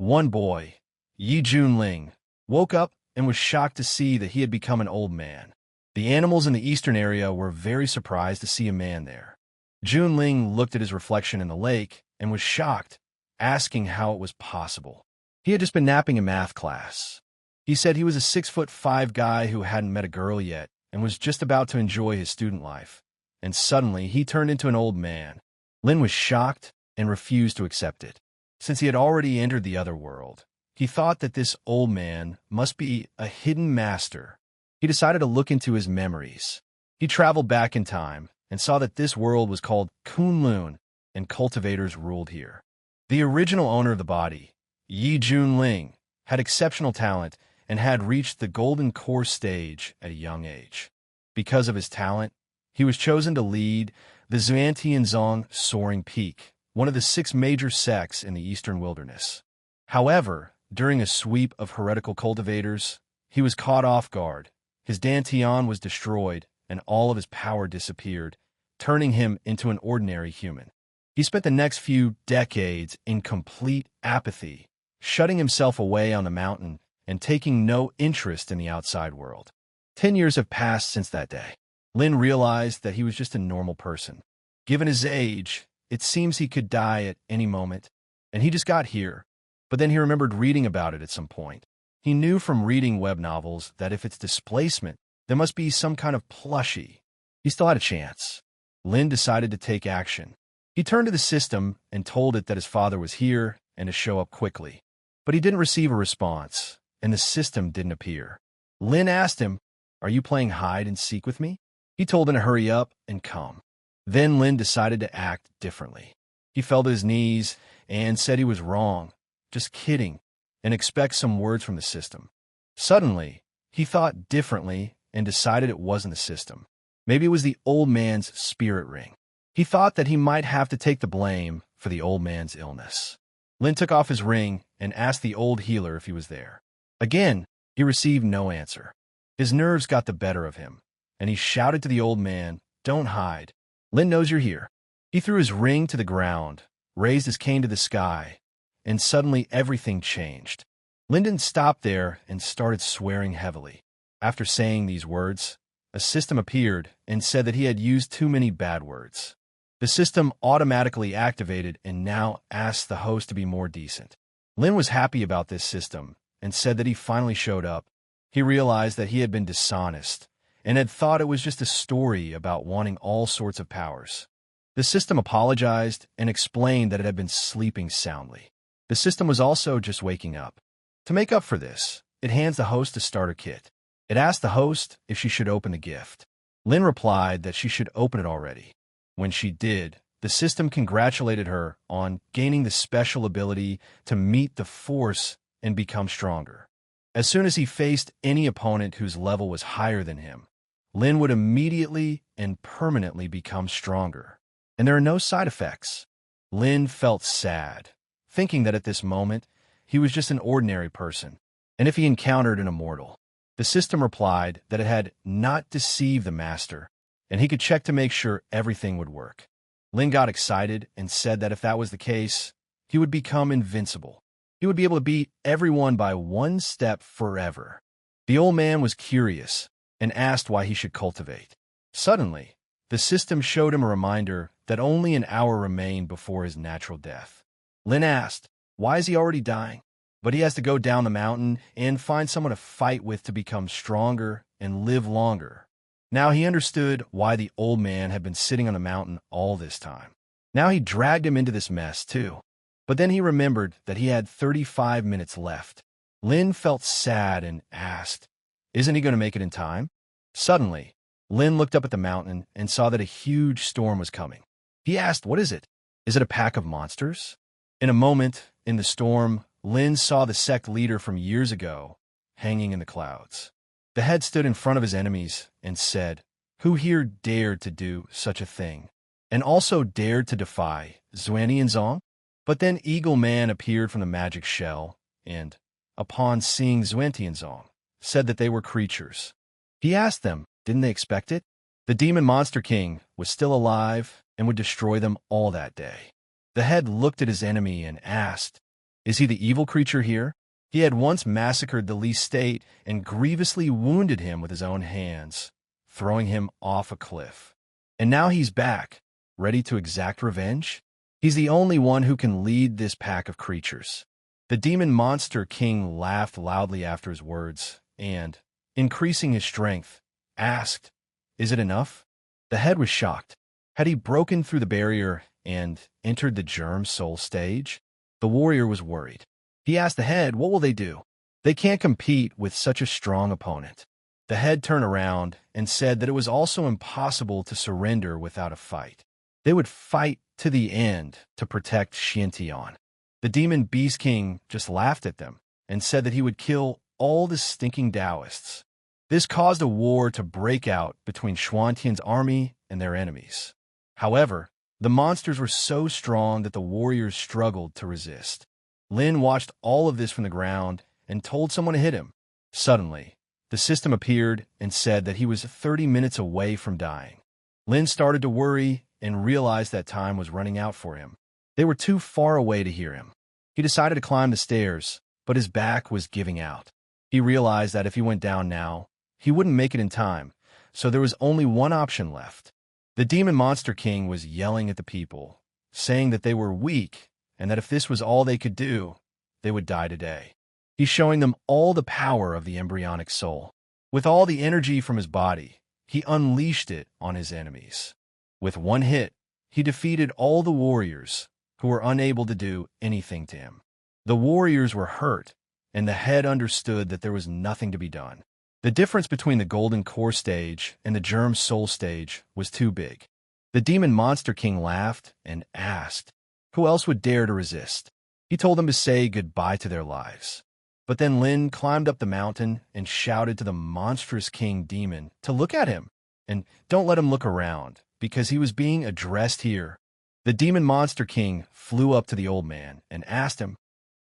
One boy, Yi Junling, woke up and was shocked to see that he had become an old man. The animals in the eastern area were very surprised to see a man there. Junling looked at his reflection in the lake and was shocked, asking how it was possible. He had just been napping in math class. He said he was a 6'5" guy who hadn't met a girl yet and was just about to enjoy his student life. And suddenly, he turned into an old man. Lin was shocked and refused to accept it. Since he had already entered the other world, he thought that this old man must be a hidden master. He decided to look into his memories. He traveled back in time and saw that this world was called Kunlun, and cultivators ruled here. The original owner of the body, Yi Junling, had exceptional talent and had reached the golden core stage at a young age. Because of his talent, he was chosen to lead the Xuantianzong Soaring Peak, one of the 6 major sects in the eastern wilderness. However, during a sweep of heretical cultivators, he was caught off guard. His dantian was destroyed, and all of his power disappeared, turning him into an ordinary human. He spent the next few decades in complete apathy, shutting himself away on the mountain and taking no interest in the outside world. 10 years have passed since that day. Lin realized that he was just a normal person. Given his age, it seems he could die at any moment, and he just got here. But then he remembered reading about it at some point. He knew from reading web novels that if it's displacement, there must be some kind of plushie. He still had a chance. Lin decided to take action. He turned to the system and told it that his father was here and to show up quickly. But he didn't receive a response, and the system didn't appear. Lin asked him, "Are you playing hide and seek with me?" He told him to hurry up and come. Then Lin decided to act differently. He fell to his knees and said he was wrong, just kidding, and expect some words from the system. Suddenly, he thought differently and decided it wasn't the system. Maybe it was the old man's spirit ring. He thought that he might have to take the blame for the old man's illness. Lin took off his ring and asked the old healer if he was there. Again, he received no answer. His nerves got the better of him, and he shouted to the old man, "Don't hide. Lin knows you're here." He threw his ring to the ground, raised his cane to the sky, and suddenly everything changed. Lin didn't stop there and started swearing heavily. After saying these words, a system appeared and said that he had used too many bad words. The system automatically activated and now asked the host to be more decent. Lin was happy about this system and said that he finally showed up. He realized that he had been dishonest and had thought it was just a story about wanting all sorts of powers. The system apologized and explained that it had been sleeping soundly. The system was also just waking up. To make up for this, it hands the host a starter kit. It asked the host if she should open the gift. Lin replied that she should open it already. When she did, the system congratulated her on gaining the special ability to meet the force and become stronger. As soon as he faced any opponent whose level was higher than him, Lin would immediately and permanently become stronger. And there are no side effects. Lin felt sad, thinking that at this moment, he was just an ordinary person, and if he encountered an immortal. The system replied that it had not deceived the master, and he could check to make sure everything would work. Lin got excited and said that if that was the case, he would become invincible. He would be able to beat everyone by one step forever. The old man was curious and asked why he should cultivate. Suddenly, the system showed him a reminder that only an hour remained before his natural death. Lin asked, why is he already dying? But he has to go down the mountain and find someone to fight with to become stronger and live longer. Now he understood why the old man had been sitting on the mountain all this time. Now he dragged him into this mess too. But then he remembered that he had 35 minutes left. Lin felt sad and asked, isn't he going to make it in time? Suddenly, Lin looked up at the mountain and saw that a huge storm was coming. He asked, what is it? Is it a pack of monsters? In a moment, in the storm, Lin saw the sect leader from years ago hanging in the clouds. The head stood in front of his enemies and said, who here dared to do such a thing, and also dared to defy Xuantianzong? But then Eagle Man appeared from the magic shell and, upon seeing Xuantianzong, said that they were creatures. He asked them, didn't they expect it? The demon monster king was still alive and would destroy them all that day. The head looked at his enemy and asked, Is he the evil creature here? He had once massacred the Lee state and grievously wounded him with his own hands, throwing him off a cliff. And now he's back, ready to exact revenge? He's the only one who can lead this pack of creatures. The demon monster king laughed loudly after his words and, increasing his strength, asked, "Is it enough?" The head was shocked. Had he broken through the barrier and entered the germ soul stage? The warrior was worried. He asked the head, "What will they do?" They can't compete with such a strong opponent. The head turned around and said that it was also impossible to surrender without a fight. They would fight to the end to protect Xiantian. The demon beast king just laughed at them and said that he would kill all the stinking Taoists. This caused a war to break out between Xuantian's army and their enemies. However, the monsters were so strong that the warriors struggled to resist. Lin watched all of this from the ground and told someone to hit him. Suddenly, the system appeared and said that he was 30 minutes away from dying. Lin started to worry and realized that time was running out for him. They were too far away to hear him. He decided to climb the stairs, but his back was giving out. He realized that if he went down now, he wouldn't make it in time, so there was only one option left. The demon monster king was yelling at the people, saying that they were weak and that if this was all they could do, they would die today. He's showing them all the power of the embryonic soul. With all the energy from his body, he unleashed it on his enemies. With one hit, he defeated all the warriors who were unable to do anything to him. The warriors were hurt, and the head understood that there was nothing to be done. The difference between the Golden Core stage and the Germ Soul stage was too big. The Demon Monster King laughed and asked, who else would dare to resist? He told them to say goodbye to their lives. But then Lin climbed up the mountain and shouted to the monstrous king demon to look at him, and don't let him look around, because he was being addressed here. The Demon Monster King flew up to the old man and asked him,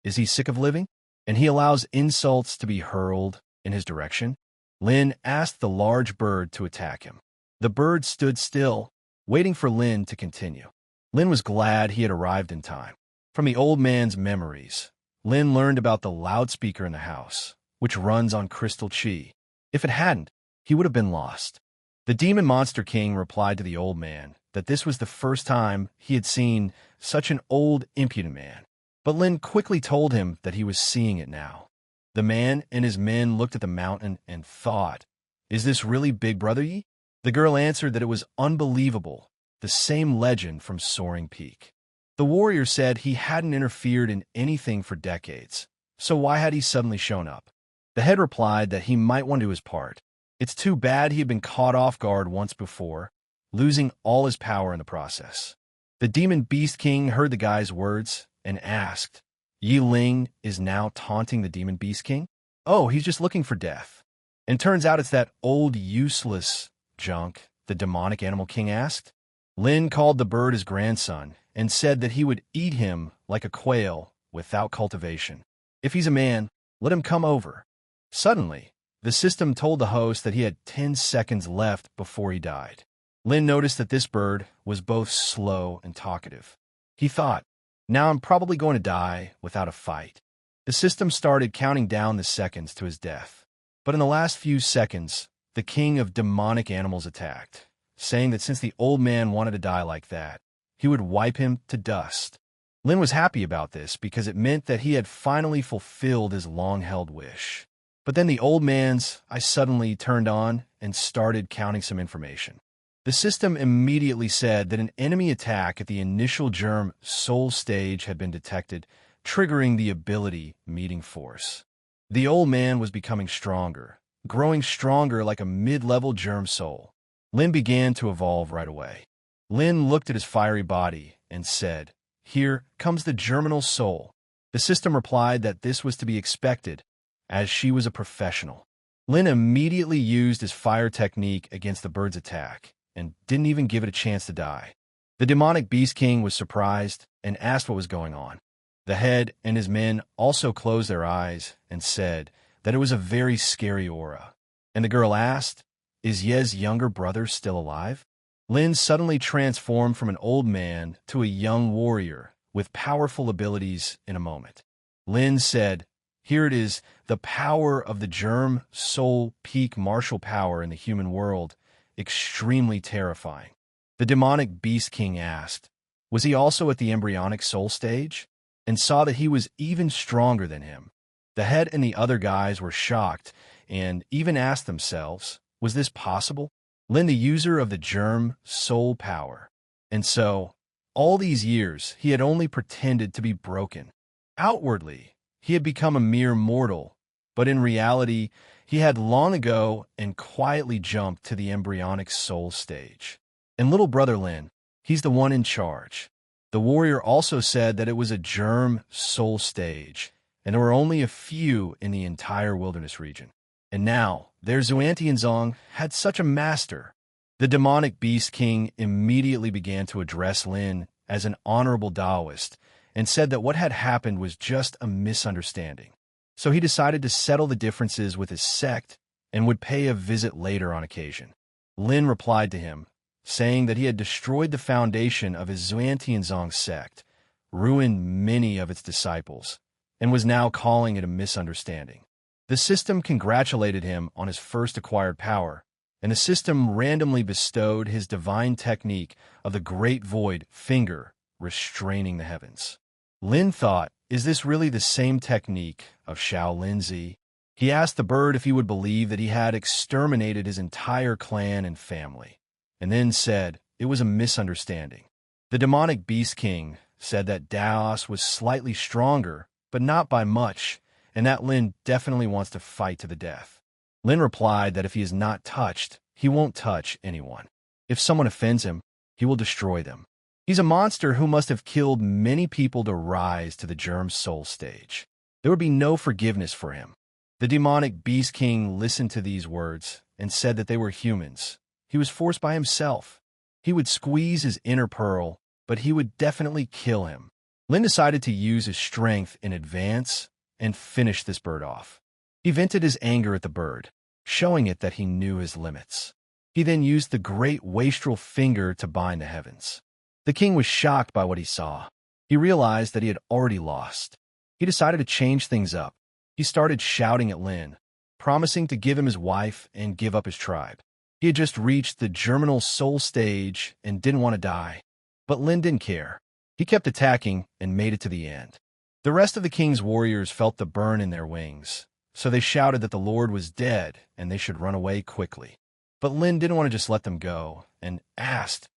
is he sick of living? And he allows insults to be hurled in his direction. Lin asked the large bird to attack him. The bird stood still, waiting for Lin to continue. Lin was glad he had arrived in time. From the old man's memories, Lin learned about the loudspeaker in the house, which runs on crystal chi. If it hadn't, he would have been lost. The Demon Monster King replied to the old man that this was the first time he had seen such an old, impudent man. But Lin quickly told him that he was seeing it now. The man and his men looked at the mountain and thought, is this really Big Brother Yi? The girl answered that it was unbelievable, the same legend from Soaring Peak. The warrior said he hadn't interfered in anything for decades, so why had he suddenly shown up? The head replied that he might want to do his part. It's too bad he had been caught off guard once before, losing all his power in the process. The Demon Beast King heard the guy's words and asked, Yi Ling is now taunting the Demon Beast King? Oh, he's just looking for death. And turns out it's that old useless junk the Demonic Animal King asked. Lin called the bird his grandson and said that he would eat him like a quail without cultivation. If he's a man, let him come over. Suddenly, the system told the host that he had 10 seconds left before he died. Lin noticed that this bird was both slow and talkative. He thought, now I'm probably going to die without a fight. The system started counting down the seconds to his death. But in the last few seconds, the king of demonic animals attacked, saying that since the old man wanted to die like that, he would wipe him to dust. Lin was happy about this because it meant that he had finally fulfilled his long-held wish. But then the old man's eye suddenly turned on and started counting some information. The system immediately said that an enemy attack at the initial germ soul stage had been detected, triggering the ability meeting force. The old man was becoming stronger, growing stronger like a mid-level germ soul. Lin began to evolve right away. Lin looked at his fiery body and said, here comes the germinal soul. The system replied that this was to be expected, as she was a professional. Lin immediately used his fire technique against the bird's attack, and didn't even give it a chance to die. The demonic beast king was surprised and asked what was going on. The head and his men also closed their eyes and said that it was a very scary aura. And the girl asked, is Ye's younger brother still alive? Lin suddenly transformed from an old man to a young warrior with powerful abilities in a moment. Lin said, "Here it is, the power of the germ soul peak martial power in the human world, extremely terrifying." The demonic beast king asked, was he also at the embryonic soul stage? And saw that he was even stronger than him. The head and the other guys were shocked and even asked themselves, was this possible? Lin, the user of the germ soul power. And so, all these years, he had only pretended to be broken. Outwardly, he had become a mere mortal, but in reality, he had long ago and quietly jumped to the embryonic soul stage. And little brother Lin, he's the one in charge. The warrior also said that it was a germ soul stage, and there were only a few in the entire wilderness region. And now, their Xuantianzong had such a master. The demonic beast king immediately began to address Lin as an honorable Taoist and said that what had happened was just a misunderstanding. So he decided to settle the differences with his sect and would pay a visit later on occasion. Lin replied to him, saying that he had destroyed the foundation of his Xuantianzong sect, ruined many of its disciples, and was now calling it a misunderstanding. The system congratulated him on his first acquired power, and the system randomly bestowed his divine technique of the Great Void finger restraining the heavens. Lin thought, is this really the same technique of Shaolin Zi? He asked the bird if he would believe that he had exterminated his entire clan and family, and then said it was a misunderstanding. The demonic beast king said that Daos was slightly stronger, but not by much, and that Lin definitely wants to fight to the death. Lin replied that if he is not touched, he won't touch anyone. If someone offends him, he will destroy them. He's a monster who must have killed many people to rise to the germ soul stage. There would be no forgiveness for him. The demonic beast king listened to these words and said that they were humans. He was forced by himself. He would squeeze his inner pearl, but he would definitely kill him. Lin decided to use his strength in advance and finish this bird off. He vented his anger at the bird, showing it that he knew his limits. He then used the great wastrel finger to bind the heavens. The king was shocked by what he saw. He realized that he had already lost. He decided to change things up. He started shouting at Lin, promising to give him his wife and give up his tribe. He had just reached the germinal soul stage and didn't want to die. But Lin didn't care. He kept attacking and made it to the end. The rest of the king's warriors felt the burn in their wings, so they shouted that the Lord was dead and they should run away quickly. But Lin didn't want to just let them go and asked,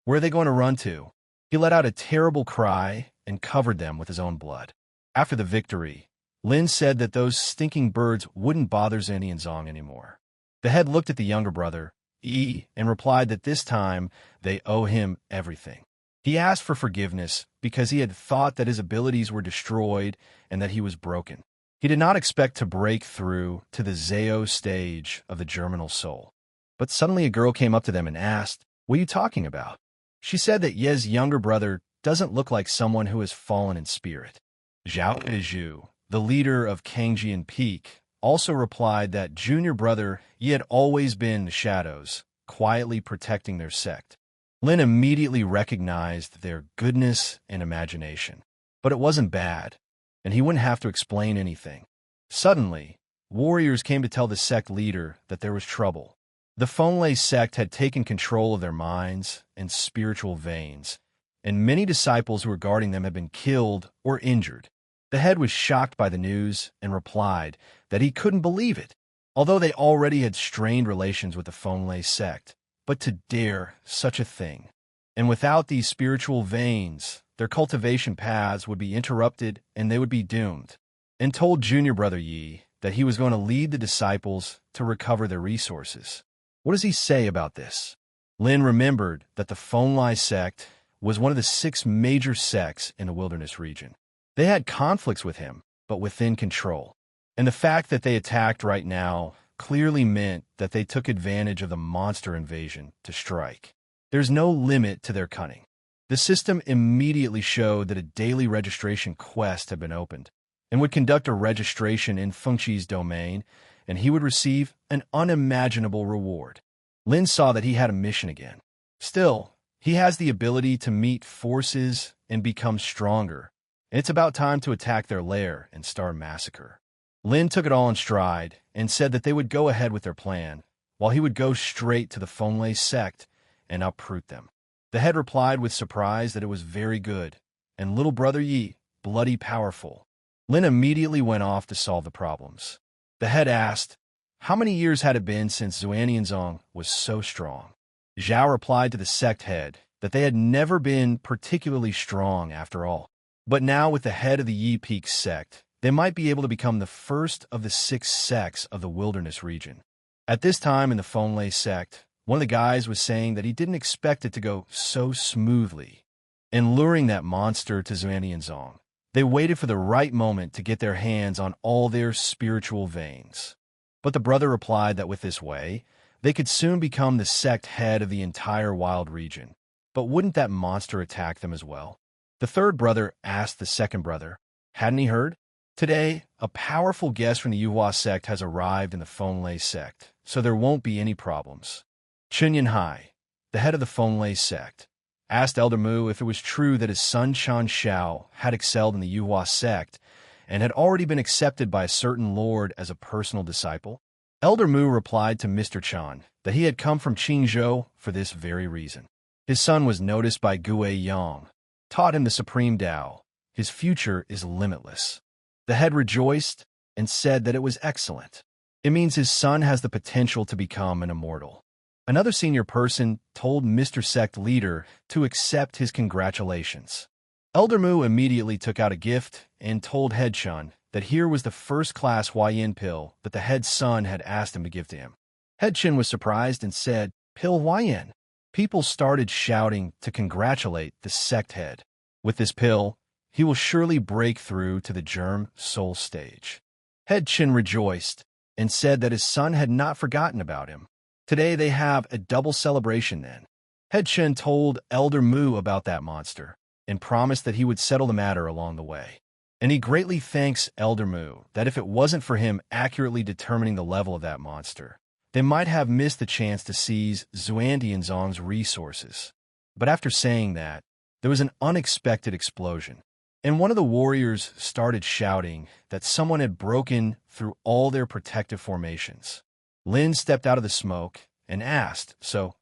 where are they going to run to? He let out a terrible cry and covered them with his own blood. After the victory, Lin said that those stinking birds wouldn't bother Xuantianzong anymore. The head looked at the younger brother, Yi, and replied that this time they owe him everything. He asked for forgiveness because he had thought that his abilities were destroyed and that he was broken. He did not expect to break through to the Zao stage of the germinal soul. But suddenly a girl came up to them and asked, what are you talking about? She said that Ye's younger brother doesn't look like someone who has fallen in spirit. Zhao Zhu, the leader of Kangjian Peak, also replied that junior brother Yi had always been in the shadows, quietly protecting their sect. Lin immediately recognized their goodness and imagination. But it wasn't bad, and he wouldn't have to explain anything. Suddenly, warriors came to tell the sect leader that there was trouble. The Fenglai sect had taken control of their minds and spiritual veins, and many disciples who were guarding them had been killed or injured. The head was shocked by the news and replied that he couldn't believe it, although they already had strained relations with the Fenglai sect. But to dare such a thing. And without these spiritual veins, their cultivation paths would be interrupted and they would be doomed. And told junior brother Yi that he was going to lead the disciples to recover their resources. What does he say about this? Lin remembered that the Fenglai sect was one of the 6 major sects in the wilderness region. They had conflicts with him, but within control. And the fact that they attacked right now clearly meant that they took advantage of the monster invasion to strike. There's no limit to their cunning. The system immediately showed that a daily registration quest had been opened and would conduct a registration in Fengqi's domain, and he would receive an unimaginable reward. Lin saw that he had a mission again. Still, he has the ability to meet forces and become stronger, It's about time to attack their lair and start a massacre. Lin took it all in stride and said that they would go ahead with their plan, while he would go straight to the Fenglai sect and uproot them. The head replied with surprise that it was very good, and little brother Yi, bloody powerful. Lin immediately went off to solve the problems. The head asked, how many years had it been since Xuanianzong was so strong? Zhao replied to the sect head that they had never been particularly strong after all. But now with the head of the Yi Peak sect, they might be able to become the first of the 6 sects of the wilderness region. At this time in the Fenglai sect, one of the guys was saying that he didn't expect it to go so smoothly. In luring that monster to Xuanianzong, they waited for the right moment to get their hands on all their spiritual veins. But the brother replied that with this way, they could soon become the sect head of the entire wild region. But wouldn't that monster attack them as well? The third brother asked the second brother, hadn't he heard? Today, a powerful guest from the Yuhua sect has arrived in the Fenglai sect, so there won't be any problems. Chunyan Hai, the head of the Fenglai sect, asked Elder Mu if it was true that his son Chan Xiao had excelled in the Yuhua sect and had already been accepted by a certain lord as a personal disciple. Elder Mu replied to Mr. Chan that he had come from Qingzhou for this very reason. His son was noticed by Gue Yang, taught him the supreme Tao. His future is limitless. The head rejoiced and said that it was excellent. It means his son has the potential to become an immortal. Another senior person told Mr. Sect Leader to accept his congratulations. Elder Mu immediately took out a gift and told Head Chun that here was the first-class Huayin pill that the head's son had asked him to give to him. Head Chun was surprised and said, "Pill Huayin?" People started shouting to congratulate the sect head. With this pill, he will surely break through to the germ soul stage. Head Chun rejoiced and said that his son had not forgotten about him. Today they have a double celebration then. Head Chun told Elder Mu about that monster and promised that he would settle the matter along the way. And he greatly thanks Elder Mu that if it wasn't for him accurately determining the level of that monster, they might have missed the chance to seize Xuandianzong's resources. But after saying that, there was an unexpected explosion, and one of the warriors started shouting that someone had broken through all their protective formations. Lin stepped out of the smoke and asked, "So,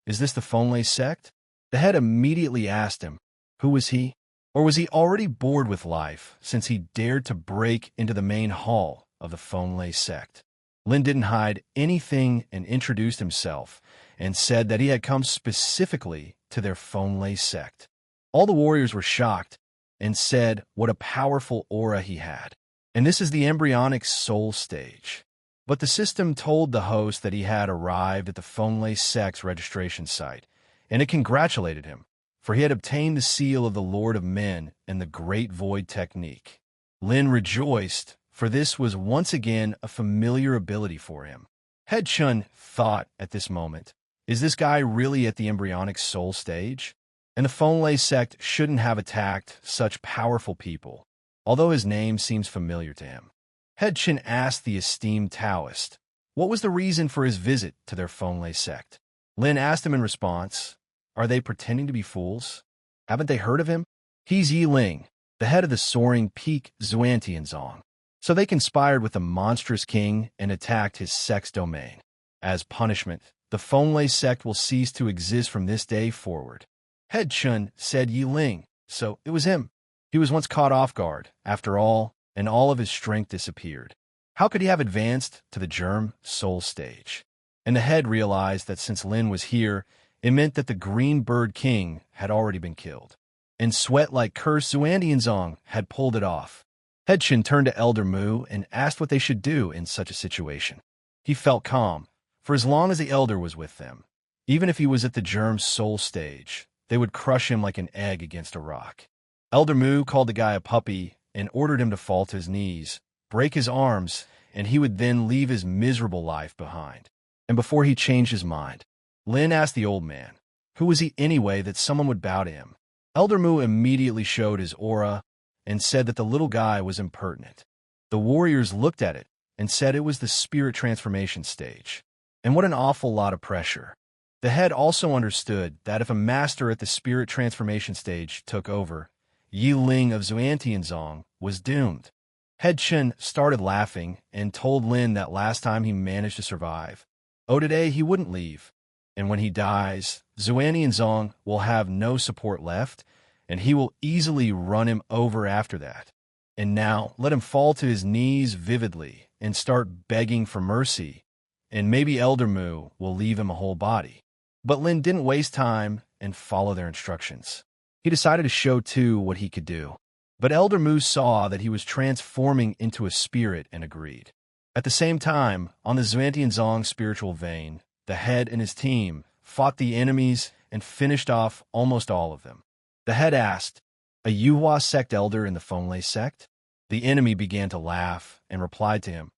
is this the Fenglai sect?" The head immediately asked him, who was he? Or was he already bored with life since he dared to break into the main hall of the Fenglai sect? Lin didn't hide anything and introduced himself and said that he had come specifically to their Fenglai sect. All the warriors were shocked and said what a powerful aura he had. And this is the embryonic soul stage. But the system told the host that he had arrived at the Fenglai sect's registration site, and it congratulated him, for he had obtained the seal of the Lord of Men and the Great Void technique. Lin rejoiced, for this was once again a familiar ability for him. Head Chun thought at this moment, is this guy really at the embryonic soul stage? And the Fenglai sect shouldn't have attacked such powerful people, although his name seems familiar to him. Head Chun asked the esteemed Taoist what was the reason for his visit to their Fenglai sect. Lin asked him in response, are they pretending to be fools? Haven't they heard of him? He's Yi Ling, the head of the soaring peak Xuantianzong. So they conspired with the monstrous king and attacked his sect's domain. As punishment, the Fenglai sect will cease to exist from this day forward. Head Chun said Yi Ling, so it was him. He was once caught off guard, after all, and all of his strength disappeared. How could he have advanced to the germ soul stage? And the head realized that since Lin was here, it meant that the Green Bird King had already been killed. And Sweat like cursed Xuandianzong had pulled it off. Head Chun turned to Elder Mu and asked what they should do in such a situation. He felt calm, for as long as the Elder was with them, even if he was at the germ soul stage, they would crush him like an egg against a rock. Elder Mu called the guy a puppy and ordered him to fall to his knees, break his arms, and he would then leave his miserable life behind. And before he changed his mind, Lin asked the old man, who was he anyway that someone would bow to him? Elder Mu immediately showed his aura and said that the little guy was impertinent. The warriors looked at it and said it was the spirit transformation stage. And what an awful lot of pressure. The head also understood that if a master at the spirit transformation stage took over, Yi Ling of Xuantianzong, was doomed. Head Chen started laughing and told Lin that last time he managed to survive. Oh, today he wouldn't leave. And when he dies, Xuantianzong will have no support left, and he will easily run him over after that. And now let him fall to his knees vividly and start begging for mercy, and maybe Elder Mu will leave him a whole body. But Lin didn't waste time and follow their instructions. He decided to show Tu what he could do. But Elder Mu saw that he was transforming into a spirit and agreed. At the same time, on the Xuantianzong spiritual vein, the head and his team fought the enemies and finished off almost all of them. The head asked, "A Yuhua sect elder in the Fenglei sect?" The enemy began to laugh and replied to him.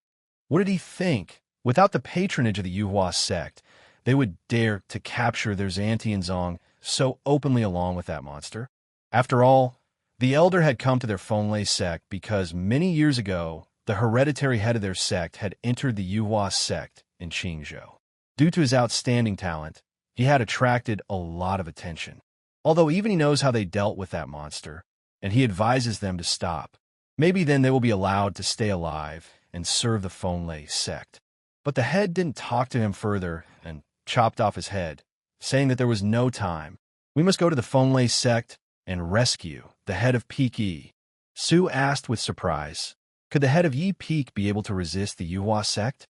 What did he think? Without the patronage of the Yuhua sect, they would dare to capture their Xuantianzong so openly along with that monster? After all, the elder had come to their Fenglei sect because many years ago, the hereditary head of their sect had entered the Yuhua sect in Qingzhou. Due to his outstanding talent, he had attracted a lot of attention. Although even he knows how they dealt with that monster, and he advises them to stop. Maybe then they will be allowed to stay alive and serve the Fenglei sect. But the head didn't talk to him further and chopped off his head, saying that there was no time. We must go to the Fenglei sect and rescue the head of Peak Yi. Su asked with surprise, could the head of Yi Peak be able to resist the Yuhua sect?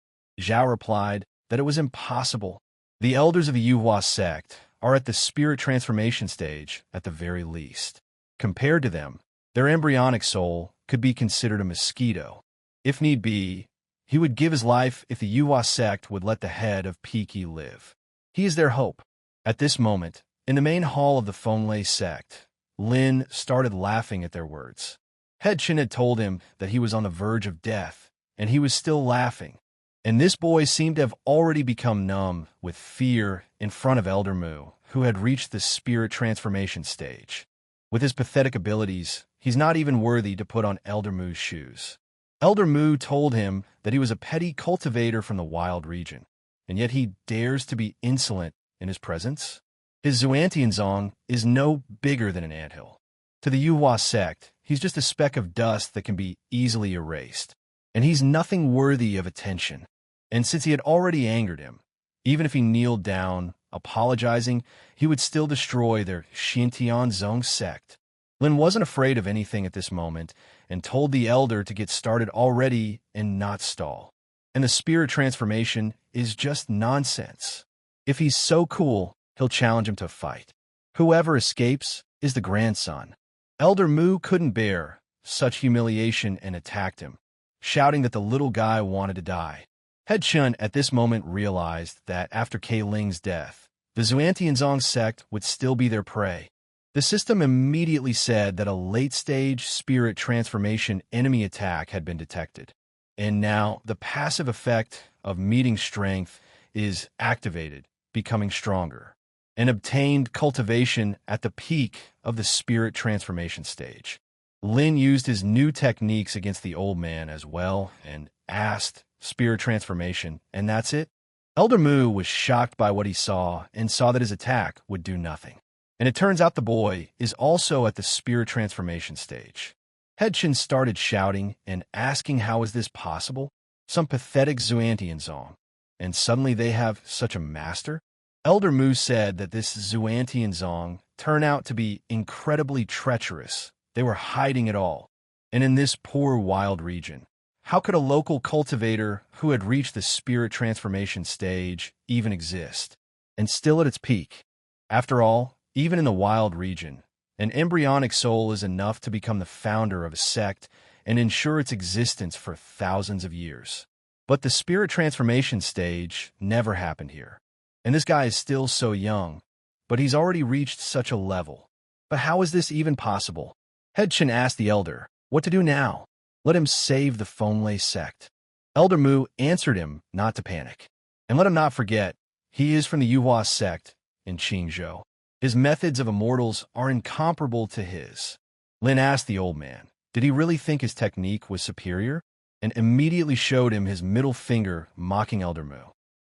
Zhao replied that it was impossible. The elders of the Yuhua sect are at the spirit transformation stage at the very least. Compared to them, their embryonic soul could be considered a mosquito. If need be, he would give his life if the Yuhua sect would let the head of Peak Yi live. He is their hope. At this moment, in the main hall of the Fenglei sect, Lin started laughing at their words. Head Chen had told him that he was on the verge of death, and he was still laughing. And this boy seemed to have already become numb with fear in front of Elder Mu, who had reached the spirit transformation stage. With his pathetic abilities, he's not even worthy to put on Elder Mu's shoes. Elder Mu told him that he was a petty cultivator from the wild region, and yet he dares to be insolent in his presence? His Xuantianzong is no bigger than an anthill. To the Yuhua sect, he's just a speck of dust that can be easily erased, and he's nothing worthy of attention. And since he had already angered him, even if he kneeled down, apologizing, he would still destroy their Xintianzong sect. Lin wasn't afraid of anything at this moment and told the elder to get started already and not stall. And the spirit transformation is just nonsense. If he's so cool, he'll challenge him to a fight. Whoever escapes is the grandson. Elder Mu couldn't bear such humiliation and attacked him, shouting that the little guy wanted to die. Head Chun at this moment realized that after Kei Ling's death, the Xuantianzong sect would still be their prey. The system immediately said that a late-stage spirit transformation enemy attack had been detected. And now the passive effect of meeting strength is activated, becoming stronger, and obtained cultivation at the peak of the spirit transformation stage. Lin used his new techniques against the old man as well and asked spirit transformation, and that's it? Elder Mu was shocked by what he saw and saw that his attack would do nothing. And it turns out the boy is also at the spirit transformation stage. Head Chen started shouting and asking how is this possible? Some pathetic Xuantianzong. And suddenly they have such a master? Elder Mu said that this Xuantianzong turned out to be incredibly treacherous. They were hiding it all. And in this poor wild region, how could a local cultivator who had reached the spirit transformation stage even exist? And still at its peak. After all, even in the wild region, an embryonic soul is enough to become the founder of a sect and ensure its existence for thousands of years. But the spirit transformation stage never happened here. And this guy is still so young, but he's already reached such a level. But how is this even possible? Head Chen asked the elder, what to do now? Let him save the Fenglei sect. Elder Mu answered him not to panic. And let him not forget, he is from the Yuhua sect in Qingzhou. His methods of immortals are incomparable to his. Lin asked the old man, did he really think his technique was superior? And immediately showed him his middle finger, mocking Elder Mu.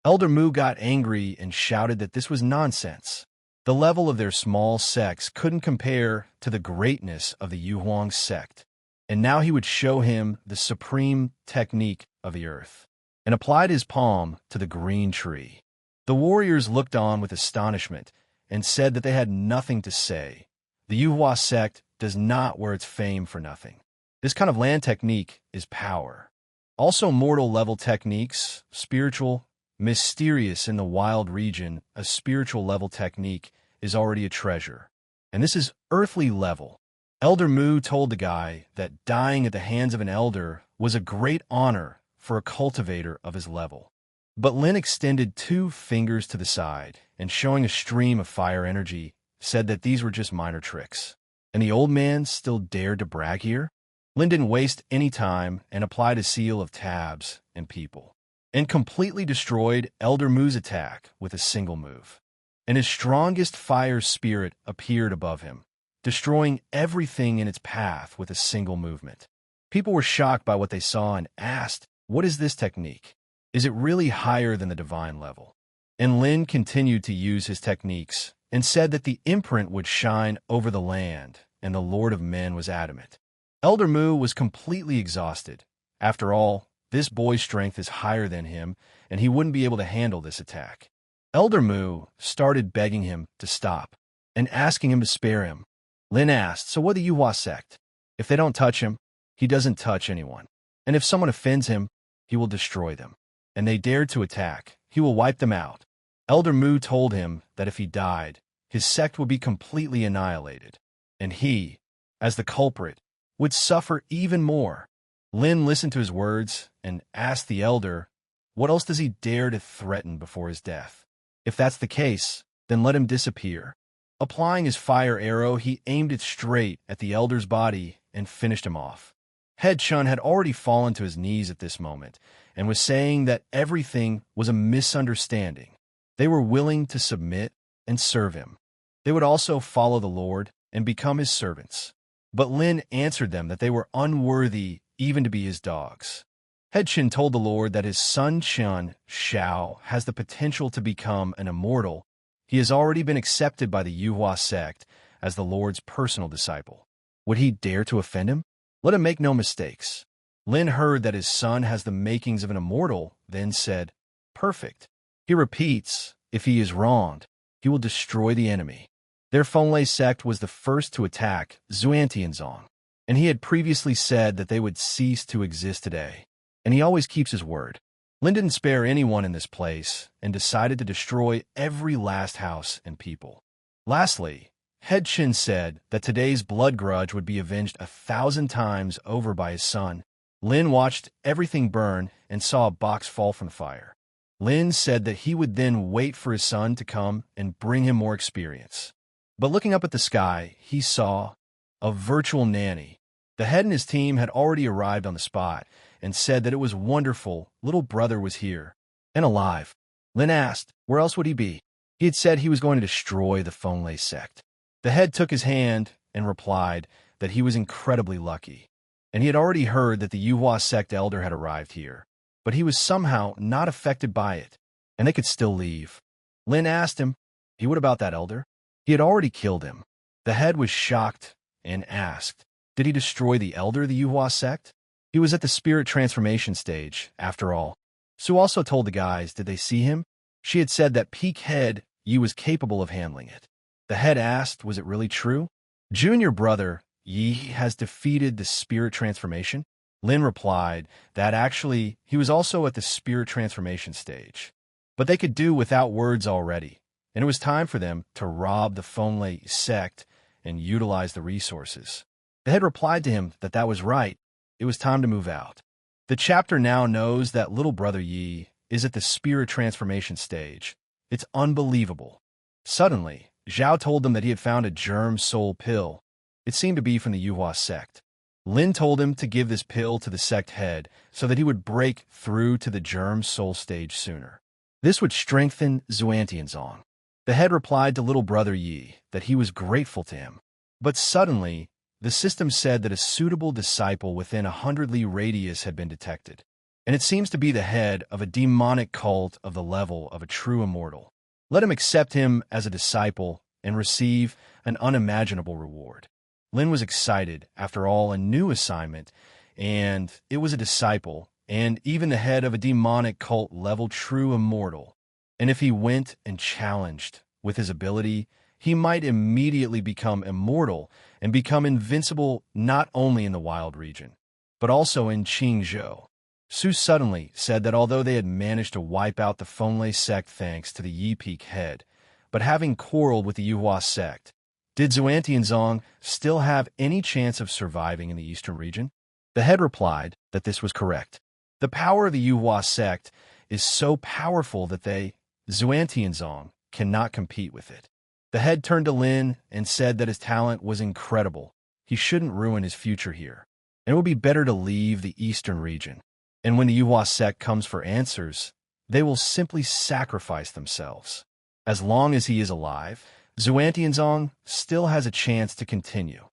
Elder Mu got angry and shouted that this was nonsense. The level of their small sects couldn't compare to the greatness of the Yuhuang sect, and now he would show him the supreme technique of the earth, and applied his palm to the green tree. The warriors looked on with astonishment and said that they had nothing to say. The Yuhua sect does not wear its fame for nothing. This kind of land technique is power. Also mortal level techniques, spiritual, mysterious in the wild region, a spiritual level technique is already a treasure. And this is earthly level. Elder Mu told the guy that dying at the hands of an elder was a great honor for a cultivator of his level. But Lin extended 2 fingers to the side and, showing a stream of fire energy, said that these were just minor tricks. And the old man still dared to brag here? Lin didn't waste any time and applied a seal of tabs and people, and completely destroyed Elder Mu's attack with a single move. And his strongest fire spirit appeared above him, destroying everything in its path with a single movement. People were shocked by what they saw and asked, "What is this technique? Is it really higher than the divine level?" And Lin continued to use his techniques and said that the imprint would shine over the land, and the Lord of Men was adamant. Elder Mu was completely exhausted. After all, this boy's strength is higher than him, and he wouldn't be able to handle this attack. Elder Mu started begging him to stop and asking him to spare him. Lin asked, "So what do you sect? If they don't touch him, he doesn't touch anyone. And if someone offends him, he will destroy them. And they dared to attack, he will wipe them out." Elder Mu told him that if he died, his sect would be completely annihilated, and he, as the culprit, would suffer even more. Lin listened to his words and asked the elder, what else does he dare to threaten before his death? If that's the case, then let him disappear. Applying his fire arrow, he aimed it straight at the elder's body and finished him off. Head Chun had already fallen to his knees at this moment and was saying that everything was a misunderstanding. They were willing to submit and serve him. They would also follow the Lord and become his servants. But Lin answered them that they were unworthy even to be his dogs. Head Chin told the Lord that his son Chun Shao has the potential to become an immortal. He has already been accepted by the Yuhua sect as the Lord's personal disciple. Would he dare to offend him? Let him make no mistakes. Lin heard that his son has the makings of an immortal, then said, "Perfect." He repeats, if he is wronged, he will destroy the enemy. Their Fenglai sect was the first to attack Xuantianzong, and he had previously said that they would cease to exist today. And he always keeps his word. Lin didn't spare anyone in this place and decided to destroy every last house and people. Lastly, Head Chin said that today's blood grudge would be avenged 1,000 times over by his son. Lin watched everything burn and saw a box fall from fire. Lin said that he would then wait for his son to come and bring him more experience. But looking up at the sky, he saw a virtual nanny. The head and his team had already arrived on the spot and said that it was wonderful little brother was here and alive. Lin asked, where else would he be? He had said he was going to destroy the Fenglai sect. The head took his hand and replied that he was incredibly lucky, and he had already heard that the Yuhua sect elder had arrived here, but he was somehow not affected by it, and they could still leave. Lin asked him, what about that elder? He had already killed him. The head was shocked and asked, did he destroy the elder of the Yuhua sect? He was at the spirit transformation stage, after all. Su also told the guys, did they see him? She had said that Peak Head Yi was capable of handling it. The head asked, was it really true? Junior brother Yi has defeated the spirit transformation? Lin replied that actually he was also at the spirit transformation stage. But they could do without words already, and it was time for them to rob the Fenglai sect and utilize the resources. The head replied to him that that was right. It was time to move out. The chapter now knows that little brother Yi is at the spirit transformation stage. It's unbelievable. Suddenly, Zhao told them that he had found a germ soul pill. It seemed to be from the Yuhua sect. Lin told him to give this pill to the sect head so that he would break through to the germ soul stage sooner. This would strengthen Xuantianzong. The head replied to little brother Yi that he was grateful to him. But suddenly, the system said that a suitable disciple within 100 li radius had been detected, and it seems to be the head of a demonic cult of the level of a true immortal. Let him accept him as a disciple and receive an unimaginable reward. Lin was excited, after all, a new assignment, and it was a disciple, and even the head of a demonic cult level true immortal. And if he went and challenged with his ability, he might immediately become immortal and become invincible not only in the wild region, but also in Qingzhou. Su suddenly said that although they had managed to wipe out the Fenglei sect thanks to the Yi Peak head, but having quarreled with the Yuhua sect, did Xuantianzong still have any chance of surviving in the eastern region? The head replied that this was correct. The power of the Yuhua sect is so powerful that they, Xuantianzong, cannot compete with it. The head turned to Lin and said that his talent was incredible. He shouldn't ruin his future here, and it would be better to leave the eastern region. And when the Yuhua sect comes for answers, they will simply sacrifice themselves. As long as he is alive, Xuantianzong still has a chance to continue.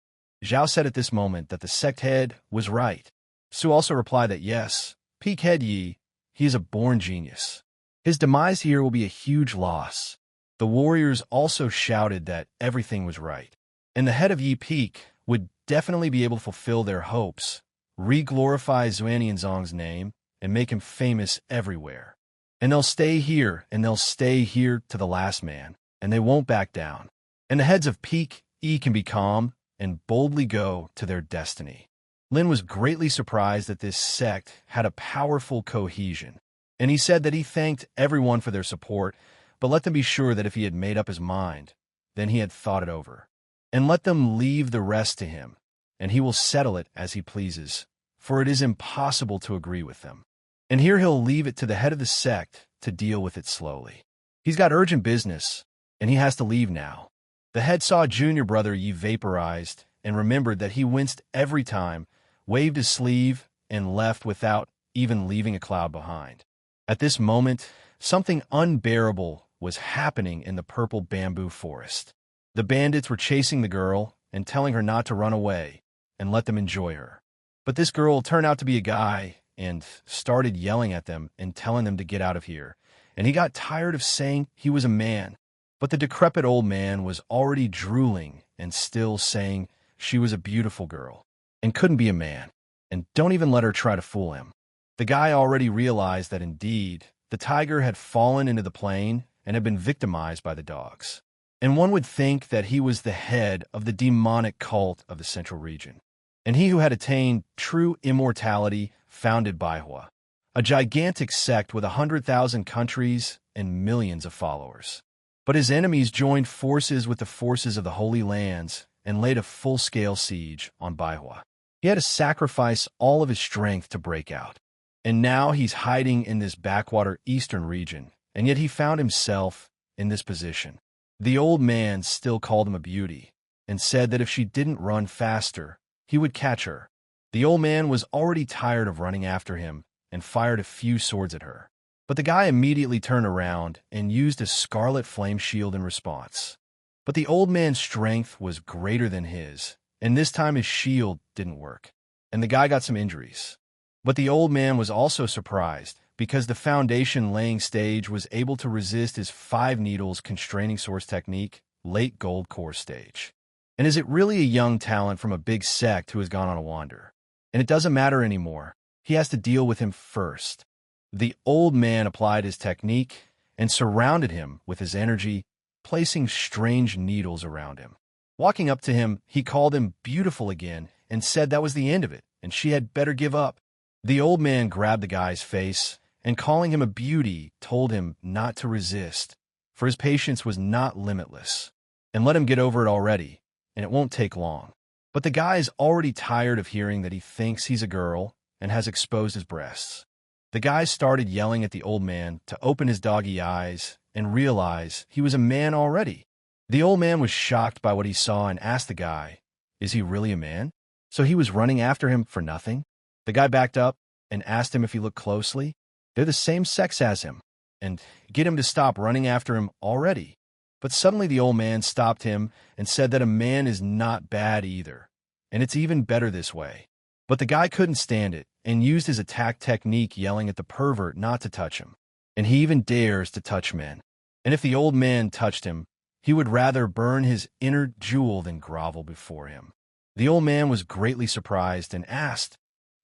Zhao said at this moment that the sect head was right. Su also replied that yes, Peak Head Yi, he is a born genius. His demise here will be a huge loss. The warriors also shouted that everything was right, and the head of Yi Peak would definitely be able to fulfill their hopes, re-glorify Xuantianzong's name, and make him famous everywhere. And they'll stay here, and they'll stay here to the last man, and they won't back down. And the heads of Peak Yi can be calm and boldly go to their destiny. Lin was greatly surprised that this sect had a powerful cohesion, and he said that he thanked everyone for their support, but let them be sure that if he had made up his mind, then he had thought it over. And let them leave the rest to him, and he will settle it as he pleases, for it is impossible to agree with them. And here he'll leave it to the head of the sect to deal with it slowly. He's got urgent business, and he has to leave now. The head saw junior brother Yi vaporized and remembered that he winced every time, waved his sleeve, and left without even leaving a cloud behind. At this moment, something unbearable was happening in the purple bamboo forest. The bandits were chasing the girl and telling her not to run away and let them enjoy her. But this girl turned out to be a guy and started yelling at them and telling them to get out of here. And he got tired of saying he was a man. But the decrepit old man was already drooling and still saying she was a beautiful girl and couldn't be a man. And don't even let her try to fool him. The guy already realized that indeed the tiger had fallen into the plain and had been victimized by the dogs. And one would think that he was the head of the demonic cult of the central region, and he who had attained true immortality founded Manhwa, a gigantic sect with 100,000 countries and millions of followers. But his enemies joined forces with the forces of the Holy Lands and laid a full-scale siege on Manhwa. He had to sacrifice all of his strength to break out. And now he's hiding in this backwater eastern region, and yet he found himself in this position. The old man still called him a beauty, and said that if she didn't run faster, he would catch her. The old man was already tired of running after him, and fired a few swords at her. But the guy immediately turned around and used a scarlet flame shield in response. But the old man's strength was greater than his, and this time his shield didn't work, and the guy got some injuries. But the old man was also surprised, because the foundation laying stage was able to resist his 5 needles constraining source technique, late gold core stage. And is it really a young talent from a big sect who has gone on a wander? And it doesn't matter anymore. He has to deal with him first. The old man applied his technique and surrounded him with his energy, placing strange needles around him. Walking up to him, he called him beautiful again and said that was the end of it, and she had better give up. The old man grabbed the guy's face and, calling him a beauty, told him not to resist, for his patience was not limitless, and let him get over it already, and it won't take long. But the guy is already tired of hearing that he thinks he's a girl and has exposed his breasts. The guy started yelling at the old man to open his doggy eyes and realize he was a man already. The old man was shocked by what he saw and asked the guy, "Is he really a man?" So he was running after him for nothing? The guy backed up and asked him if he looked closely. They're the same sex as him, and get him to stop running after him already. But suddenly the old man stopped him and said that a man is not bad either, and it's even better this way. But the guy couldn't stand it and used his attack technique, yelling at the pervert not to touch him. And he even dares to touch men. And if the old man touched him, He would rather burn his inner jewel than grovel before him. The old man was greatly surprised and asked,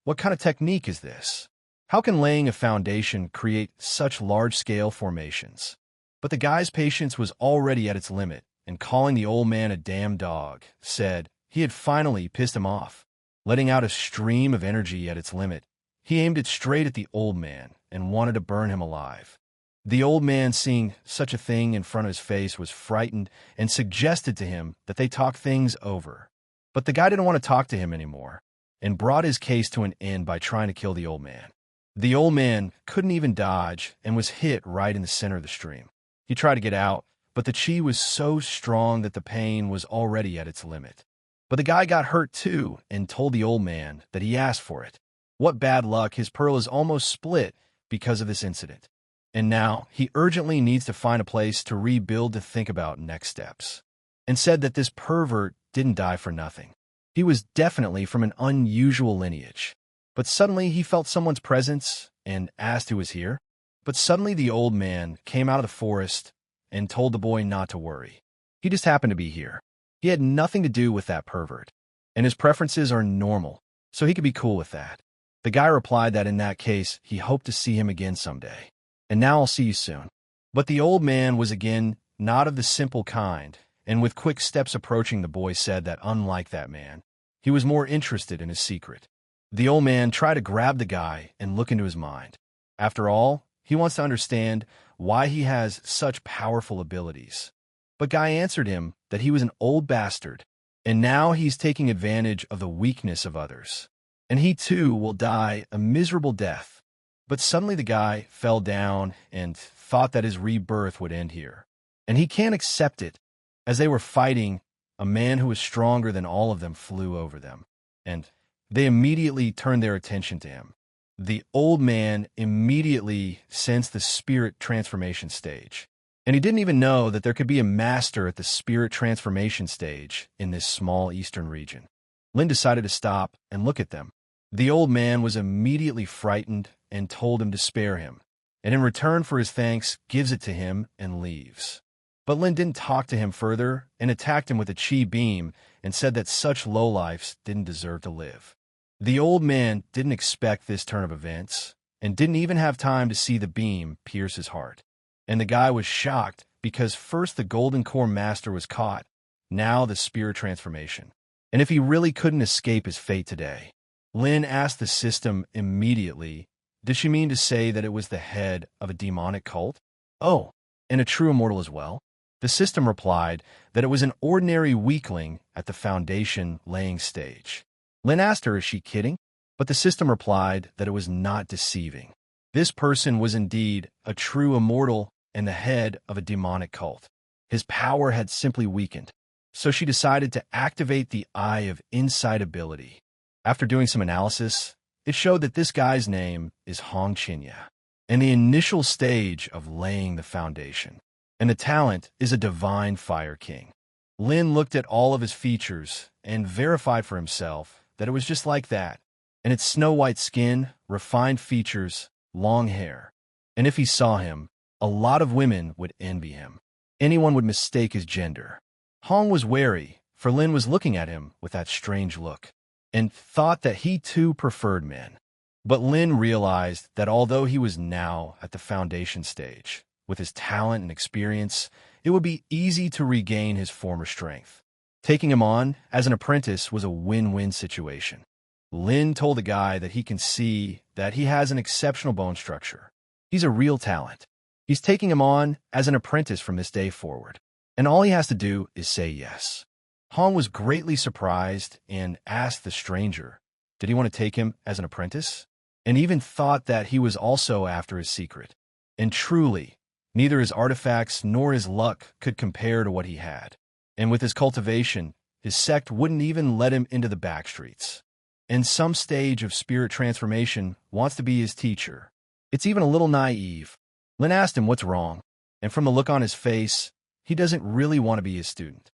"What kind of technique is this? How can laying a foundation create such large-scale formations?" But the guy's patience was already at its limit, and calling the old man a damn dog, said he had finally pissed him off. Letting out a stream of energy at its limit, he aimed it straight at the old man and wanted to burn him alive. The old man, seeing such a thing in front of his face, was frightened and suggested to him that they talk things over. But the guy didn't want to talk to him anymore and brought his case to an end by trying to kill the old man. The old man couldn't even dodge and was hit right in the center of the stream. He tried to get out, but the chi was so strong that the pain was already at its limit. But the guy got hurt too and told the old man that he asked for it. What bad luck, his pearl is almost split because of this incident. And now he urgently needs to find a place to rebuild to think about next steps. And said that this pervert didn't die for nothing. He was definitely from an unusual lineage. But suddenly he felt someone's presence and asked who was here. But suddenly the old man came out of the forest and told the boy not to worry. He just happened to be here. He had nothing to do with that pervert, and his preferences are normal, so he could be cool with that. The guy replied that in that case, he hoped to see him again someday. And now I'll see you soon. But the old man was again not of the simple kind, and with quick steps approaching the boy said that unlike that man, he was more interested in his secret. The old man tried to grab the guy and look into his mind. After all, he wants to understand why he has such powerful abilities. But Guy answered him that he was an old bastard, and now he's taking advantage of the weakness of others. And he too will die a miserable death. But suddenly the guy fell down and thought that his rebirth would end here. And he can't accept it. As they were fighting, a man who was stronger than all of them flew over them, and they immediately turned their attention to him. The old man immediately sensed the spirit transformation stage. And he didn't even know that there could be a master at the spirit transformation stage in this small eastern region. Lin decided to stop and look at them. The old man was immediately frightened and told him to spare him, and in return for his thanks, gives it to him and leaves. But Lin didn't talk to him further and attacked him with a chi beam and said that such lowlifes didn't deserve to live. The old man didn't expect this turn of events and didn't even have time to see the beam pierce his heart. And the guy was shocked because first the Golden Core Master was caught, now the spirit transformation. And if he really couldn't escape his fate today, Lin asked the system immediately, did she mean to say that it was the head of a demonic cult? Oh, and a true immortal as well? The system replied that it was an ordinary weakling at the foundation laying stage. Lin asked her, is she kidding? But the system replied that it was not deceiving. This person was indeed a true immortal and the head of a demonic cult. His power had simply weakened, so she decided to activate the Eye of Insight ability. After doing some analysis, it showed that this guy's name is Hong Chinya, in the initial stage of laying the foundation, and the talent is a divine fire king. Lin looked at all of his features and verified for himself that it was just like that, and its snow-white skin, refined features, long hair. And if he saw him, a lot of women would envy him. Anyone would mistake his gender. Hong was wary, for Lin was looking at him with that strange look, and thought that he too preferred men. But Lin realized that although he was now at the foundation stage, with his talent and experience, it would be easy to regain his former strength. Taking him on as an apprentice was a win-win situation. Lin told the guy that he can see that he has an exceptional bone structure. He's a real talent. He's taking him on as an apprentice from this day forward, and all he has to do is say yes. Hong was greatly surprised and asked the stranger, did he want to take him as an apprentice? And even thought that he was also after his secret. And truly, neither his artifacts nor his luck could compare to what he had. And with his cultivation, his sect wouldn't even let him into the back streets. And some stage of spirit transformation wants to be his teacher. It's even a little naive. Lin asked him what's wrong, and from the look on his face, he doesn't really want to be his student.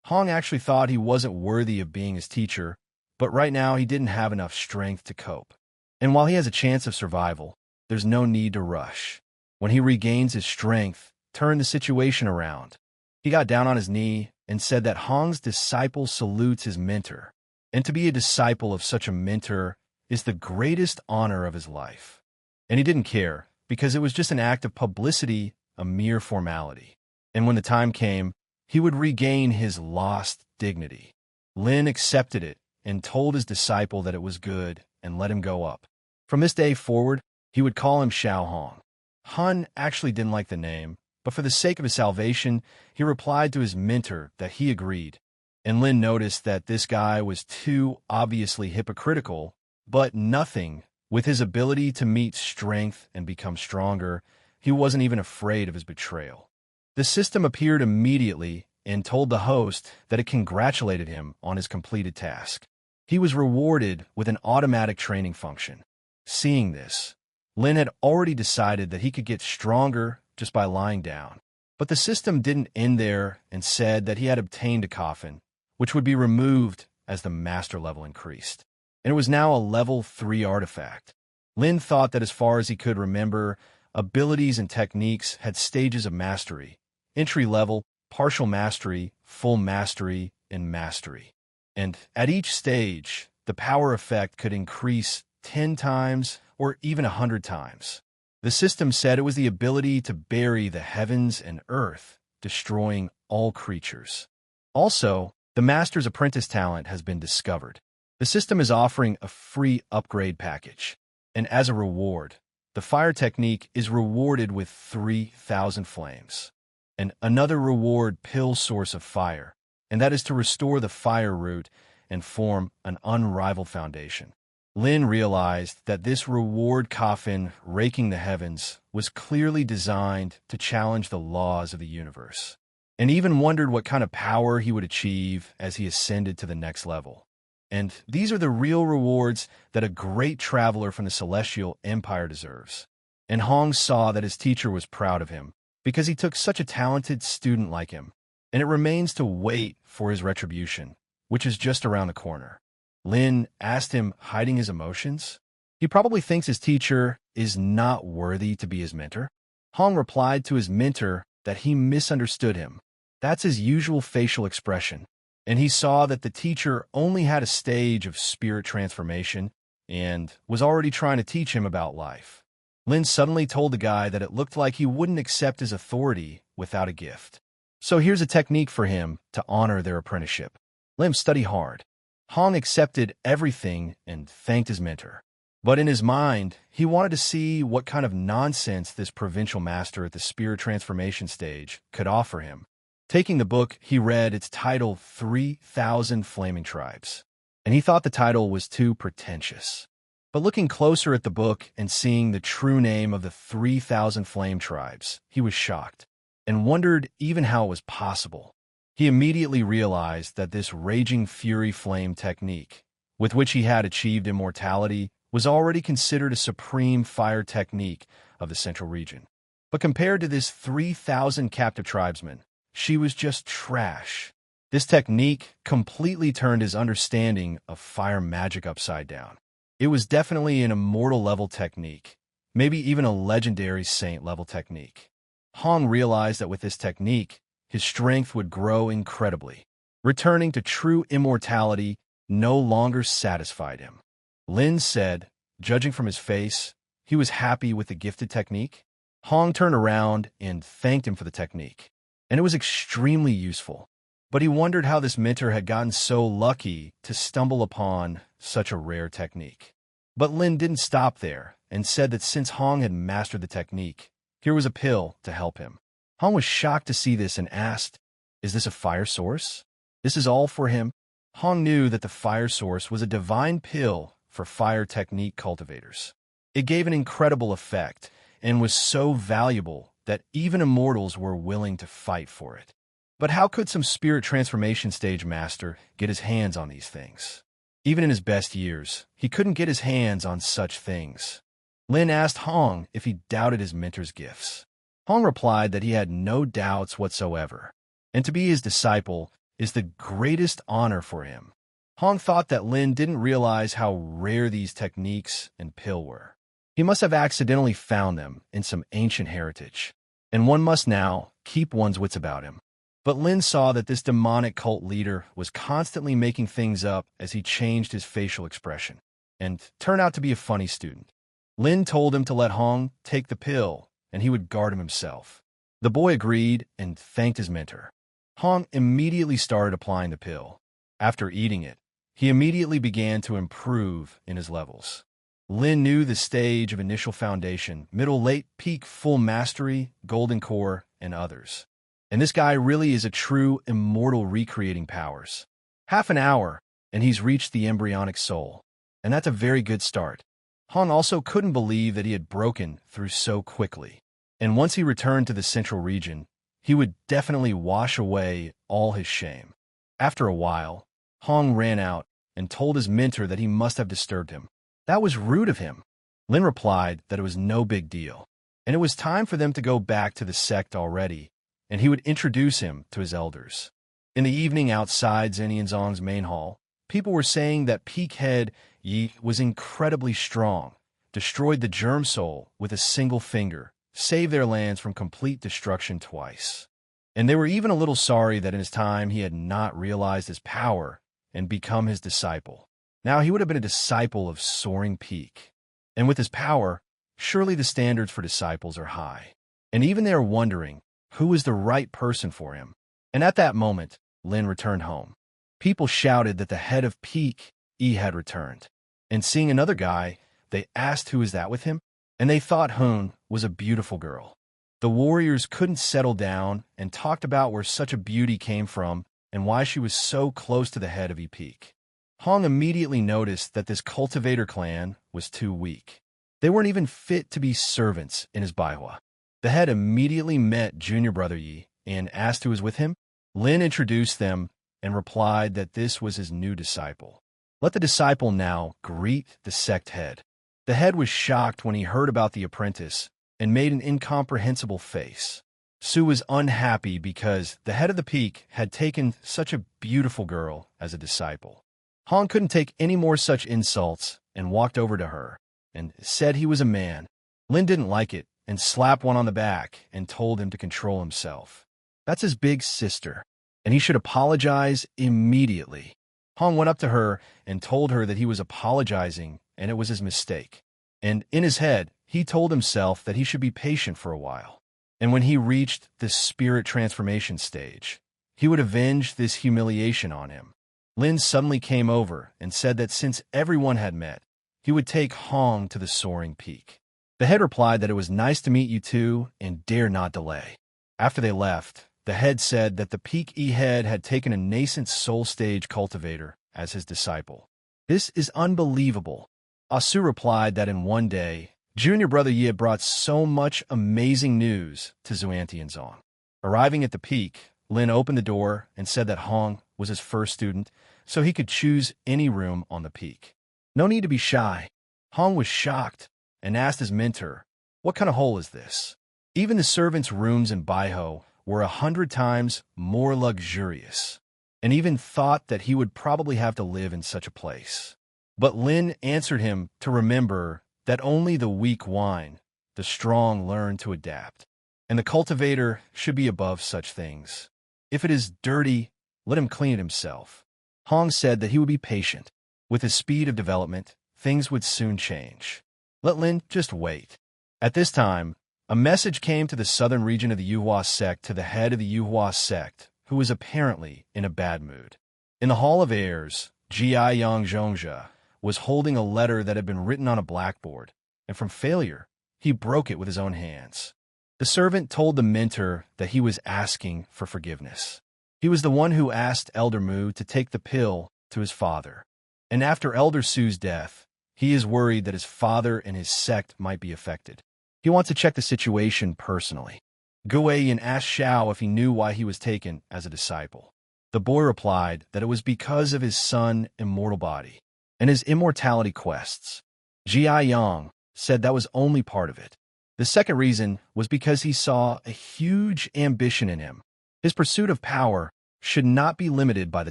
Hong actually thought he wasn't worthy of being his teacher, but right now he didn't have enough strength to cope. And while he has a chance of survival, there's no need to rush. When he regains his strength, turn the situation around. He got down on his knee and said that Hong's disciple salutes his mentor, and to be a disciple of such a mentor is the greatest honor of his life. And he didn't care, because it was just an act of publicity, a mere formality. And when the time came, he would regain his lost dignity. Lin accepted it and told his disciple that it was good and let him go up. From this day forward, he would call him Xiao Hong. Han actually didn't like the name, but for the sake of his salvation, he replied to his mentor that he agreed. And Lin noticed that this guy was too obviously hypocritical, but nothing. With his ability to meet strength and become stronger, he wasn't even afraid of his betrayal. The system appeared immediately and told the host that it congratulated him on his completed task. He was rewarded with an automatic training function. Seeing this, Lin had already decided that he could get stronger just by lying down. But the system didn't end there and said that he had obtained a coffin, which would be removed as the master level increased. And it was now a level 3 artifact. Lin thought that as far as he could remember, abilities and techniques had stages of mastery: entry level, partial mastery, full mastery, and mastery. And at each stage, the power effect could increase 10 times or even 100 times. The system said it was the ability to bury the heavens and earth, destroying all creatures. Also, the Master's Apprentice talent has been discovered. The system is offering a free upgrade package, and as a reward, the fire technique is rewarded with 3,000 flames. And another reward pill source of fire, and that is to restore the fire root and form an unrivaled foundation. Lin realized that this reward coffin raking the heavens was clearly designed to challenge the laws of the universe, and even wondered what kind of power he would achieve as he ascended to the next level. And these are the real rewards that a great traveler from the Celestial Empire deserves. And Hong saw that his teacher was proud of him, because he took such a talented student like him, and it remains to wait for his retribution, which is just around the corner. Lin asked him, hiding his emotions. He probably thinks his teacher is not worthy to be his mentor. Hong replied to his mentor that he misunderstood him. That's his usual facial expression, and he saw that the teacher only had a stage of spirit transformation and was already trying to teach him about life. Lin suddenly told the guy that it looked like he wouldn't accept his authority without a gift. So here's a technique for him to honor their apprenticeship. Let him study hard. Hong accepted everything and thanked his mentor. But in his mind, he wanted to see what kind of nonsense this provincial master at the spirit transformation stage could offer him. Taking the book, he read its title, 3,000 Flaming Tribes, and he thought the title was too pretentious. But looking closer at the book and seeing the true name of the 3,000 Flame Tribes, he was shocked and wondered even how it was possible. He immediately realized that this Raging Fury Flame technique, with which he had achieved immortality, was already considered a supreme fire technique of the Central Region. But compared to this 3,000 captive tribesmen, she was just trash. This technique completely turned his understanding of fire magic upside down. It was definitely an immortal level technique, maybe even a legendary saint level technique. Hong realized that with this technique, his strength would grow incredibly. Returning to true immortality no longer satisfied him. Lin said, judging from his face, he was happy with the gifted technique. Hong turned around and thanked him for the technique, and it was extremely useful. But he wondered how this mentor had gotten so lucky to stumble upon such a rare technique. But Lin didn't stop there and said that since Hong had mastered the technique, here was a pill to help him. Hong was shocked to see this and asked, "Is this a fire source? This is all for him?" Hong knew that the fire source was a divine pill for fire technique cultivators. It gave an incredible effect and was so valuable that even immortals were willing to fight for it. But how could some spirit transformation stage master get his hands on these things? Even in his best years, he couldn't get his hands on such things. Lin asked Hong if he doubted his mentor's gifts. Hong replied that he had no doubts whatsoever, and to be his disciple is the greatest honor for him. Hong thought that Lin didn't realize how rare these techniques and pill were. He must have accidentally found them in some ancient heritage, and one must now keep one's wits about him. But Lin saw that this demonic cult leader was constantly making things up as he changed his facial expression, and turned out to be a funny student. Lin told him to let Hong take the pill, and he would guard him himself. The boy agreed and thanked his mentor. Hong immediately started applying the pill. After eating it, he immediately began to improve in his levels. Lin knew the stage of initial foundation, middle, late, peak, full mastery, golden core, and others. And this guy really is a true immortal recreating powers. Half an hour, and he's reached the embryonic soul. And that's a very good start. Han also couldn't believe that he had broken through so quickly. And once he returned to the central region, he would definitely wash away all his shame. After a while, Hong ran out and told his mentor that he must have disturbed him. That was rude of him. Lin replied that it was no big deal, and it was time for them to go back to the sect already, and he would introduce him to his elders. In the evening outside Zenianzong's main hall, people were saying that Peak Head Yi was incredibly strong, destroyed the germ soul with a single finger, saved their lands from complete destruction twice. And they were even a little sorry that in his time he had not realized his power and become his disciple. Now he would have been a disciple of Soaring Peak. And with his power, surely the standards for disciples are high. And even they are wondering who is the right person for him. And at that moment, Lin returned home. People shouted that the head of Peak E had returned. And seeing another guy, they asked who was that with him, and they thought Hun was a beautiful girl. The warriors couldn't settle down and talked about where such a beauty came from and why she was so close to the head of Peak. Hong immediately noticed that this cultivator clan was too weak. They weren't even fit to be servants in his Manhwa. The head immediately met junior brother Yi and asked who was with him. Lin introduced them and replied that this was his new disciple. Let the disciple now greet the sect head. The head was shocked when he heard about the apprentice and made an incomprehensible face. Su was unhappy because the head of the Peak had taken such a beautiful girl as a disciple. Hong couldn't take any more such insults and walked over to her and said he was a man. Lin didn't like it and slapped one on the back and told him to control himself. That's his big sister, and he should apologize immediately. Hong went up to her and told her that he was apologizing and it was his mistake. And in his head, he told himself that he should be patient for a while. And when he reached the spirit transformation stage, he would avenge this humiliation on him. Lin suddenly came over and said that since everyone had met, he would take Hong to the Soaring Peak. The head replied that it was nice to meet you too and dare not delay. After they left, the head said that the Peak E head had taken a nascent soul stage cultivator as his disciple. This is unbelievable. Asu replied that in one day, junior brother Yi had brought so much amazing news to Xuantianzong. Arriving at the peak, Lin opened the door and said that Hong was his first student, so he could choose any room on the peak. No need to be shy. Hong was shocked and asked his mentor, "What kind of hole is this?" Even the servants' rooms in Baiho were 100 times more luxurious, and even thought that he would probably have to live in such a place. But Lin answered him to remember that only the weak whine, the strong learn to adapt, and the cultivator should be above such things. If it is dirty, let him clean it himself. Hong said that he would be patient. With his speed of development, things would soon change. Let Lin just wait. At this time, a message came to the southern region of the Yuhua sect to the head of the Yuhua sect, who was apparently in a bad mood. In the Hall of Heirs, Jia Yang Zhongzhe was holding a letter that had been written on a blackboard, and from failure, he broke it with his own hands. The servant told the mentor that he was asking for forgiveness. He was the one who asked Elder Mu to take the pill to his father. And after Elder Su's death, he is worried that his father and his sect might be affected. He wants to check the situation personally. Guoyin asked Xiao if he knew why he was taken as a disciple. The boy replied that it was because of his son immortal body and his immortality quests. Jia Yang said that was only part of it. The second reason was because he saw a huge ambition in him. His pursuit of power should not be limited by the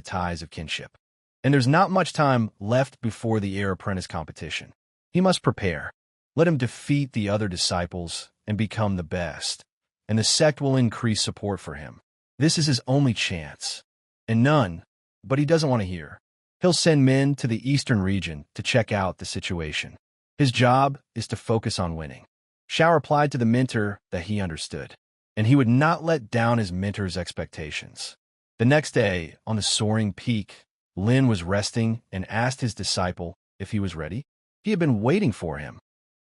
ties of kinship. And there's not much time left before the heir apprentice competition. He must prepare. Let him defeat the other disciples and become the best, and the sect will increase support for him. This is his only chance. And none, but he doesn't want to hear. He'll send men to the eastern region to check out the situation. His job is to focus on winning. Xiao replied to the mentor that he understood, and he would not let down his mentor's expectations. The next day, on the soaring peak, Lin was resting and asked his disciple if he was ready. He had been waiting for him.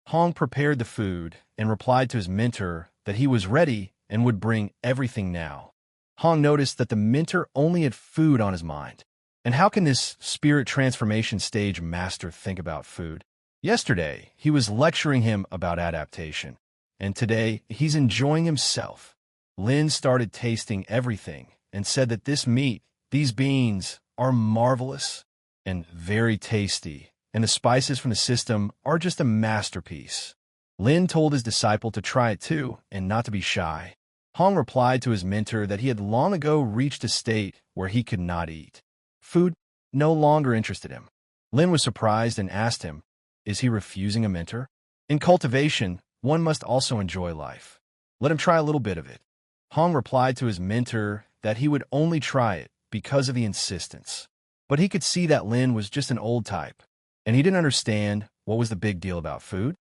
Hong prepared the food and replied to his mentor that he was ready and would bring everything now. Hong noticed that the mentor only had food on his mind. And how can this spirit transformation stage master think about food? Yesterday, he was lecturing him about adaptation, and today he's enjoying himself. Lin started tasting everything and said that this meat, these beans, are marvelous and very tasty, and the spices from the system are just a masterpiece. Lin told his disciple to try it too and not to be shy. Hong replied to his mentor that he had long ago reached a state where he could not eat. Food no longer interested him. Lin was surprised and asked him, is he refusing a mentor? In cultivation, one must also enjoy life. Let him try a little bit of it. Hong replied to his mentor that he would only try it because of the insistence. But he could see that Lin was just an old type, and he didn't understand what was the big deal about food.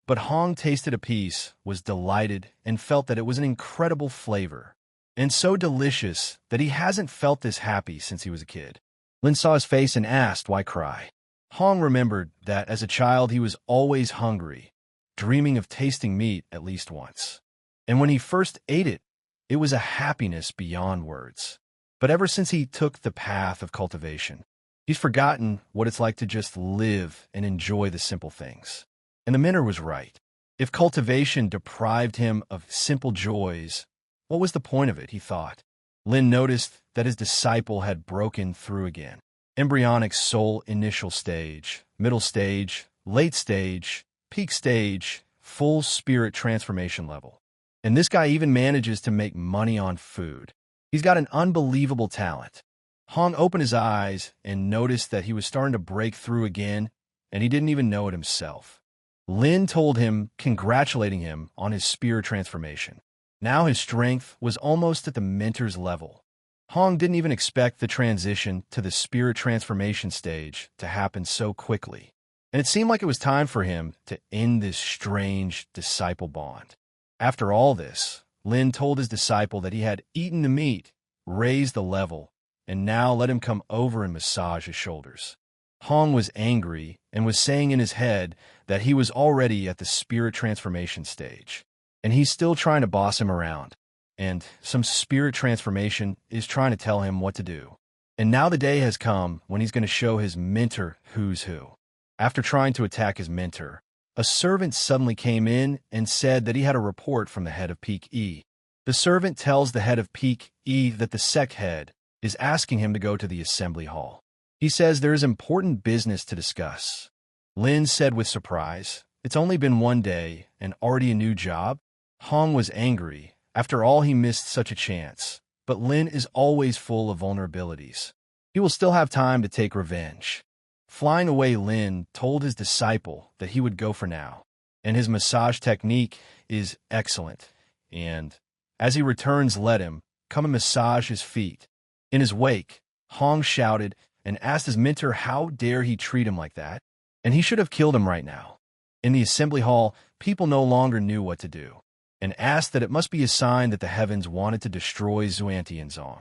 But Hong tasted a piece, was delighted, and felt that it was an incredible flavor, and so delicious that he hasn't felt this happy since he was a kid. Lin saw his face and asked, why cry? Hong remembered that as a child he was always hungry, dreaming of tasting meat at least once. And when he first ate it, it was a happiness beyond words. But ever since he took the path of cultivation, he's forgotten what it's like to just live and enjoy the simple things. And the mentor was right. If cultivation deprived him of simple joys, what was the point of it, he thought. Lin noticed that his disciple had broken through again. Embryonic soul initial stage, middle stage, late stage, peak stage, full spirit transformation level. And this guy even manages to make money on food. He's got an unbelievable talent. Hong opened his eyes and noticed that he was starting to break through again, and he didn't even know it himself. Lin told him, congratulating him on his spirit transformation. Now his strength was almost at the mentor's level. Hong didn't even expect the transition to the spirit transformation stage to happen so quickly, and it seemed like it was time for him to end this strange disciple bond. After all this, Lin told his disciple that he had eaten the meat, raised the level, and now let him come over and massage his shoulders. Hong was angry and was saying in his head that he was already at the spirit transformation stage, and he's still trying to boss him around. And some spirit transformation is trying to tell him what to do. And now the day has come when he's going to show his mentor who's who. After trying to attack his mentor, a servant suddenly came in and said that he had a report from the head of Peak E. The servant tells the head of Peak E that the sect head is asking him to go to the assembly hall. He says there is important business to discuss. Lin said with surprise, it's only been one day and already a new job? Hong was angry. After all, he missed such a chance. But Lin is always full of vulnerabilities. He will still have time to take revenge. Flying away, Lin told his disciple that he would go for now, and his massage technique is excellent. And as he returns, let him come and massage his feet. In his wake, Hong shouted and asked his mentor how dare he treat him like that, and he should have killed him right now. In the assembly hall, people no longer knew what to do, and asked that it must be a sign that the heavens wanted to destroy Xuantianzong.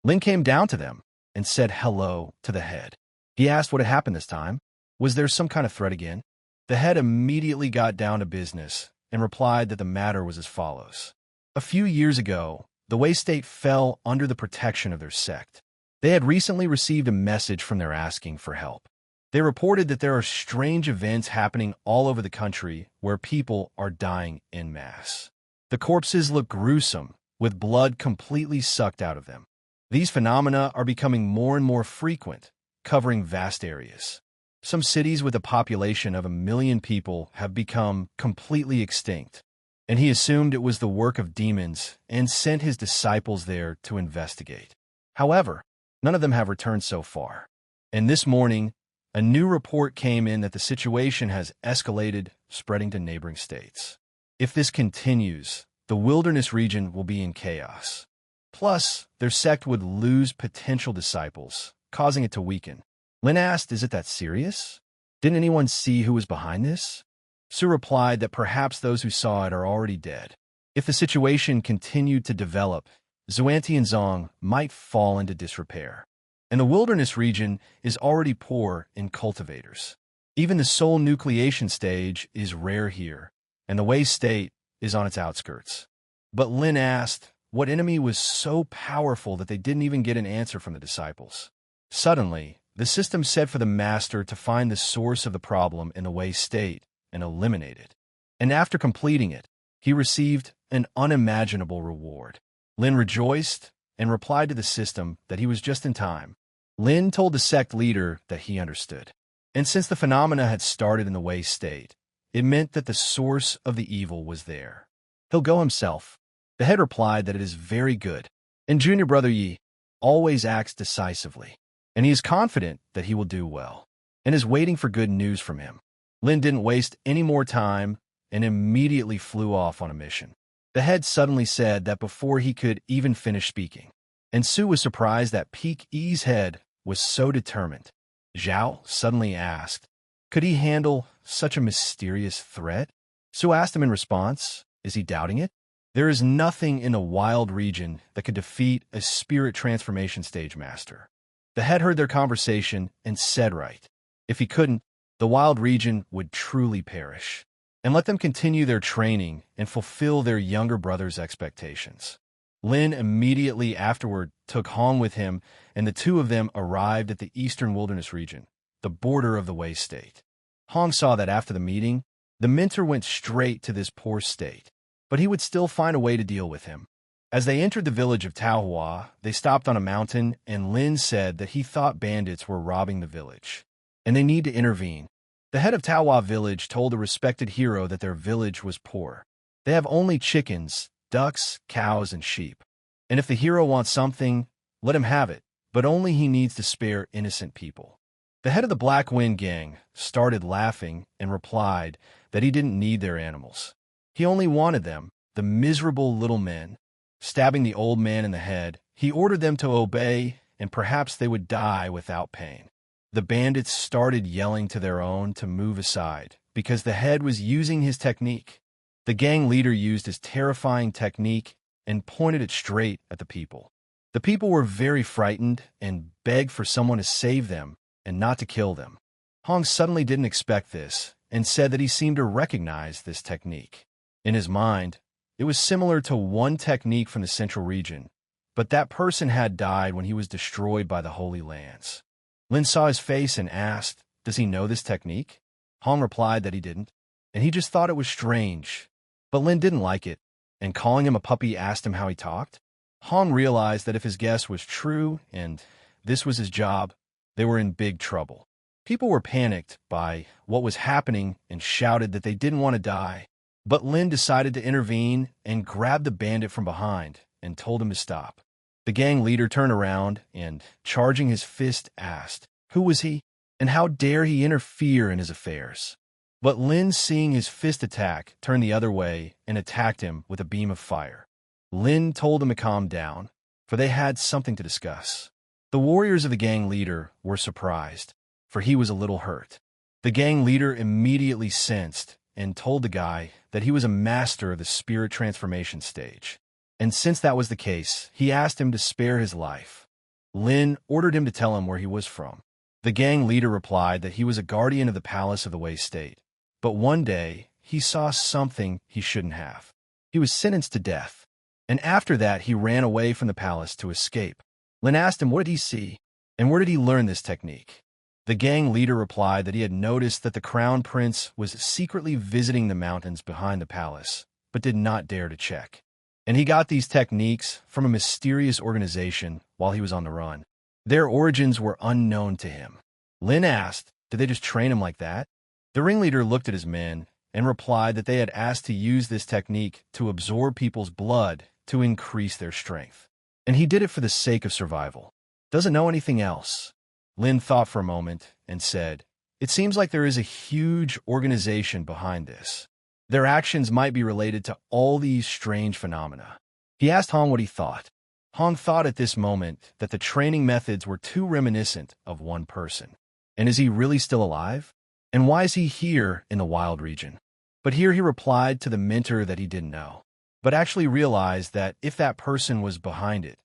Lin came down to them and said hello to the head. He asked what had happened this time. Was there some kind of threat again? The head immediately got down to business and replied that the matter was as follows. A few years ago, the Wei state fell under the protection of their sect. They had recently received a message from there asking for help. They reported that there are strange events happening all over the country where people are dying en masse. The corpses look gruesome, with blood completely sucked out of them. These phenomena are becoming more and more frequent, covering vast areas. Some cities with a population of 1 million people have become completely extinct, and he assumed it was the work of demons and sent his disciples there to investigate. However, none of them have returned so far. And this morning, a new report came in that the situation has escalated, spreading to neighboring states. If this continues, the wilderness region will be in chaos. Plus, their sect would lose potential disciples, causing it to weaken. Lin asked, "Is it that serious? Didn't anyone see who was behind this?" Su replied that perhaps those who saw it are already dead. If the situation continued to develop, Xuantianzong might fall into disrepair. And the wilderness region is already poor in cultivators. Even the soul nucleation stage is rare here, and the Wei state is on its outskirts. But Lin asked what enemy was so powerful that they didn't even get an answer from the disciples. Suddenly, the system said for the master to find the source of the problem in the Wei state and eliminate it. And after completing it, he received an unimaginable reward. Lin rejoiced and replied to the system that he was just in time. Lin told the sect leader that he understood. And since the phenomena had started in the Wei state, it meant that the source of the evil was there. He'll go himself. The head replied that it is very good, and junior brother Yi always acts decisively, and he is confident that he will do well, and is waiting for good news from him. Lin didn't waste any more time and immediately flew off on a mission. The head suddenly said that before he could even finish speaking, and Su was surprised that Peak Yi's head was so determined. Zhao suddenly asked, could he handle such a mysterious threat? Su asked him in response, is he doubting it? There is nothing in a wild region that could defeat a spirit transformation stage master. The head heard their conversation and said right. If he couldn't, the wild region would truly perish. And let them continue their training and fulfill their younger brother's expectations. Lin immediately afterward took Hong with him, and the two of them arrived at the eastern wilderness region, the border of the Wei state. Hong saw that after the meeting, the mentor went straight to this poor state, but he would still find a way to deal with him. As they entered the village of Taohua, they stopped on a mountain, and Lin said that he thought bandits were robbing the village, and they need to intervene. The head of Taohua village told a respected hero that their village was poor. They have only chickens, ducks, cows, and sheep. And if the hero wants something, let him have it, but only he needs to spare innocent people. The head of the Black Wind gang started laughing and replied that he didn't need their animals. He only wanted them, the miserable little men. Stabbing the old man in the head, he ordered them to obey, and perhaps they would die without pain. The bandits started yelling to their own to move aside, because the head was using his technique. The gang leader used his terrifying technique and pointed it straight at the people. The people were very frightened and begged for someone to save them and not to kill them. Hong suddenly didn't expect this and said that he seemed to recognize this technique. In his mind, it was similar to one technique from the central region, but that person had died when he was destroyed by the Holy Lands. Lin saw his face and asked, does he know this technique? Hong replied that he didn't, and he just thought it was strange. But Lin didn't like it, and calling him a puppy asked him how he talked. Hong realized that if his guess was true and this was his job, they were in big trouble. People were panicked by what was happening and shouted that they didn't want to die. But Lin decided to intervene and grabbed the bandit from behind and told him to stop. The gang leader turned around and, charging his fist, asked, who was he, and how dare he interfere in his affairs? But Lin, seeing his fist attack, turned the other way and attacked him with a beam of fire. Lin told him to calm down, for they had something to discuss. The warriors of the gang leader were surprised, for he was a little hurt. The gang leader immediately sensed and told the guy that he was a master of the spirit transformation stage. And since that was the case, he asked him to spare his life. Lin ordered him to tell him where he was from. The gang leader replied that he was a guardian of the palace of the Wei state. But one day, he saw something he shouldn't have. He was sentenced to death. And after that, he ran away from the palace to escape. Lin asked him what did he see, and where did he learn this technique? The gang leader replied that he had noticed that the crown prince was secretly visiting the mountains behind the palace, but did not dare to check. And he got these techniques from a mysterious organization while he was on the run. Their origins were unknown to him. Lin asked, did they just train him like that? The ringleader looked at his men and replied that they had asked to use this technique to absorb people's blood to increase their strength. And he did it for the sake of survival. Doesn't know anything else. Lin thought for a moment and said, it seems like there is a huge organization behind this. Their actions might be related to all these strange phenomena. He asked Hong what he thought. Hong thought at this moment that the training methods were too reminiscent of one person. And is he really still alive? And why is he here in the wild region? But here he replied to the mentor that he didn't know, but actually realized that if that person was behind it,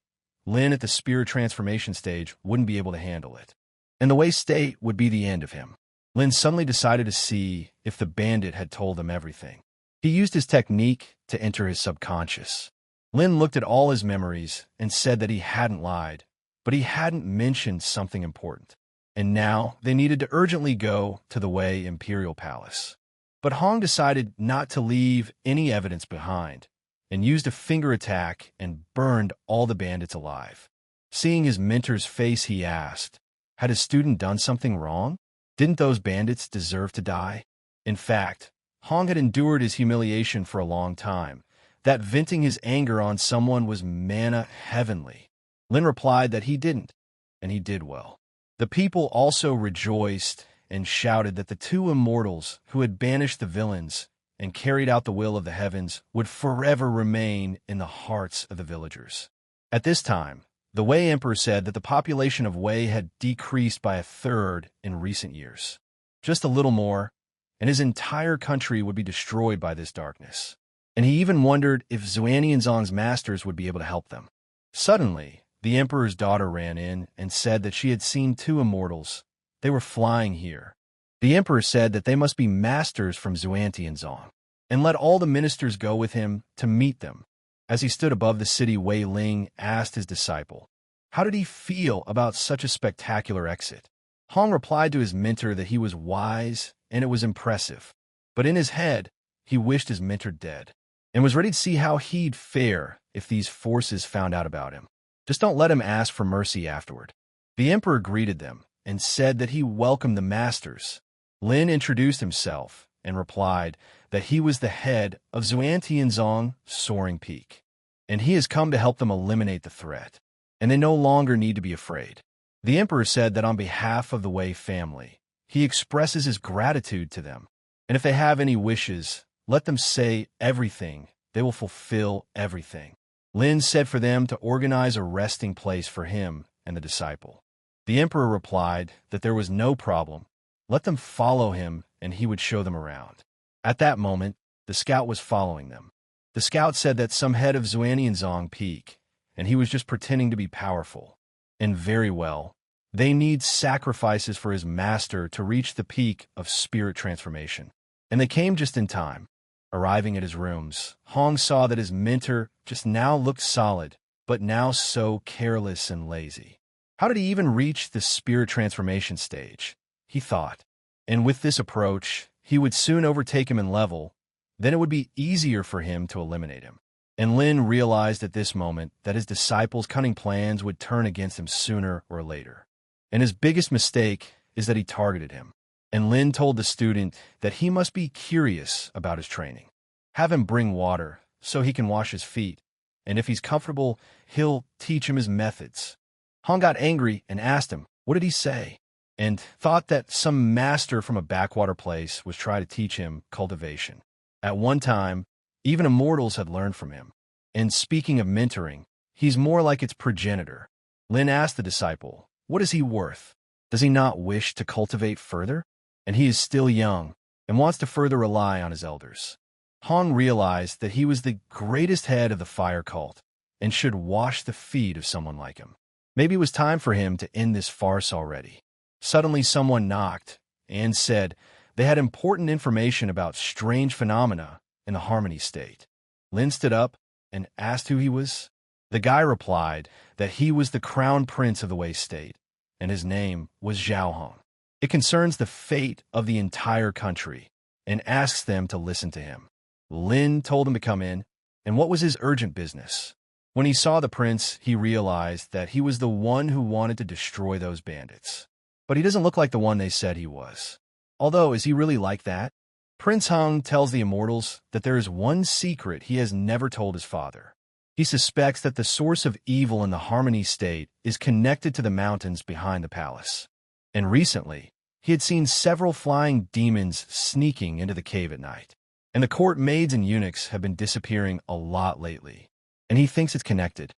Lin at the spirit transformation stage wouldn't be able to handle it. And the way state would be the end of him. Lin suddenly decided to see if the bandit had told him everything. He used his technique to enter his subconscious. Lin looked at all his memories and said that he hadn't lied, but he hadn't mentioned something important. And now they needed to urgently go to the Wei Imperial Palace. But Hong decided not to leave any evidence behind and used a finger attack and burned all the bandits alive. Seeing his mentor's face, he asked, had his student done something wrong? Didn't those bandits deserve to die? In fact, Hong had endured his humiliation for a long time. That venting his anger on someone was manna heavenly. Lin replied that he didn't, and he did well. The people also rejoiced and shouted that the two immortals who had banished the villains and carried out the will of the heavens would forever remain in the hearts of the villagers. At this time, the Wei Emperor said that the population of Wei had decreased by 1/3 in recent years. Just a little more, and his entire country would be destroyed by this darkness. And he even wondered if Xuanianzong's masters would be able to help them. Suddenly, the emperor's daughter ran in and said that she had seen two immortals. They were flying here. The emperor said that they must be masters from Xuantianzong, and let all the ministers go with him to meet them. As he stood above the city, Wei Ling asked his disciple, how did he feel about such a spectacular exit? Hong replied to his mentor that he was wise and it was impressive, but in his head, he wished his mentor dead, and was ready to see how he'd fare if these forces found out about him. Just don't let him ask for mercy afterward. The emperor greeted them and said that he welcomed the masters. Lin introduced himself and replied that he was the head of Xuantianzong Soaring Peak, and he has come to help them eliminate the threat, and they no longer need to be afraid. The emperor said that on behalf of the Wei family, he expresses his gratitude to them, and if they have any wishes, let them say everything. They will fulfill everything. Lin said for them to organize a resting place for him and the disciple. The emperor replied that there was no problem. Let them follow him, and he would show them around. At that moment, the scout was following them. The scout said that some head of Xuanianzong Peak, and he was just pretending to be powerful. And very well, they need sacrifices for his master to reach the peak of spirit transformation. And they came just in time. Arriving at his rooms, Hong saw that his mentor just now looked solid, but now so careless and lazy. How did he even reach the spirit transformation stage? He thought. And with this approach, he would soon overtake him in level. Then it would be easier for him to eliminate him. And Lin realized at this moment that his disciples' cunning plans would turn against him sooner or later. And his biggest mistake is that he targeted him. And Lin told the student that he must be curious about his training. Have him bring water so he can wash his feet, and if he's comfortable, he'll teach him his methods. Hong got angry and asked him, what did he say? And thought that some master from a backwater place was trying to teach him cultivation. At one time, even immortals had learned from him. And speaking of mentoring, he's more like its progenitor. Lin asked the disciple, what is he worth? Does he not wish to cultivate further? And he is still young and wants to further rely on his elders. Hong realized that he was the greatest head of the fire cult and should wash the feet of someone like him. Maybe it was time for him to end this farce already. Suddenly someone knocked and said they had important information about strange phenomena in the Harmony State. Lin stood up and asked who he was. The guy replied that he was the crown prince of the Wei State, and his name was Zhao Hong. It concerns the fate of the entire country and asks them to listen to him. Lin told him to come in, and what was his urgent business? When he saw the prince, he realized that he was the one who wanted to destroy those bandits. But he doesn't look like the one they said he was. Although, is he really like that? Prince Hong tells the immortals that there is one secret he has never told his father. He suspects that the source of evil in the Harmony State is connected to the mountains behind the palace. And recently, he had seen several flying demons sneaking into the cave at night. And the court maids and eunuchs have been disappearing a lot lately. And he thinks it's connected.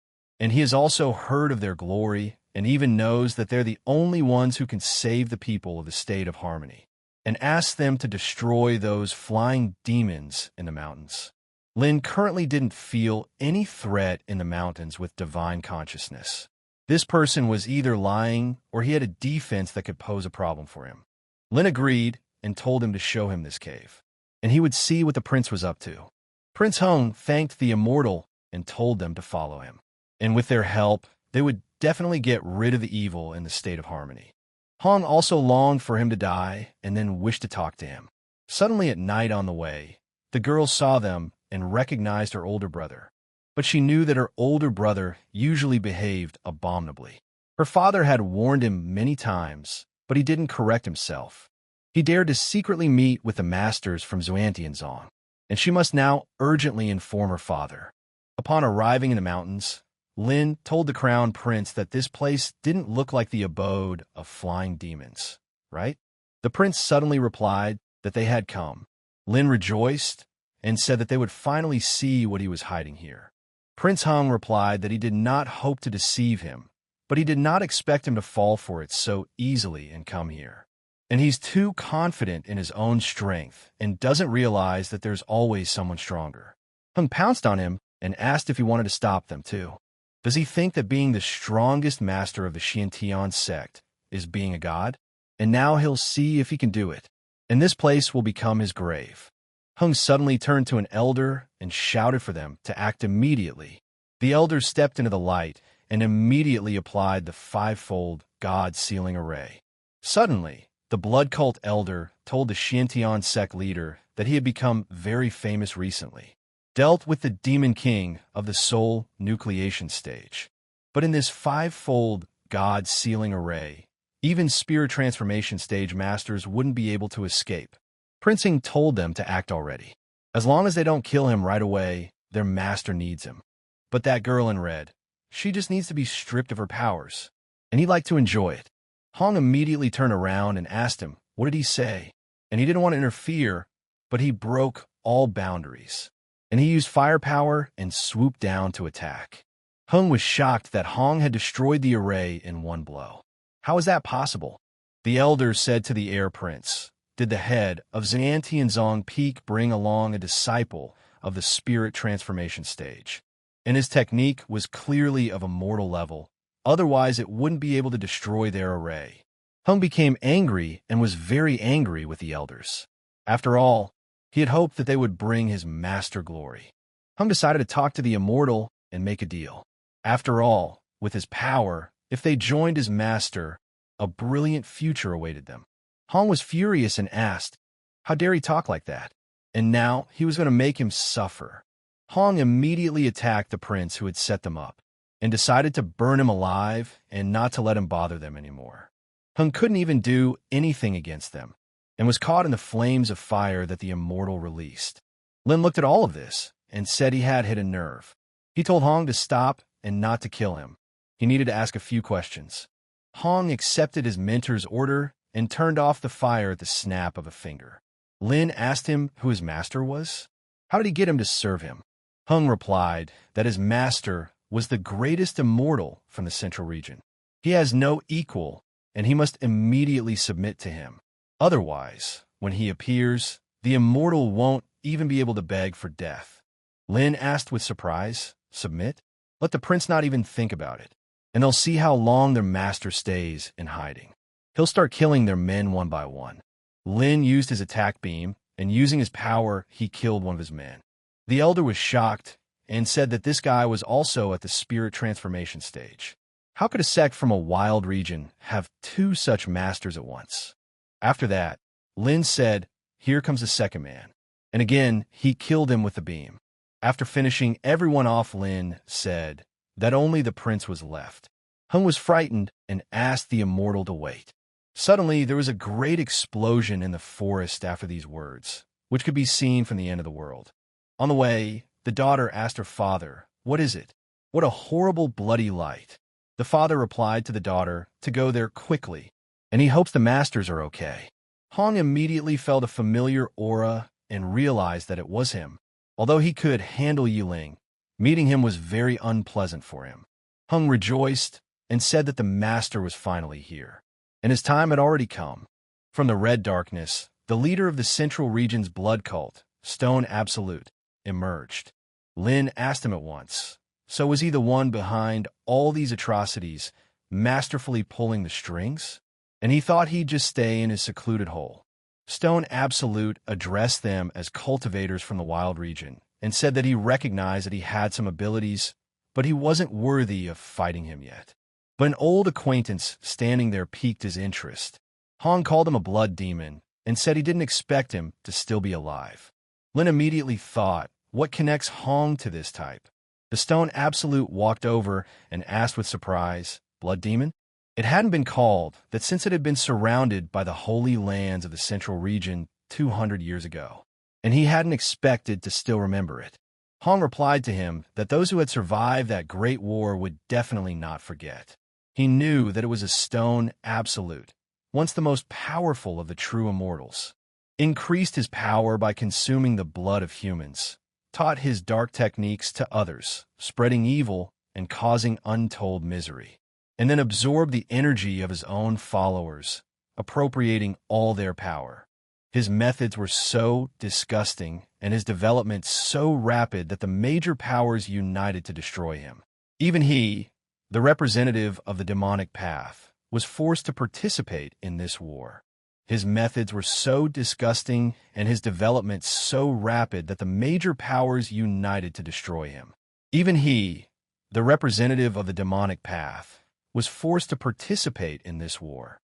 and he has also heard of their glory and even knows that they're the only ones who can save the people of the state of harmony, and asks them to destroy those flying demons in the mountains. Lin currently didn't feel any threat in the mountains with divine consciousness. This person was either lying or he had a defense that could pose a problem for him. Lin agreed and told him to show him this cave, and he would see what the prince was up to. Prince Hung thanked the immortal and told them to follow him, and with their help, they would definitely get rid of the evil in the state of harmony. Hong also longed for him to die and then wished to talk to him. Suddenly at night on the way, the girl saw them and recognized her older brother. But she knew that her older brother usually behaved abominably. Her father had warned him many times, but he didn't correct himself. He dared to secretly meet with the masters from Xuantianzong, and she must now urgently inform her father. Upon arriving in the mountains, Lin told the crown prince that this place didn't look like the abode of flying demons, right? The prince suddenly replied that they had come. Lin rejoiced and said that they would finally see what he was hiding here. Prince Hung replied that he did not hope to deceive him, but he did not expect him to fall for it so easily and come here. And he's too confident in his own strength and doesn't realize that there's always someone stronger. Hung pounced on him and asked if he wanted to stop them too. Does he think that being the strongest master of the Xiantian sect is being a god? And now he'll see if he can do it, and this place will become his grave. Hung suddenly turned to an elder and shouted for them to act immediately. The elder stepped into the light and immediately applied the fivefold God sealing array. Suddenly, the blood cult elder told the Xiantian sect leader that he had become very famous recently, dealt with the demon king of the soul nucleation stage. But in this fivefold God sealing array, even spirit transformation stage masters wouldn't be able to escape. Prince Hing told them to act already. As long as they don't kill him right away, their master needs him. But that girl in red, she just needs to be stripped of her powers, and he'd like to enjoy it. Hong immediately turned around and asked him, what did he say? And he didn't want to interfere, but he broke all boundaries, and he used firepower and swooped down to attack. Hung was shocked that Hong had destroyed the array in one blow. How is that possible? The elder said to the heir prince, did the head of Xuantianzong Peak bring along a disciple of the spirit transformation stage? And his technique was clearly of a mortal level, otherwise it wouldn't be able to destroy their array. Hung became angry and was very angry with the elders. After all, he had hoped that they would bring his master glory. Hung decided to talk to the immortal and make a deal. After all, with his power, if they joined his master, a brilliant future awaited them. Hong was furious and asked, how dare he talk like that? And now he was going to make him suffer. Hong immediately attacked the prince who had set them up, and decided to burn him alive and not to let him bother them anymore. Hung couldn't even do anything against them, and was caught in the flames of fire that the immortal released. Lin looked at all of this and said he had hit a nerve. He told Hong to stop and not to kill him. He needed to ask a few questions. Hong accepted his mentor's order and turned off the fire at the snap of a finger. Lin asked him who his master was. How did he get him to serve him? Hung replied that his master was the greatest immortal from the central region. He has no equal, and he must immediately submit to him. Otherwise, when he appears, the immortal won't even be able to beg for death. Lin asked with surprise, submit? Let the prince not even think about it, and they'll see how long their master stays in hiding. He'll start killing their men one by one. Lin used his attack beam, and using his power, he killed one of his men. The elder was shocked and said that this guy was also at the spirit transformation stage. How could a sect from a wild region have two such masters at once? After that, Lin said, here comes the second man. And again, he killed him with the beam. After finishing everyone off, Lin said that only the prince was left. Hung was frightened and asked the immortal to wait. Suddenly, there was a great explosion in the forest after these words, which could be seen from the end of the world. On the way, the daughter asked her father, what is it? What a horrible bloody light. The father replied to the daughter to go there quickly, and he hopes the masters are okay. Hong immediately felt a familiar aura and realized that it was him. Although he could handle Yiling, meeting him was very unpleasant for him. Hung rejoiced and said that the master was finally here, and his time had already come. From the red darkness, the leader of the Central Region's blood cult, Stone Absolute, emerged. Lin asked him at once, so was he the one behind all these atrocities, masterfully pulling the strings? And he thought he'd just stay in his secluded hole. Stone Absolute addressed them as cultivators from the wild region and said that he recognized that he had some abilities, but he wasn't worthy of fighting him yet. But an old acquaintance standing there piqued his interest. Hong called him a blood demon and said he didn't expect him to still be alive. Lin immediately thought, what connects Hong to this type? The Stone Absolute walked over and asked with surprise, blood demon? It hadn't been called that since it had been surrounded by the holy lands of the Central Region 200 years ago, and he hadn't expected to still remember it. Hong replied to him that those who had survived that great war would definitely not forget. He knew that it was a Stone Absolute, once the most powerful of the true immortals, increased his power by consuming the blood of humans, taught his dark techniques to others, spreading evil and causing untold misery, and then absorbed the energy of his own followers, appropriating all their power. His methods were so disgusting and his development so rapid that the major powers united to destroy him. Even he, the representative of the demonic path, was forced to participate in this war. His methods were so disgusting and his development so rapid that the major powers united to destroy him. Even he, the representative of the demonic path, was forced to participate in this war.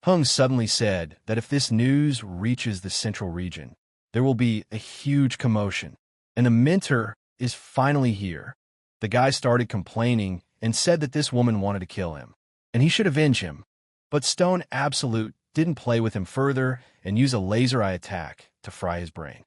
Hung suddenly said that if this news reaches the Central Region, there will be a huge commotion, and the mentor is finally here. The guy started complaining and said that this woman wanted to kill him, and he should avenge him. But Stone Absolute didn't play with him further and use a laser eye attack to fry his brain.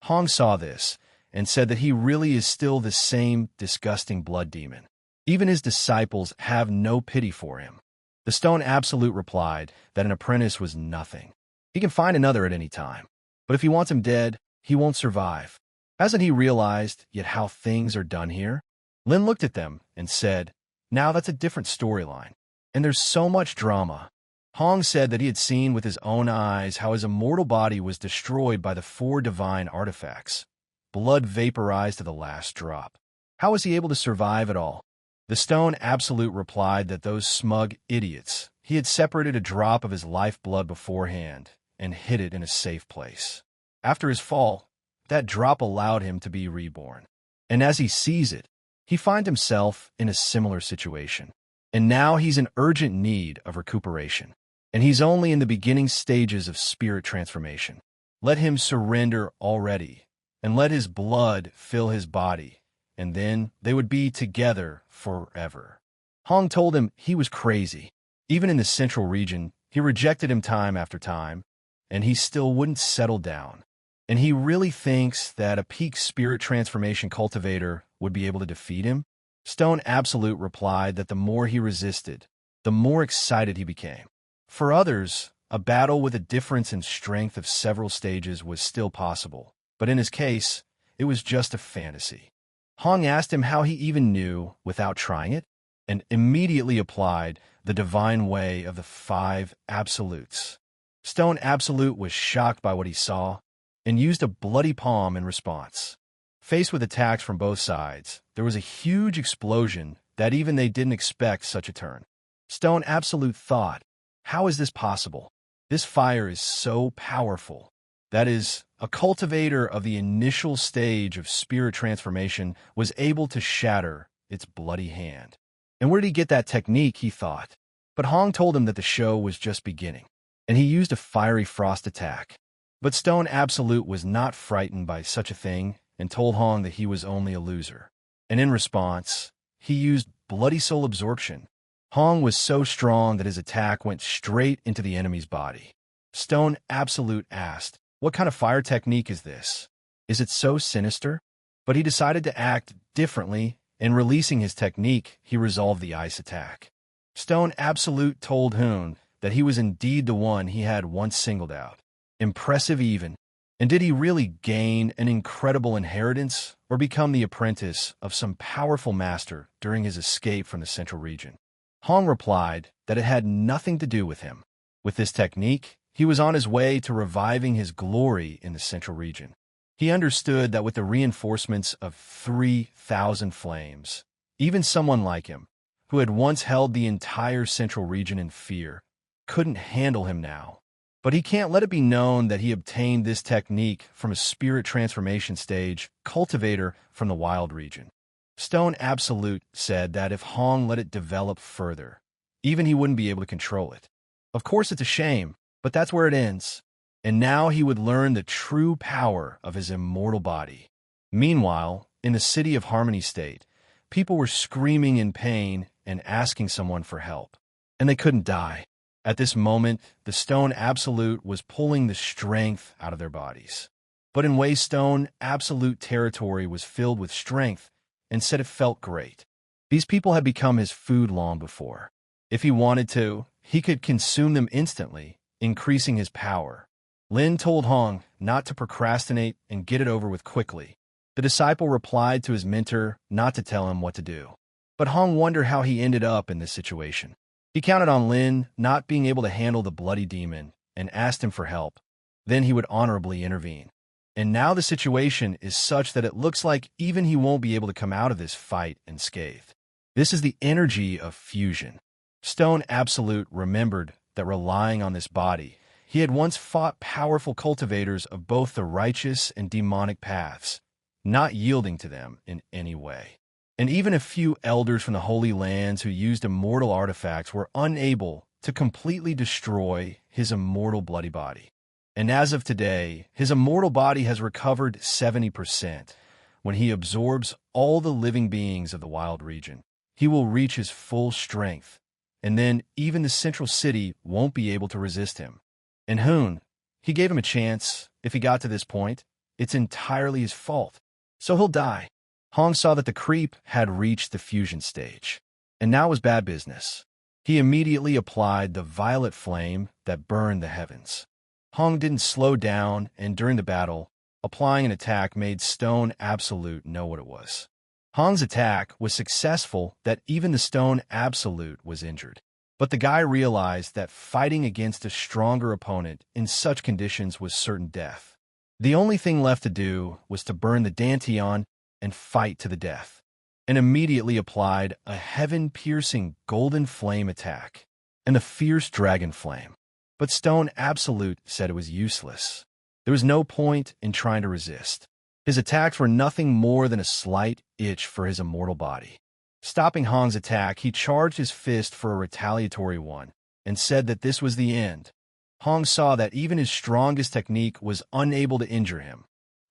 Hong saw this and said that he really is still the same disgusting blood demon. Even his disciples have no pity for him. The Stone Absolute replied that an apprentice was nothing. He can find another at any time, but if he wants him dead, he won't survive. Hasn't he realized yet how things are done here? Lin looked at them and said, now that's a different storyline, and there's so much drama. Hong said that he had seen with his own eyes how his immortal body was destroyed by the 4 divine artifacts. Blood vaporized to the last drop. How was he able to survive at all? The Stone Absolute replied that those smug idiots, he had separated a drop of his lifeblood beforehand and hid it in a safe place. After his fall, that drop allowed him to be reborn. And as he sees it, he finds himself in a similar situation. And now he's in urgent need of recuperation. And he's only in the beginning stages of spirit transformation. Let him surrender already, and let his blood fill his body, and then they would be together forever. Hong told him he was crazy. Even in the Central Region, he rejected him time after time, and he still wouldn't settle down. And he really thinks that a peak spirit transformation cultivator would be able to defeat him? Stone Absolute replied that the more he resisted, the more excited he became. For others, a battle with a difference in strength of several stages was still possible, but in his case, it was just a fantasy. Hong asked him how he even knew without trying it, and immediately applied the divine way of the 5 absolutes. Stone Absolute was shocked by what he saw and used a bloody palm in response. Faced with attacks from both sides, there was a huge explosion that even they didn't expect such a turn. Stone Absolute thought, how is this possible? This fire is so powerful. That is, a cultivator of the initial stage of spirit transformation was able to shatter its bloody hand. And where did he get that technique, he thought. But Hong told him that the show was just beginning, and he used a fiery frost attack. But Stone Absolute was not frightened by such a thing and told Hong that he was only a loser. And in response, he used bloody soul absorption. Hong was so strong that his attack went straight into the enemy's body. Stone Absolute asked, what kind of fire technique is this? Is it so sinister? But he decided to act differently, and releasing his technique, he resolved the ice attack. Stone Absolute told Hoon that he was indeed the one he had once singled out. Impressive even. And did he really gain an incredible inheritance or become the apprentice of some powerful master during his escape from the Central Region? Hong replied that it had nothing to do with him. With this technique, he was on his way to reviving his glory in the Central Region. He understood that with the reinforcements of 3,000 flames, even someone like him, who had once held the entire Central Region in fear, couldn't handle him now. But he can't let it be known that he obtained this technique from a spirit transformation stage cultivator from the Wild Region. Stone Absolute said that if Hong let it develop further, even he wouldn't be able to control it. Of course, it's a shame, but that's where it ends. And now he would learn the true power of his immortal body. Meanwhile, in the city of Harmony State, people were screaming in pain and asking someone for help. And they couldn't die. At this moment, the Stone Absolute was pulling the strength out of their bodies. But in ways, Stone Absolute territory was filled with strength and said it felt great. These people had become his food long before. If he wanted to, he could consume them instantly, increasing his power. Lin told Hong not to procrastinate and get it over with quickly. The disciple replied to his mentor not to tell him what to do. But Hong wondered how he ended up in this situation. He counted on Lin not being able to handle the bloody demon and asked him for help. Then he would honorably intervene. And now the situation is such that it looks like even he won't be able to come out of this fight unscathed. This is the energy of fusion. Stone Absolute remembered that relying on this body, he had once fought powerful cultivators of both the righteous and demonic paths, not yielding to them in any way. And even a few elders from the Holy Lands who used immortal artifacts were unable to completely destroy his immortal bloody body. And as of today, his immortal body has recovered 70%. When he absorbs all the living beings of the Wild Region, he will reach his full strength, and then even the Central City won't be able to resist him. And Hoon, he gave him a chance. If he got to this point, it's entirely his fault. So he'll die. Hong saw that the creep had reached the fusion stage, and now was bad business. He immediately applied the violet flame that burned the heavens. Hong didn't slow down, and during the battle, applying an attack made Stone Absolute know what it was. Hong's attack was successful that even the Stone Absolute was injured. But the guy realized that fighting against a stronger opponent in such conditions was certain death. The only thing left to do was to burn the Dantian and fight to the death, and immediately applied a heaven-piercing golden flame attack and the fierce dragon flame. But Stone Absolute said it was useless. There was no point in trying to resist. His attacks were nothing more than a slight itch for his immortal body. Stopping Hong's attack, he charged his fist for a retaliatory one and said that this was the end. Hong saw that even his strongest technique was unable to injure him.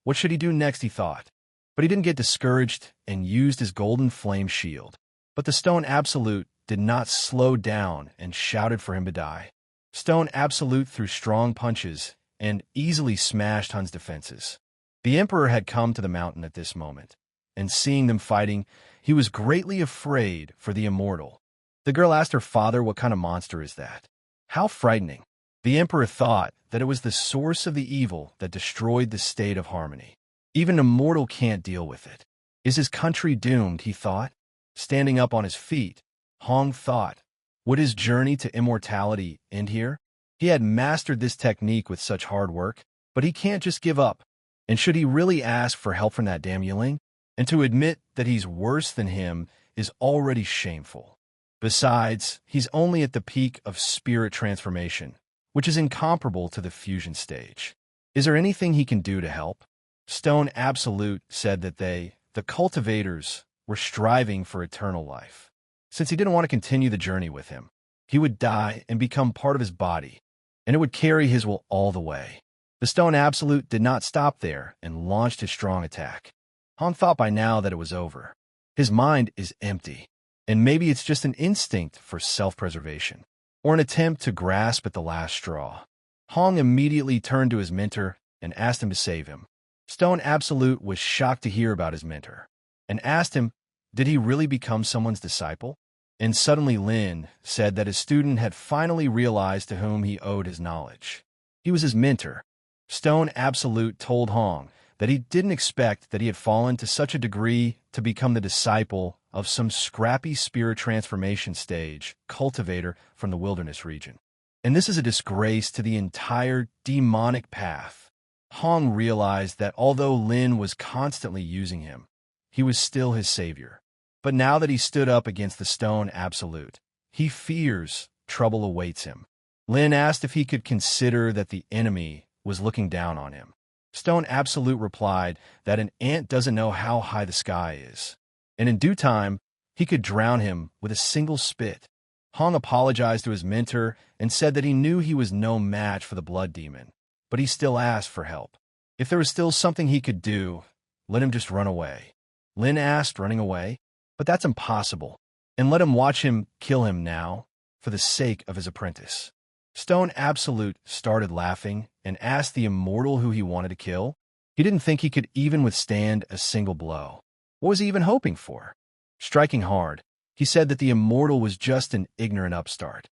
What should he do next, he thought. But he didn't get discouraged and used his golden flame shield. But the Stone Absolute did not slow down and shouted for him to die. Stone Absolute threw strong punches and easily smashed Hun's defenses. The Emperor had come to the mountain at this moment, and seeing them fighting, he was greatly afraid for the immortal. The girl asked her father, what kind of monster is that? How frightening. The Emperor thought that it was the source of the evil that destroyed the state of harmony. Even a mortal can't deal with it. Is his country doomed, he thought? Standing up on his feet, Hong thought, would his journey to immortality end here? He had mastered this technique with such hard work, but he can't just give up. And should he really ask for help from that damn Yiling? And to admit that he's worse than him is already shameful. Besides, he's only at the peak of spirit transformation, which is incomparable to the fusion stage. Is there anything he can do to help? Stone Absolute said that the cultivators, were striving for eternal life. Since he didn't want to continue the journey with him, he would die and become part of his body, and it would carry his will all the way. The Stone Absolute did not stop there and launched his strong attack. Hong thought by now that it was over. His mind is empty, and maybe it's just an instinct for self-preservation, or an attempt to grasp at the last straw. Hong immediately turned to his mentor and asked him to save him. Stone Absolute was shocked to hear about his mentor, and asked him, did he really become someone's disciple? And suddenly Lin said that his student had finally realized to whom he owed his knowledge. He was his mentor. Stone Absolute told Hong that he didn't expect that he had fallen to such a degree to become the disciple of some scrappy spirit transformation stage cultivator from the wilderness region. And this is a disgrace to the entire demonic path. Hong realized that although Lin was constantly using him, he was still his savior. But now that he stood up against the Stone Absolute, he fears trouble awaits him. Lin asked if he could consider that the enemy was looking down on him. Stone Absolute replied that an ant doesn't know how high the sky is, and in due time, he could drown him with a single spit. Hong apologized to his mentor and said that he knew he was no match for the blood demon, but he still asked for help. If there was still something he could do, let him just run away. Lin asked, running away? But that's impossible, and let him watch him kill him now, for the sake of his apprentice. Stone Absolute started laughing and asked the immortal who he wanted to kill. He didn't think he could even withstand a single blow. What was he even hoping for? Striking hard, he said that the immortal was just an ignorant upstart.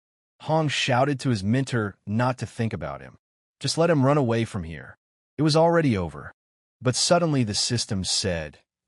Hong shouted to his mentor not to think about him. Just let him run away from here. It was already over. But suddenly the system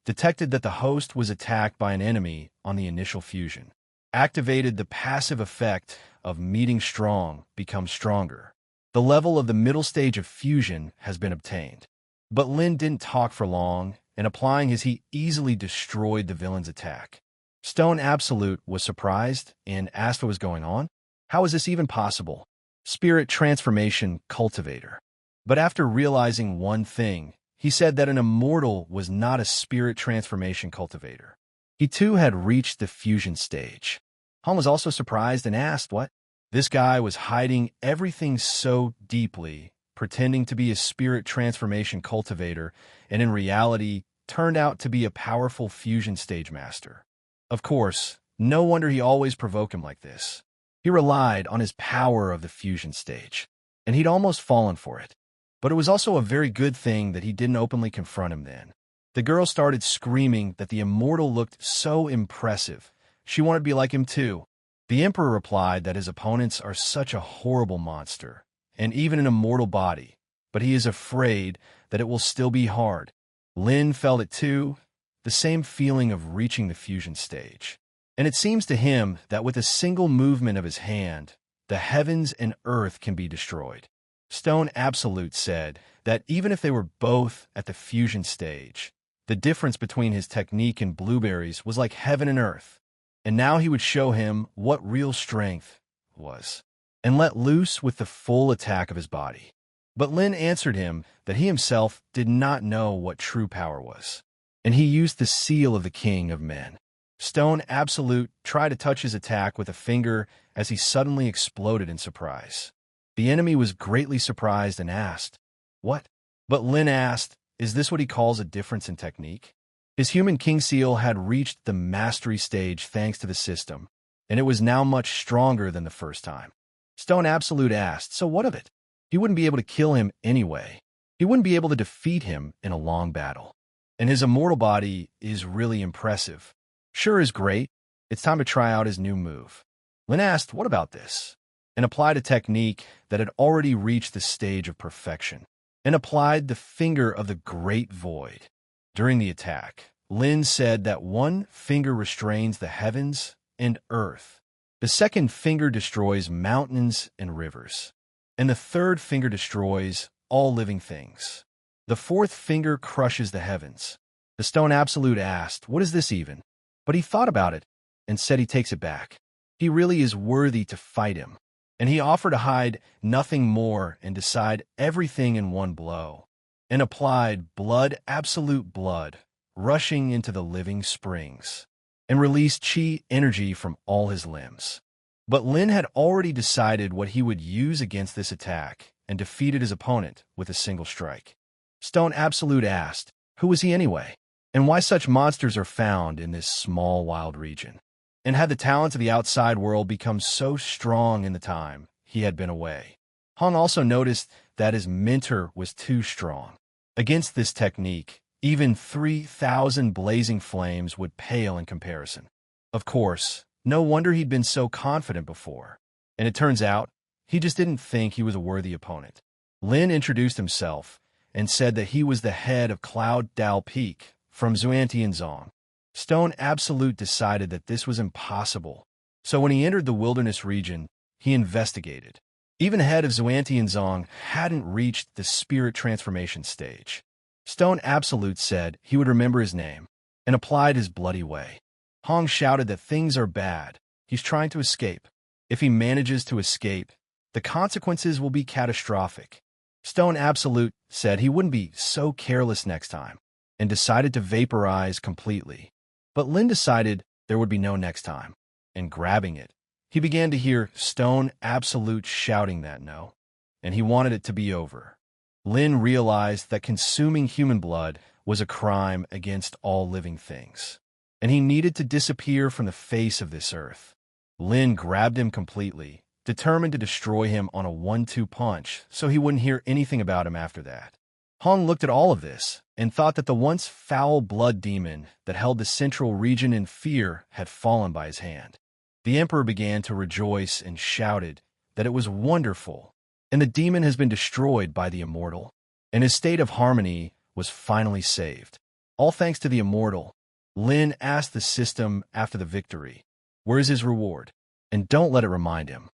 detected that the host was attacked by an enemy on the initial fusion. Activated the passive effect of meeting strong becomes stronger. The level of the middle stage of fusion has been obtained. But Lin didn't talk for long, and applying his heat easily destroyed the villain's attack. Stone Absolute was surprised and asked what was going on. How is this even possible? Spirit Transformation Cultivator. But after realizing one thing, he said that an immortal was not a spirit transformation cultivator. He too had reached the fusion stage. Hong was also surprised and asked what? This guy was hiding everything so deeply, pretending to be a spirit transformation cultivator, and in reality turned out to be a powerful fusion stage master. Of course, no wonder he always provoked him like this. He relied on his power of the fusion stage, and he'd almost fallen for it. But it was also a very good thing that he didn't openly confront him then. The girl started screaming that the immortal looked so impressive. She wanted to be like him too. The emperor replied that his opponents are such a horrible monster, and even an immortal body, but he is afraid that it will still be hard. Lin felt it too, the same feeling of reaching the fusion stage. And it seems to him that with a single movement of his hand, the heavens and earth can be destroyed. Stone Absolute said that even if they were both at the fusion stage, the difference between his technique and Blueberry's was like heaven and earth. And now he would show him what real strength was, and let loose with the full attack of his body. But Lin answered him that he himself did not know what true power was, and he used the seal of the king of men. Stone Absolute tried to touch his attack with a finger as he suddenly exploded in surprise. The enemy was greatly surprised and asked, "What?" But Lin asked, "Is this what he calls a difference in technique?" His human king seal had reached the mastery stage thanks to the system, and it was now much stronger than the first time. Stone Absolute asked, "So what of it?" He wouldn't be able to kill him anyway. He wouldn't be able to defeat him in a long battle. And his immortal body is really impressive. Sure is great. It's time to try out his new move. Lin asked, "What about this?" and applied a technique that had already reached the stage of perfection, and applied the finger of the Great Void. During the attack, Lin said that one finger restrains the heavens and earth. The second finger destroys mountains and rivers. And the third finger destroys all living things. The fourth finger crushes the heavens. The Stone Absolute asked, "What is this even?" But he thought about it and said he takes it back. He really is worthy to fight him. And he offered to hide nothing more and decide everything in one blow, and applied blood, absolute blood, rushing into the living springs, and released chi energy from all his limbs. But Lin had already decided what he would use against this attack and defeated his opponent with a single strike. Stone Absolute asked, who was he anyway? And why such monsters are found in this small wild region? And had the talents of the outside world become so strong in the time he had been away? Hong also noticed that his mentor was too strong. Against this technique, even 3,000 blazing flames would pale in comparison. Of course, no wonder he'd been so confident before. And it turns out, he just didn't think he was a worthy opponent. Lin introduced himself and said that he was the head of Cloud Dao Peak from Xuantianzong. Stone Absolute decided that this was impossible, so when he entered the wilderness region, he investigated. Even head of Xuantianzong hadn't reached the spirit transformation stage. Stone Absolute said he would remember his name and applied his bloody way. Hong shouted that things are bad. He's trying to escape. If he manages to escape, the consequences will be catastrophic. Stone Absolute said he wouldn't be so careless next time and decided to vaporize completely. But Lin decided there would be no next time, and grabbing it, he began to hear Stone Absolute shouting that no, and he wanted it to be over. Lin realized that consuming human blood was a crime against all living things, and he needed to disappear from the face of this earth. Lin grabbed him completely, determined to destroy him on a 1-2 punch so he wouldn't hear anything about him after that. Hong looked at all of this and thought that the once foul blood demon that held the central region in fear had fallen by his hand. The emperor began to rejoice and shouted that it was wonderful, and the demon has been destroyed by the immortal, and his state of harmony was finally saved. All thanks to the immortal. Lin asked the system after the victory, "Where is his reward? And don't let it remind him.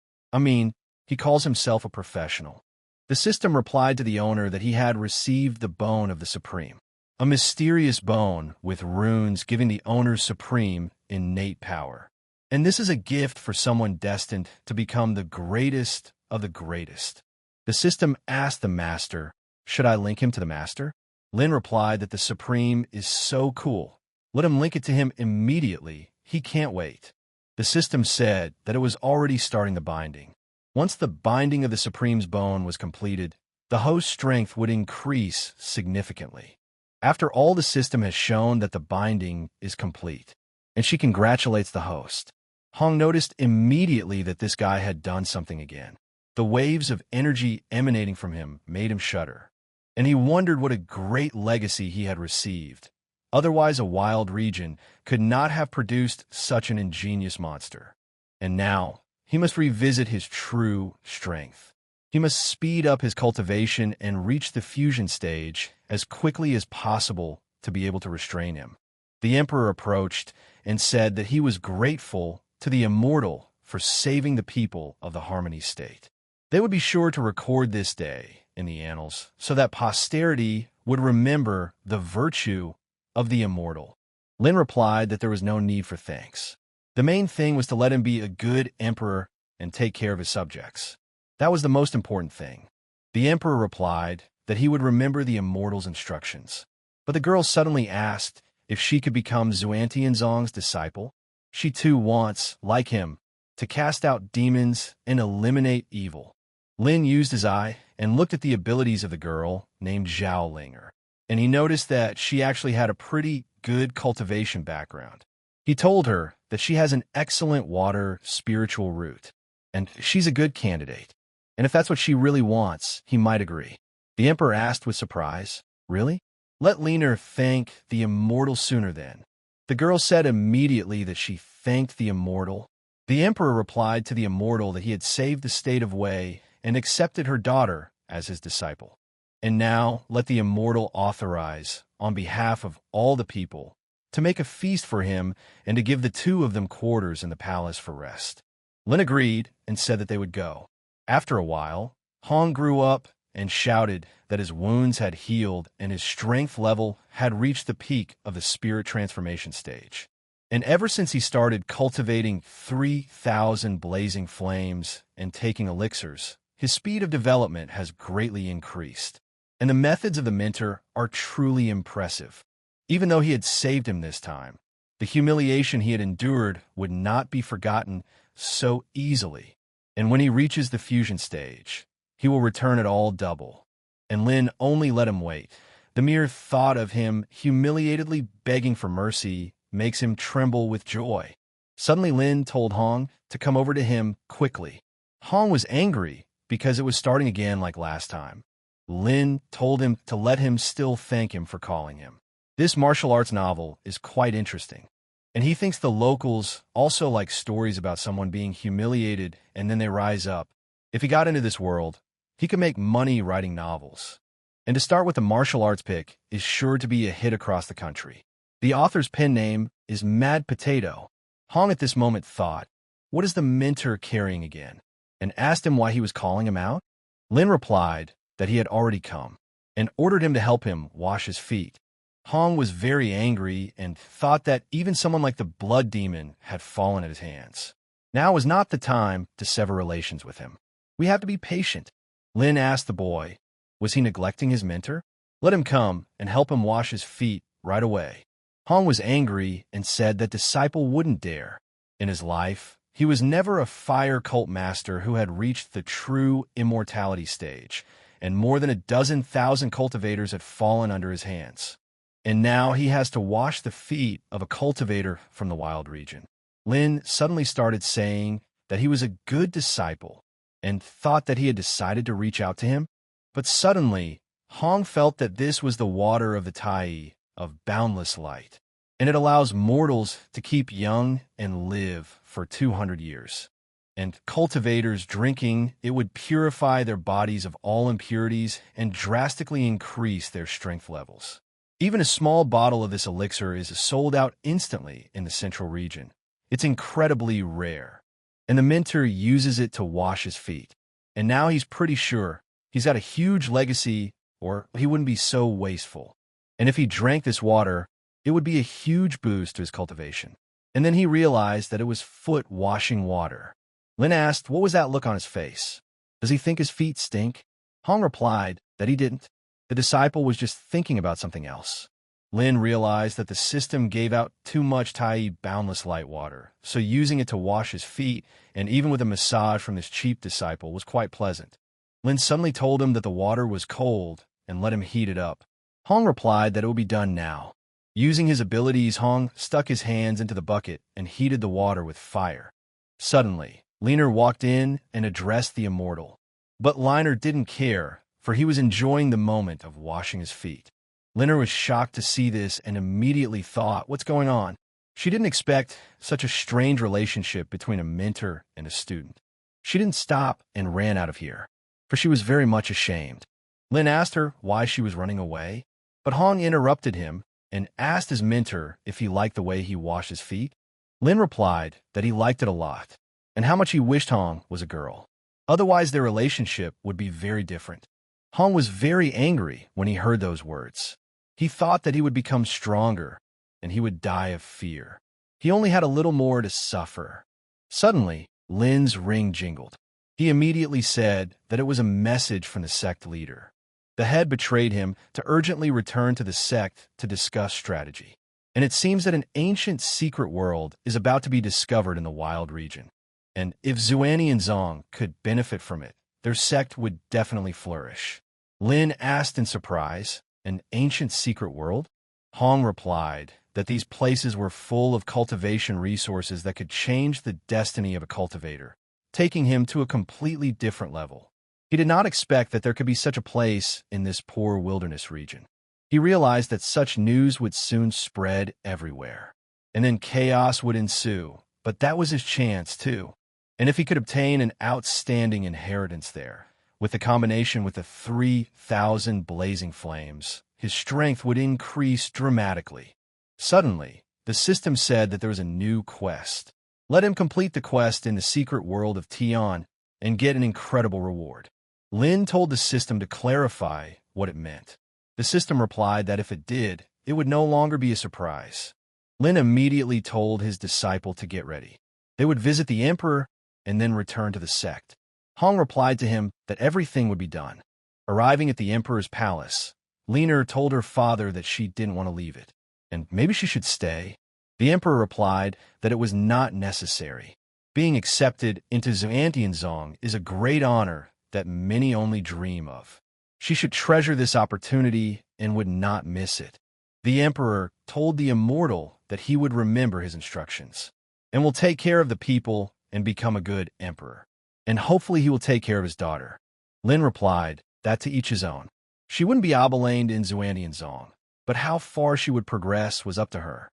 He calls himself a professional." The system replied to the owner that he had received the bone of the Supreme, a mysterious bone with runes giving the owner's Supreme innate power. And this is a gift for someone destined to become the greatest of the greatest. The system asked the master, "Should I link him to the master?" Lin replied that the Supreme is so cool. Let him link it to him immediately. He can't wait. The system said that it was already starting the binding. Once the binding of the Supreme's bone was completed, the host's strength would increase significantly. After all, the system has shown that the binding is complete, and she congratulates the host. Hong noticed immediately that this guy had done something again. The waves of energy emanating from him made him shudder, and he wondered what a great legacy he had received. Otherwise, a wild region could not have produced such an ingenious monster. And now, he must revisit his true strength. He must speed up his cultivation and reach the fusion stage as quickly as possible to be able to restrain him. The emperor approached and said that he was grateful to the immortal for saving the people of the harmony state. They would be sure to record this day in the annals so that posterity would remember the virtue of the immortal. Lin replied that there was no need for thanks. The main thing was to let him be a good emperor and take care of his subjects. That was the most important thing. The emperor replied that he would remember the immortal's instructions. But the girl suddenly asked if she could become Xuantianzong's disciple. She too wants, like him, to cast out demons and eliminate evil. Lin used his eye and looked at the abilities of the girl named Zhao Linger, and he noticed that she actually had a pretty good cultivation background. He told her that she has an excellent water spiritual root, and she's a good candidate. And if that's what she really wants, he might agree. The emperor asked with surprise, "Really? Let Liner thank the immortal sooner then." The girl said immediately that she thanked the immortal. The emperor replied to the immortal that he had saved the state of Wei and accepted her daughter as his disciple. And now let the immortal authorize, on behalf of all the people, to make a feast for him and to give the two of them quarters in the palace for rest. Lin agreed and said that they would go. After a while, Hong grew up and shouted that his wounds had healed and his strength level had reached the peak of the spirit transformation stage. And ever since he started cultivating 3,000 blazing flames and taking elixirs, his speed of development has greatly increased. And the methods of the mentor are truly impressive. Even though he had saved him this time, the humiliation he had endured would not be forgotten so easily. And when he reaches the fusion stage, he will return it all double. And Lin only let him wait. The mere thought of him humiliatedly begging for mercy makes him tremble with joy. Suddenly Lin told Hong to come over to him quickly. Hong was angry because it was starting again like last time. Lin told him to let him still thank him for calling him. This martial arts novel is quite interesting, and he thinks the locals also like stories about someone being humiliated and then they rise up. If he got into this world, He could make money writing novels. And to start with the martial arts pick is sure to be a hit across the country. The author's pen name is Mad Potato. Hong at this moment thought, what is the mentor carrying again? And asked him why he was calling him out. Lin replied that he had already come and ordered him to help him wash his feet. Hong was very angry and thought that even someone like the blood demon had fallen at his hands. Now was not the time to sever relations with him. We have to be patient. Lin asked the boy, was he neglecting his mentor? Let him come and help him wash his feet right away. Hong was angry and said that disciple wouldn't dare. In his life, he was never a fire cult master who had reached the true immortality stage, and more than 12,000 cultivators had fallen under his hands. And now he has to wash the feet of a cultivator from the wild region. Lin suddenly started saying that he was a good disciple and thought that he had decided to reach out to him. But suddenly, Hong felt that this was the water of the Tai of boundless light, and it allows mortals to keep young and live for 200 years. And cultivators drinking, it would purify their bodies of all impurities and drastically increase their strength levels. Even a small bottle of this elixir is sold out instantly in the central region. It's incredibly rare, and the mentor uses it to wash his feet. And now he's pretty sure he's got a huge legacy, or he wouldn't be so wasteful. And if he drank this water, it would be a huge boost to his cultivation. And then he realized that it was foot-washing water. Lin asked, what was that look on his face? Does he think his feet stink? Hong replied that he didn't. The disciple was just thinking about something else. Lin realized that the system gave out too much Tai boundless light water, so using it to wash his feet, and even with a massage from this cheap disciple, was quite pleasant. Lin suddenly told him that the water was cold and let him heat it up. Hong replied that it would be done now. Using his abilities, Hong stuck his hands into the bucket and heated the water with fire. Suddenly, Liner walked in and addressed the immortal. But Liner didn't care, for he was enjoying the moment of washing his feet. Liner was shocked to see this and immediately thought, what's going on? She didn't expect such a strange relationship between a mentor and a student. She didn't stop and ran out of here, for she was very much ashamed. Lin asked her why she was running away, but Hong interrupted him and asked his mentor if he liked the way he washed his feet. Lin replied that he liked it a lot, and how much he wished Hong was a girl. Otherwise, their relationship would be very different. Hong was very angry when he heard those words. He thought that he would become stronger, and he would die of fear. He only had a little more to suffer. Suddenly, Lin's ring jingled. He immediately said that it was a message from the sect leader. The head betrayed him to urgently return to the sect to discuss strategy. And it seems that an ancient secret world is about to be discovered in the wild region. And if Xuanyi and Zong could benefit from it, their sect would definitely flourish. Lin asked in surprise, an ancient secret world? Hong replied that these places were full of cultivation resources that could change the destiny of a cultivator, taking him to a completely different level. He did not expect that there could be such a place in this poor wilderness region. He realized that such news would soon spread everywhere, and then chaos would ensue, but that was his chance too. And if he could obtain an outstanding inheritance there, with the combination with the 3,000 blazing flames, his strength would increase dramatically. Suddenly, the system said that there was a new quest. Let him complete the quest in the secret world of Tian and get an incredible reward. Lin told the system to clarify what it meant. The system replied that if it did, it would no longer be a surprise. Lin immediately told his disciple to get ready. They would visit the emperor and then return to the sect. Hong replied to him that everything would be done. Arriving at the emperor's palace, Liner told her father that she didn't want to leave it, and maybe she should stay. The emperor replied that it was not necessary. Being accepted into Xuantianzong is a great honor that many only dream of. She should treasure this opportunity and would not miss it. The emperor told the immortal that he would remember his instructions and will take care of the people and become a good emperor. And hopefully he will take care of his daughter. Lin replied that to each his own. She wouldn't be obelated in Xuantianzong, but how far she would progress was up to her.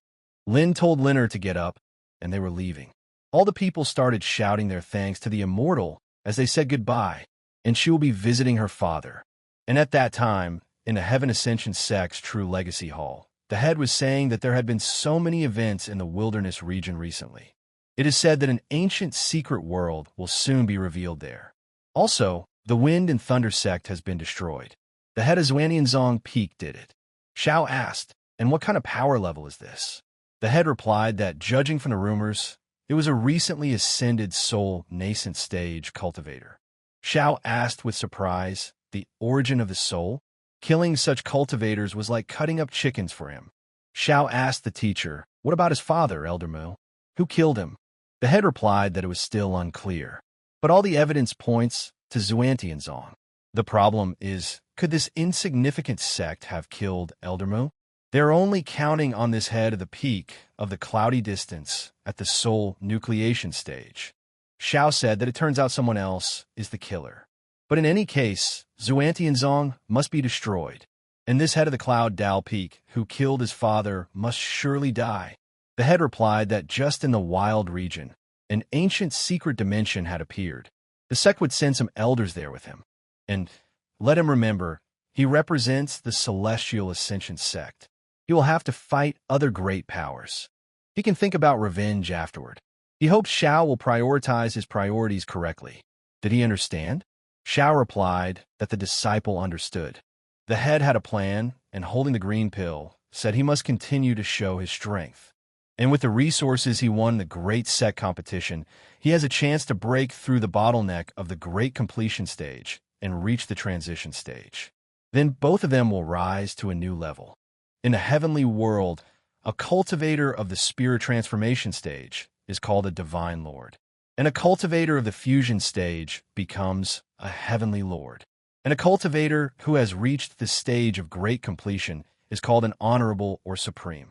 Lin told Liner to get up, and they were leaving. All the people started shouting their thanks to the immortal as they said goodbye, and she will be visiting her father. And at that time, in the Heaven Ascension sect's True Legacy Hall, the head was saying that there had been so many events in the wilderness region recently. It is said that an ancient secret world will soon be revealed there. Also, the Wind and Thunder sect has been destroyed. The head of Xuanianzong Peak did it. Xiao asked, and what kind of power level is this? The head replied that, judging from the rumors, it was a recently ascended soul nascent stage cultivator. Xiao asked with surprise, the origin of the soul? Killing such cultivators was like cutting up chickens for him. Xiao asked the teacher, what about his father, Elder Mu? Who killed him? The head replied that it was still unclear. But all the evidence points to Xuantianzong. The problem is, could this insignificant sect have killed Elder Mu? They're only counting on this head of the peak of the cloudy distance at the soul nucleation stage. Xiao said that it turns out someone else is the killer. But in any case, Xuantianzong must be destroyed. And this head of the cloud Dao Peak, who killed his father, must surely die. The head replied that just in the wild region, an ancient secret dimension had appeared. The sect would send some elders there with him. And let him remember, he represents the Celestial Ascension sect. He will have to fight other great powers. He can think about revenge afterward. He hopes Xiao will prioritize his priorities correctly. Did he understand? Xiao replied that the disciple understood. The head had a plan, and holding the green pill, said he must continue to show his strength. And with the resources he won the Great Sect competition, he has a chance to break through the bottleneck of the Great Completion stage and reach the transition stage. Then both of them will rise to a new level. In the heavenly world, a cultivator of the spirit transformation stage is called a divine lord. And a cultivator of the fusion stage becomes a heavenly lord. And a cultivator who has reached the stage of great completion is called an honorable or supreme.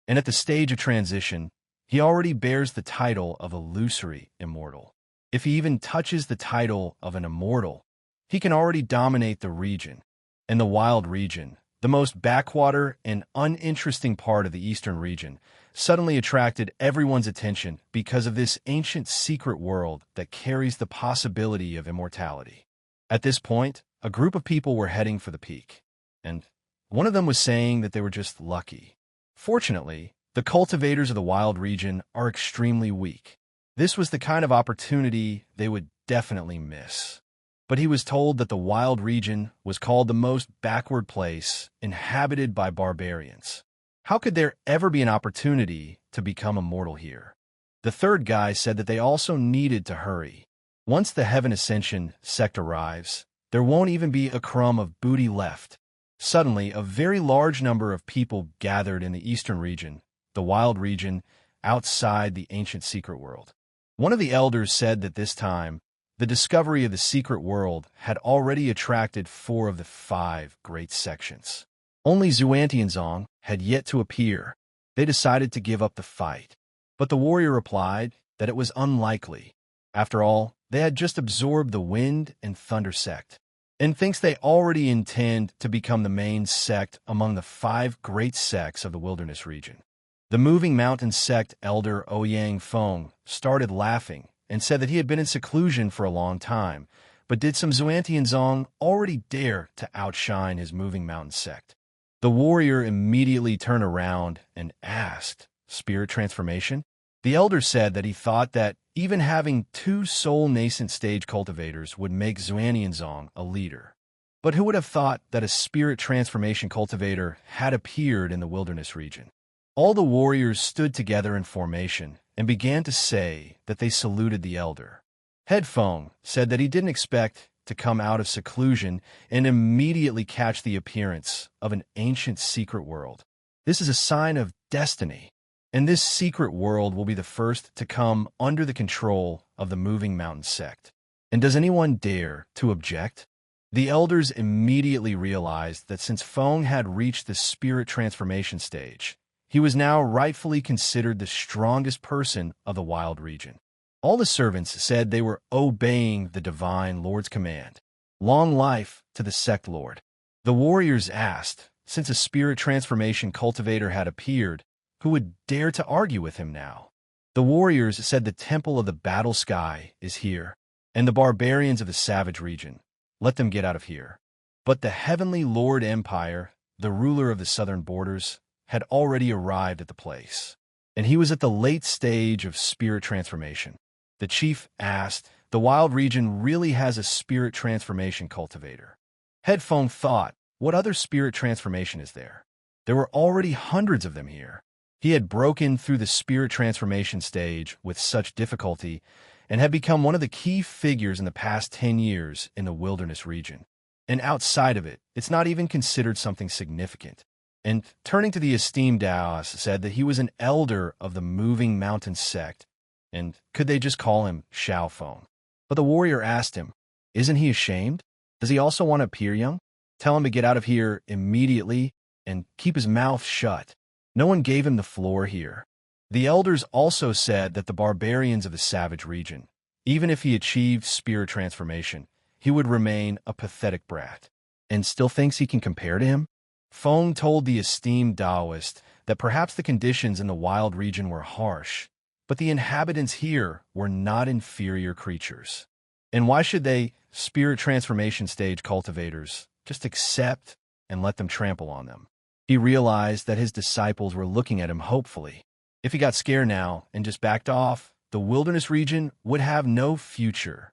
And at the stage of transition, he already bears the title of illusory immortal. If he even touches the title of an immortal, he can already dominate the region. And the wild region, the most backwater and uninteresting part of the eastern region, suddenly attracted everyone's attention because of this ancient secret world that carries the possibility of immortality. At this point, a group of people were heading for the peak, and one of them was saying that they were just lucky. Fortunately, the cultivators of the wild region are extremely weak. This was the kind of opportunity they would definitely miss. But he was told that the wild region was called the most backward place inhabited by barbarians. How could there ever be an opportunity to become immortal here? The third guy said that they also needed to hurry. Once the Heaven Ascension sect arrives, there won't even be a crumb of booty left. Suddenly, a very large number of people gathered in the eastern region, the wild region, outside the ancient secret world. One of the elders said that this time, the discovery of the secret world had already attracted 4 of the 5 great sections. Only Xuantianzong had yet to appear. They decided to give up the fight. But the warrior replied that it was unlikely. After all, they had just absorbed the Wind and Thunder sect, and thinks they already intend to become the main sect among the 5 great sects of the wilderness region. The Moving Mountain sect elder Ouyang Feng started laughing and said that he had been in seclusion for a long time, but did some Xuantianzong already dare to outshine his Moving Mountain sect? The warrior immediately turned around and asked, Spirit transformation? The elder said that he thought that even having 2 soul nascent stage cultivators would make Xuantianzong a leader. But who would have thought that a spirit transformation cultivator had appeared in the wilderness region? All the warriors stood together in formation and began to say that they saluted the elder. Head Feng said that he didn't expect to come out of seclusion and immediately catch the appearance of an ancient secret world. This is a sign of destiny, and this secret world will be the first to come under the control of the Moving Mountain sect. And does anyone dare to object? The elders immediately realized that since Feng had reached the spirit transformation stage, he was now rightfully considered the strongest person of the wild region. All the servants said they were obeying the divine lord's command. Long life to the sect lord. The warriors asked, since a spirit transformation cultivator had appeared, who would dare to argue with him now? The warriors said the temple of the battle sky is here, and the barbarians of the savage region, Let them get out of here. But the Heavenly Lord Empire, the ruler of the southern borders, had already arrived at the place, and he was at the late stage of spirit transformation. The chief asked, "The wild region really has a spirit transformation cultivator?" Headphone thought, what other spirit transformation is there? There were already hundreds of them here. He had broken through the spirit transformation stage with such difficulty and had become one of the key figures in the past 10 years in the wilderness region. And outside of it, it's not even considered something significant. And turning to the esteemed Taoist, said that he was an elder of the moving mountain sect, and could they just call him Xiao Feng? But the warrior asked him, isn't he ashamed? Does he also want to appear young? Tell him to get out of here immediately and keep his mouth shut. No one gave him the floor here. The elders also said that the barbarians of the savage region, even if he achieved spirit transformation, he would remain a pathetic brat. And still thinks he can compare to him? Feng told the esteemed Taoist that perhaps the conditions in the wild region were harsh, but the inhabitants here were not inferior creatures. And why should they, spirit transformation stage cultivators, just accept and let them trample on them? He realized that his disciples were looking at him hopefully. If he got scared now and just backed off, the wilderness region would have no future.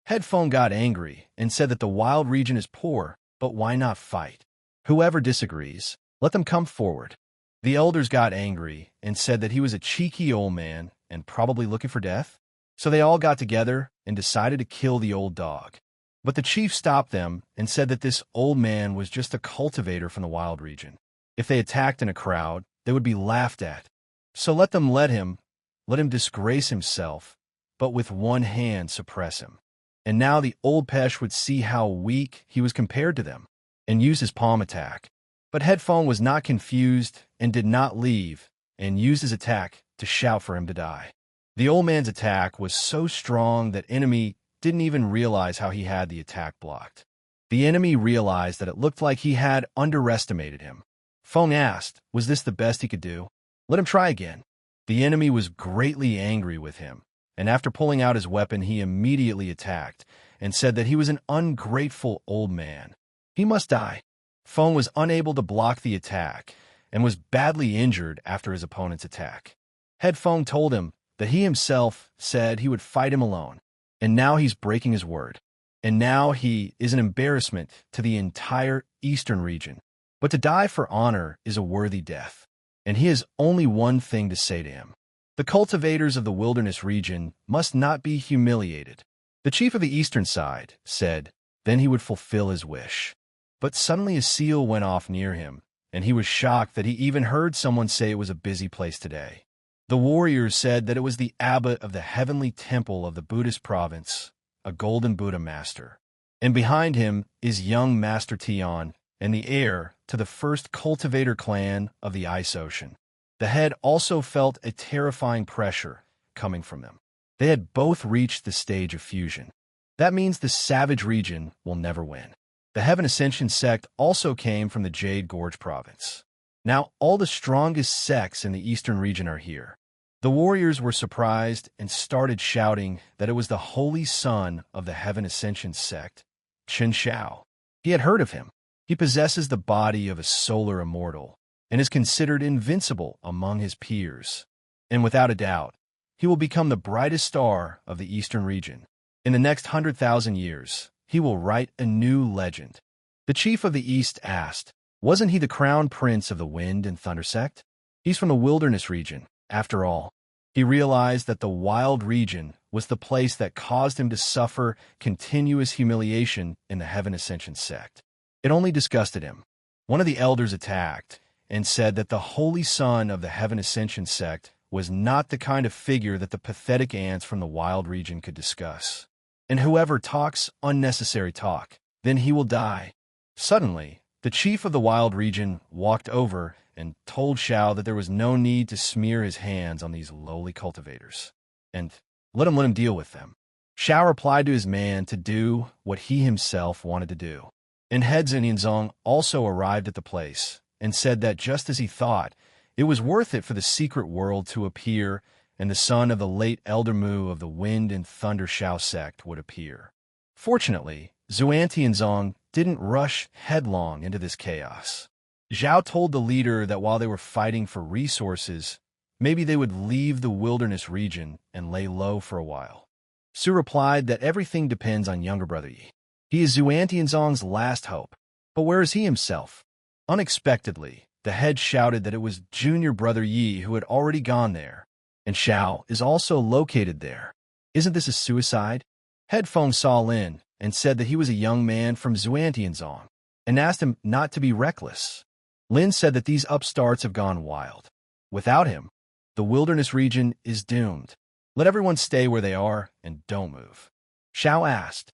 Headphone got angry and said that the wild region is poor, but why not fight? Whoever disagrees, let them come forward. The elders got angry and said that he was a cheeky old man and probably looking for death. So they all got together and decided to kill the old dog. But the chief stopped them and said that this old man was just a cultivator from the wild region. If they attacked in a crowd, they would be laughed at. So let him disgrace himself, but with one hand suppress him. And now the old Pesh would see how weak he was compared to them, and use his palm attack. But Headphone was not confused and did not leave, and used his attack to shout for him to die. The old man's attack was so strong that enemy didn't even realize how he had the attack blocked. The enemy realized that it looked like he had underestimated him. Feng asked, was this the best he could do? Let him try again. The enemy was greatly angry with him, and after pulling out his weapon, he immediately attacked and said that he was an ungrateful old man. He must die. Feng was unable to block the attack and was badly injured after his opponent's attack. Headphone told him that he himself said he would fight him alone, and now he's breaking his word. And now he is an embarrassment to the entire eastern region. But to die for honor is a worthy death, and he has only one thing to say to him. The cultivators of the wilderness region must not be humiliated. The chief of the eastern side said, then he would fulfill his wish. But suddenly a seal went off near him, and he was shocked that he even heard someone say it was a busy place today. The warriors said that it was the abbot of the heavenly temple of the Buddhist province, a golden Buddha master. And behind him is young Master Tian, and the heir to the first cultivator clan of the Ice Ocean. The head also felt a terrifying pressure coming from them. They had both reached the stage of fusion. That means the savage region will never win. The Heaven Ascension sect also came from the Jade Gorge province. Now all the strongest sects in the eastern region are here. The warriors were surprised and started shouting that it was the holy son of the Heaven Ascension sect, Chen Xiao. He had heard of him. He possesses the body of a solar immortal and is considered invincible among his peers. And without a doubt, he will become the brightest star of the eastern region. In the next 100,000 years, he will write a new legend. The chief of the east asked, wasn't he the crown prince of the wind and thunder sect? He's from the wilderness region, after all. He realized that the wild region was the place that caused him to suffer continuous humiliation in the Heaven Ascension sect. It only disgusted him. One of the elders attacked and said that the holy son of the Heaven Ascension sect was not the kind of figure that the pathetic ants from the wild region could discuss. And whoever talks unnecessary talk, then he will die. Suddenly, the chief of the wild region walked over and told Xiao that there was no need to smear his hands on these lowly cultivators, and let him deal with them. Xiao replied to his man to do what he himself wanted to do. And Heads and Yanzong also arrived at the place and said that just as he thought, it was worth it for the secret world to appear, and the son of the late Elder Mu of the Wind and Thunder Xiao sect would appear. Fortunately, Xuantianzong didn't rush headlong into this chaos. Zhao told the leader that while they were fighting for resources, maybe they would leave the wilderness region and lay low for a while. Su replied that everything depends on younger brother Yi. He is Xuantianzong's last hope. But where is he himself? Unexpectedly, the head shouted that it was junior brother Yi who had already gone there, and Xiao is also located there. Isn't this a suicide? Head Feng saw Lin and said that he was a young man from Xuantianzong and asked him not to be reckless. Lin said that these upstarts have gone wild. Without him, the wilderness region is doomed. Let everyone stay where they are and don't move. Xiao asked,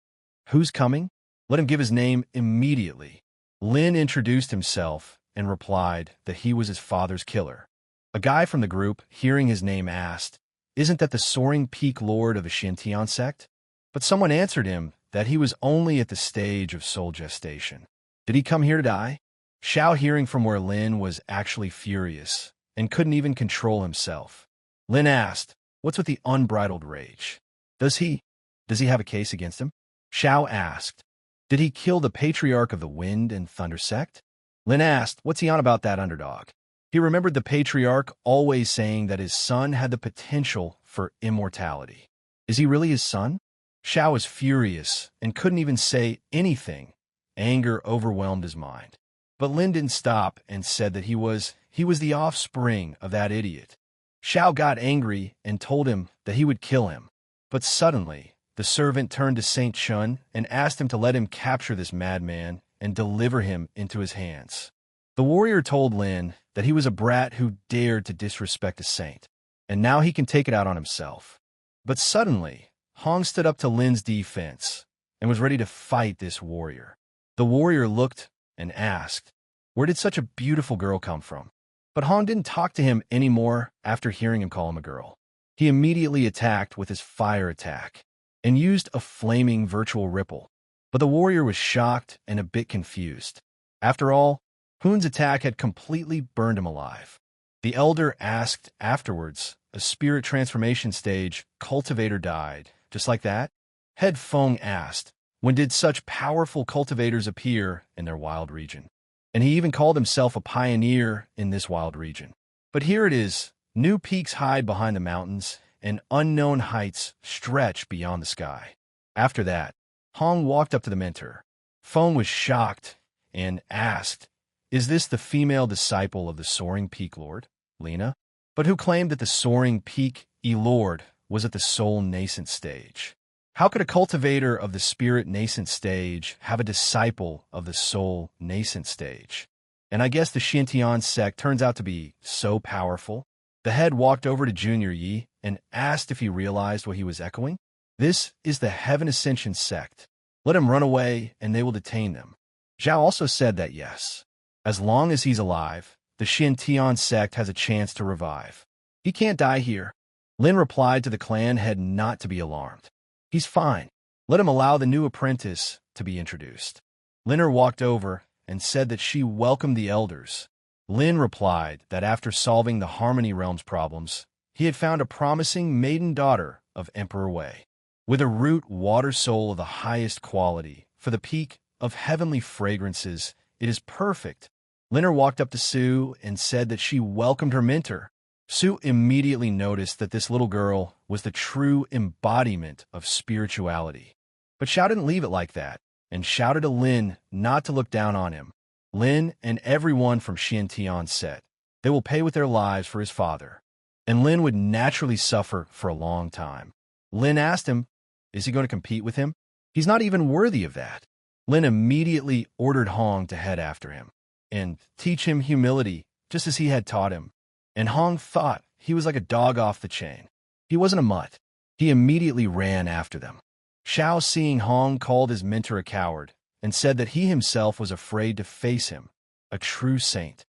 "Who's coming?" Let him give his name immediately. Lin introduced himself and replied that he was his father's killer. A guy from the group, hearing his name, asked, "Isn't that the Soaring Peak Lord of the Xintian sect?" But someone answered him that he was only at the stage of soul gestation. Did he come here to die? Xiao, hearing from where Lin was, actually furious and couldn't even control himself. Lin asked, "What's with the unbridled rage? Does he have a case against him?" Xiao asked, "Did he kill the patriarch of the Wind and Thunder sect?" Lin asked, "What's he on about that underdog?" He remembered the patriarch always saying that his son had the potential for immortality. Is he really his son? Xiao was furious and couldn't even say anything. Anger overwhelmed his mind. But Lin didn't stop and said that he was the offspring of that idiot. Xiao got angry and told him that he would kill him. But suddenly, the servant turned to Saint Chun and asked him to let him capture this madman and deliver him into his hands. The warrior told Lin that he was a brat who dared to disrespect a saint, and now he can take it out on himself. But suddenly, Hong stood up to Lin's defense and was ready to fight this warrior. The warrior looked and asked, "Where did such a beautiful girl come from?" But Hong didn't talk to him anymore after hearing him call him a girl. He immediately attacked with his fire attack and used a flaming virtual ripple. But the warrior was shocked and a bit confused. After all, Hoon's attack had completely burned him alive. The elder asked afterwards, "A spirit transformation stage, cultivator died, just like that?" Head Feng asked, "When did such powerful cultivators appear in their wild region?" And he even called himself a pioneer in this wild region. But here it is, new peaks hide behind the mountains, and unknown heights stretch beyond the sky. After that, Hong walked up to the mentor. Feng was shocked and asked, "Is this the female disciple of the Soaring Peak Lord, Lena?" But who claimed that the Soaring Peak Lord was at the soul nascent stage? How could a cultivator of the spirit nascent stage have a disciple of the soul nascent stage? And I guess the Xintian sect turns out to be so powerful. The head walked over to Junior Yi and asked if he realized what he was echoing. This is the Heaven Ascension sect. Let him run away and they will detain them. Zhao also said that yes, as long as he's alive, the Xintian sect has a chance to revive. He can't die here. Lin replied to the clan head not to be alarmed. He's fine. Let him allow the new apprentice to be introduced. Linner walked over and said that she welcomed the elders. Lin replied that after solving the Harmony Realm's problems, he had found a promising maiden daughter of Emperor Wei, with a root water soul of the highest quality. For the peak of heavenly fragrances, it is perfect. Linner walked up to Sue and said that she welcomed her mentor. Sue immediately noticed that this little girl was the true embodiment of spirituality. But Xiao didn't leave it like that, and shouted to Lin not to look down on him. Lin and everyone from Xintian said they will pay with their lives for his father, and Lin would naturally suffer for a long time. Lin asked him, is he going to compete with him? He's not even worthy of that. Lin immediately ordered Hong to head after him and teach him humility, just as he had taught him. And Hong thought he was like a dog off the chain. He wasn't a mutt. He immediately ran after them. Xiao, seeing Hong, called his mentor a coward and said that he himself was afraid to face him, a true saint.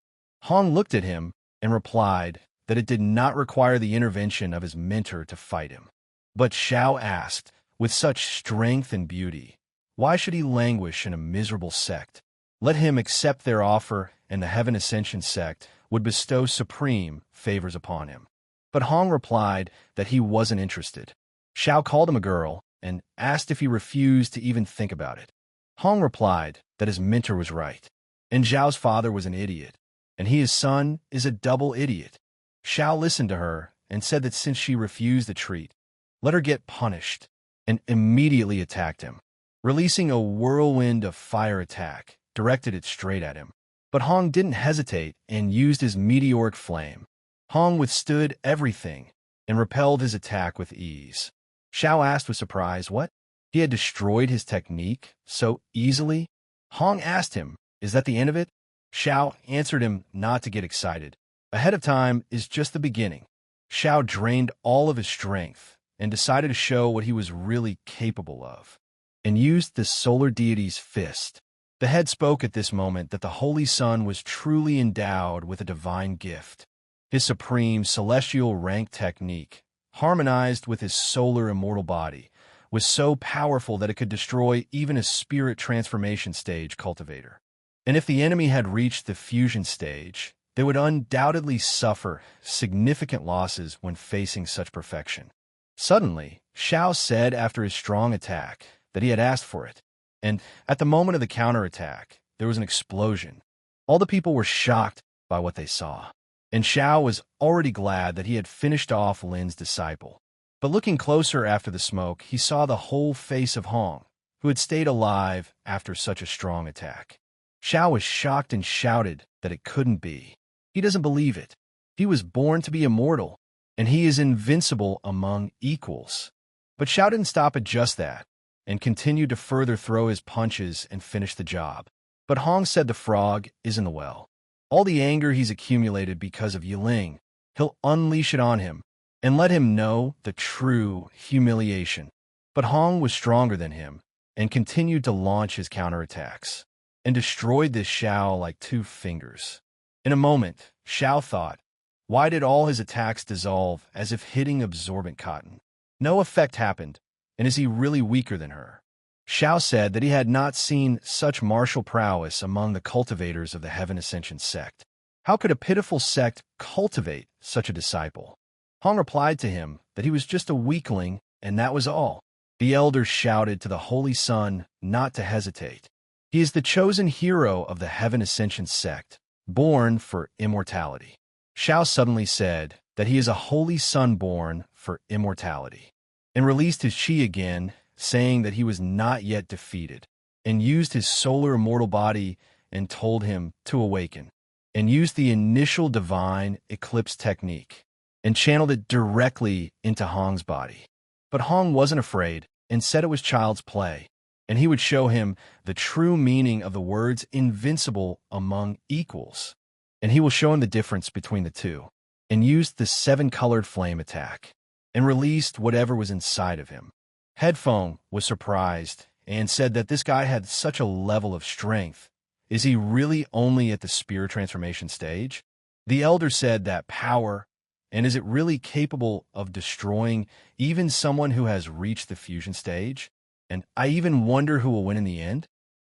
Hong looked at him and replied that it did not require the intervention of his mentor to fight him. But Xiao asked, with such strength and beauty, why should he languish in a miserable sect? Let him accept their offer, and the Heaven Ascension sect would bestow supreme favors upon him. But Hong replied that he wasn't interested. Xiao called him a girl and asked if he refused to even think about it. Hong replied that his mentor was right, and Zhao's father was an idiot, and his son is a double idiot. Xiao listened to her and said that since she refused the treat, let her get punished, and immediately attacked him, releasing a whirlwind of fire attack, directed it straight at him. But Hong didn't hesitate and used his meteoric flame. Hong withstood everything and repelled his attack with ease. Xiao asked with surprise what? He had destroyed his technique so easily? Hong asked him, is that the end of it? Xiao answered him not to get excited. Ahead of time is just the beginning. Xiao drained all of his strength and decided to show what he was really capable of, and used the solar deity's fist. The head spoke at this moment that the Holy Sun was truly endowed with a divine gift. His supreme celestial rank technique, harmonized with his solar immortal body, was so powerful that it could destroy even a spirit transformation stage cultivator. And if the enemy had reached the fusion stage, they would undoubtedly suffer significant losses when facing such perfection. Suddenly, Xiao said after his strong attack that he had asked for it, and at the moment of the counterattack, there was an explosion. All the people were shocked by what they saw, and Xiao was already glad that he had finished off Lin's disciple. But looking closer after the smoke, he saw the whole face of Hong, who had stayed alive after such a strong attack. Xiao was shocked and shouted that it couldn't be. He doesn't believe it. He was born to be immortal, and he is invincible among equals. But Xiao didn't stop at just that, and continued to further throw his punches and finish the job. But Hong said the frog is in the well. All the anger he's accumulated because of Yiling, he'll unleash it on him, and let him know the true humiliation. But Hong was stronger than him, and continued to launch his counterattacks, and destroyed this Xiao like 2 fingers. In a moment, Xiao thought, why did all his attacks dissolve as if hitting absorbent cotton? No effect happened, and is he really weaker than her? Xiao said that he had not seen such martial prowess among the cultivators of the Heaven Ascension sect. How could a pitiful sect cultivate such a disciple? Hong replied to him that he was just a weakling, and that was all. The elders shouted to the Holy Sun not to hesitate. He is the chosen hero of the Heaven Ascension sect, born for immortality. Xiao suddenly said that he is a Holy Sun born for immortality, and released his chi again, saying that he was not yet defeated, and used his solar immortal body and told him to awaken, and used the initial divine eclipse technique, and channeled it directly into Hong's body. But Hong wasn't afraid and said it was child's play, and he would show him the true meaning of the words invincible among equals, and he will show him the difference between the two, and used the 7-colored flame attack, and released whatever was inside of him. Headphone was surprised and said that this guy had such a level of strength. Is he really only at the spirit transformation stage? The elder said that power, and is it really capable of destroying even someone who has reached the fusion stage? And I even wonder who will win in the end.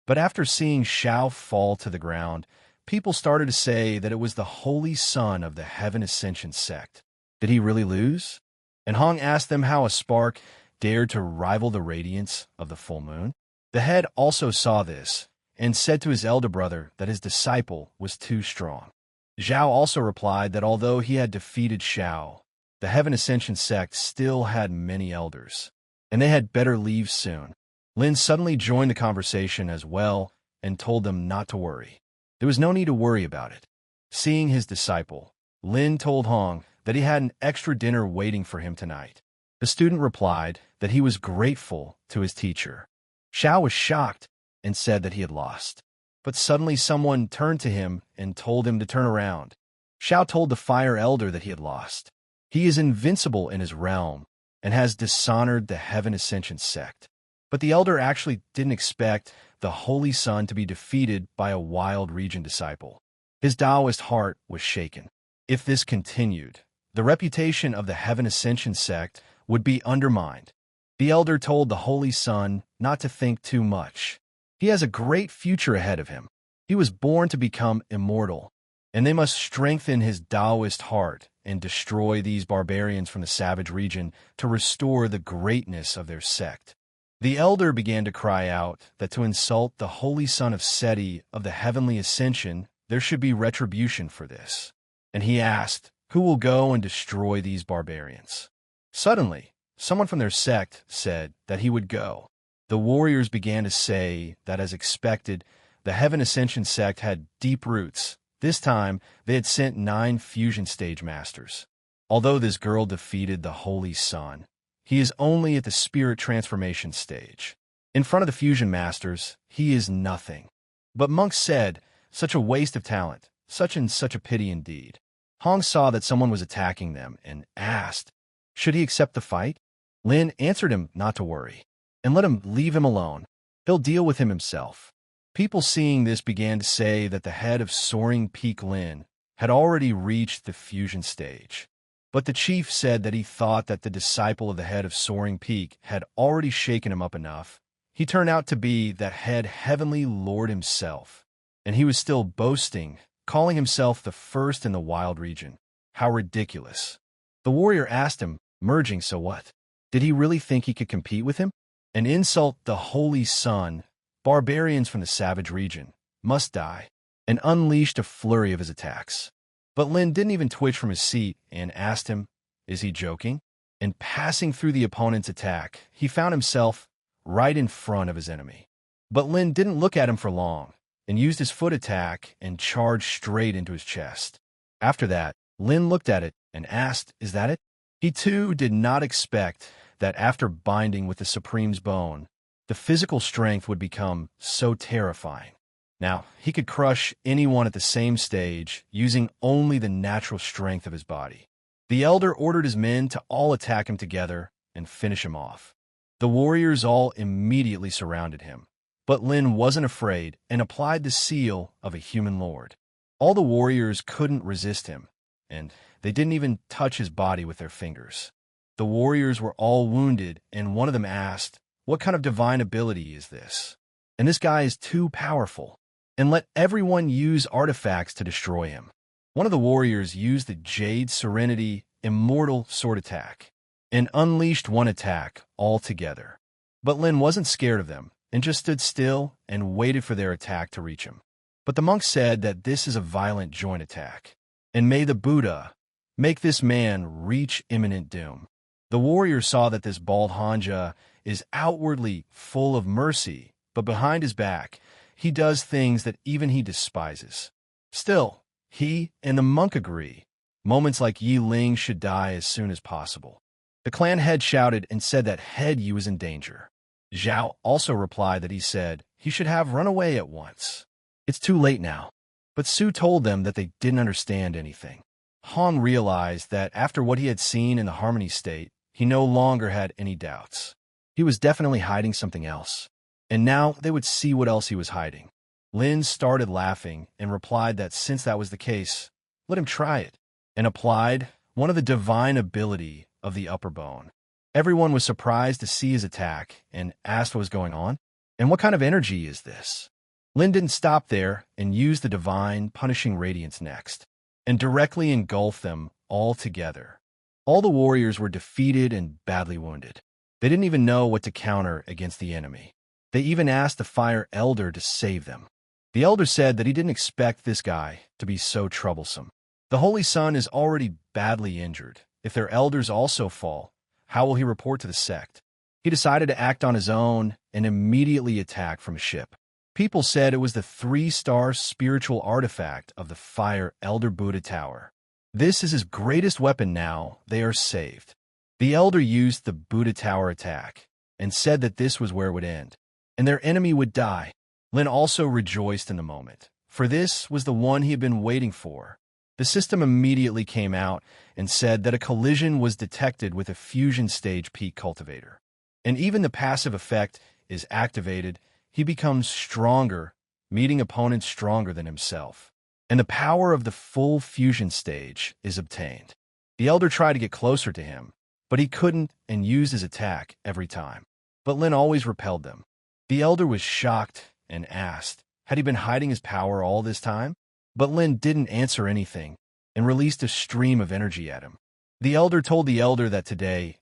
But after seeing Xiao fall to the ground, people started to say that it was the Holy Sun of the Heaven Ascension sect. Did he really lose? And Hong asked them how a spark dared to rival the radiance of the full moon. The head also saw this, and said to his elder brother that his disciple was too strong. Zhao also replied that although he had defeated Xiao, the Heaven Ascension sect still had many elders, and they had better leave soon. Lin suddenly joined the conversation as well and told them not to worry. There was no need to worry about it. Seeing his disciple, Lin told Hong that he had an extra dinner waiting for him tonight. The student replied that he was grateful to his teacher. Xiao was shocked and said that he had lost. But suddenly someone turned to him and told him to turn around. Xiao told the fire elder that he had lost. He is invincible in his realm and has dishonored the Heaven Ascension sect. But the elder actually didn't expect the Holy Sun to be defeated by a wild region disciple. His Taoist heart was shaken. If this continued, the reputation of the Heaven Ascension sect would be undermined. The elder told the Holy Sun not to think too much. He has a great future ahead of him. He was born to become immortal, and they must strengthen his Taoist heart and destroy these barbarians from the savage region to restore the greatness of their sect. The elder began to cry out that to insult the holy son of Seti of the heavenly ascension, there should be retribution for this. And he asked, "Who will go and destroy these barbarians?" Suddenly, someone from their sect said that he would go. The warriors began to say that, as expected, the Heaven Ascension sect had deep roots. This time, they had sent 9 fusion stage masters. Although this girl defeated the Holy Sun, he is only at the spirit transformation stage. In front of the fusion masters, he is nothing. But monks said, "Such a waste of talent, such a pity indeed." Hong saw that someone was attacking them and asked, should he accept the fight? Lin answered him not to worry, and let him leave him alone. He'll deal with him himself. People seeing this began to say that the head of Soaring Peak Lin had already reached the fusion stage. But the chief said that he thought that the disciple of the head of Soaring Peak had already shaken him up enough. He turned out to be that head heavenly lord himself, and he was still boasting, calling himself the first in the wild region. How ridiculous. The warrior asked him, merging, so what? Did he really think he could compete with him? An insult the Holy Sun, barbarians from the savage region, must die, and unleashed a flurry of his attacks. But Lin didn't even twitch from his seat and asked him, is he joking? And passing through the opponent's attack, he found himself right in front of his enemy. But Lin didn't look at him for long, and used his foot attack and charged straight into his chest. After that, Lin looked at it and asked, is that it? He too did not expect that after binding with the Supreme's bone, the physical strength would become so terrifying. Now, he could crush anyone at the same stage using only the natural strength of his body. The elder ordered his men to all attack him together and finish him off. The warriors all immediately surrounded him, but Lin wasn't afraid and applied the seal of a human lord. All the warriors couldn't resist him, and they didn't even touch his body with their fingers. The warriors were all wounded, and one of them asked, what kind of divine ability is this? And this guy is too powerful. And let everyone use artifacts to destroy him. One of the warriors used the Jade Serenity Immortal Sword Attack and unleashed one attack altogether. But Lin wasn't scared of them and just stood still and waited for their attack to reach him. But the monk said that this is a violent joint attack, and may the Buddha make this man reach imminent doom. The warrior saw that this bald Hanja is outwardly full of mercy, but behind his back, he does things that even he despises. Still, he and the monk agree. Moments like Yi Ling should die as soon as possible. The clan head shouted and said that Head Yu was in danger. Zhao also replied that he said he should have run away at once. It's too late now. But Su told them that they didn't understand anything. Han realized that after what he had seen in the Harmony State, he no longer had any doubts. He was definitely hiding something else. And now they would see what else he was hiding. Lin started laughing and replied that since that was the case, let him try it, and applied one of the divine ability of the upper bone. Everyone was surprised to see his attack and asked what was going on. And what kind of energy is this? Lin didn't stop there and used the divine punishing radiance next, and directly engulfed them all together. All the warriors were defeated and badly wounded. They didn't even know what to counter against the enemy. They even asked the Fire Elder to save them. The Elder said that he didn't expect this guy to be so troublesome. The Holy Sun is already badly injured. If their elders also fall, how will he report to the sect? He decided to act on his own and immediately attack from a ship. People said it was the 3-star spiritual artifact of the Fire Elder Buddha Tower. This is his greatest weapon now. They are saved. The Elder used the Buddha Tower attack and said that this was where it would end, and their enemy would die. Lin also rejoiced in the moment, for this was the one he had been waiting for. The system immediately came out and said that a collision was detected with a fusion stage peak cultivator. And even the passive effect is activated. He becomes stronger, meeting opponents stronger than himself. And the power of the full fusion stage is obtained. The Elder tried to get closer to him, but he couldn't and used his attack every time. But Lin always repelled them. The Elder was shocked and asked, had he been hiding his power all this time? But Lin didn't answer anything and released a stream of energy at him. The Elder told the Elder that today's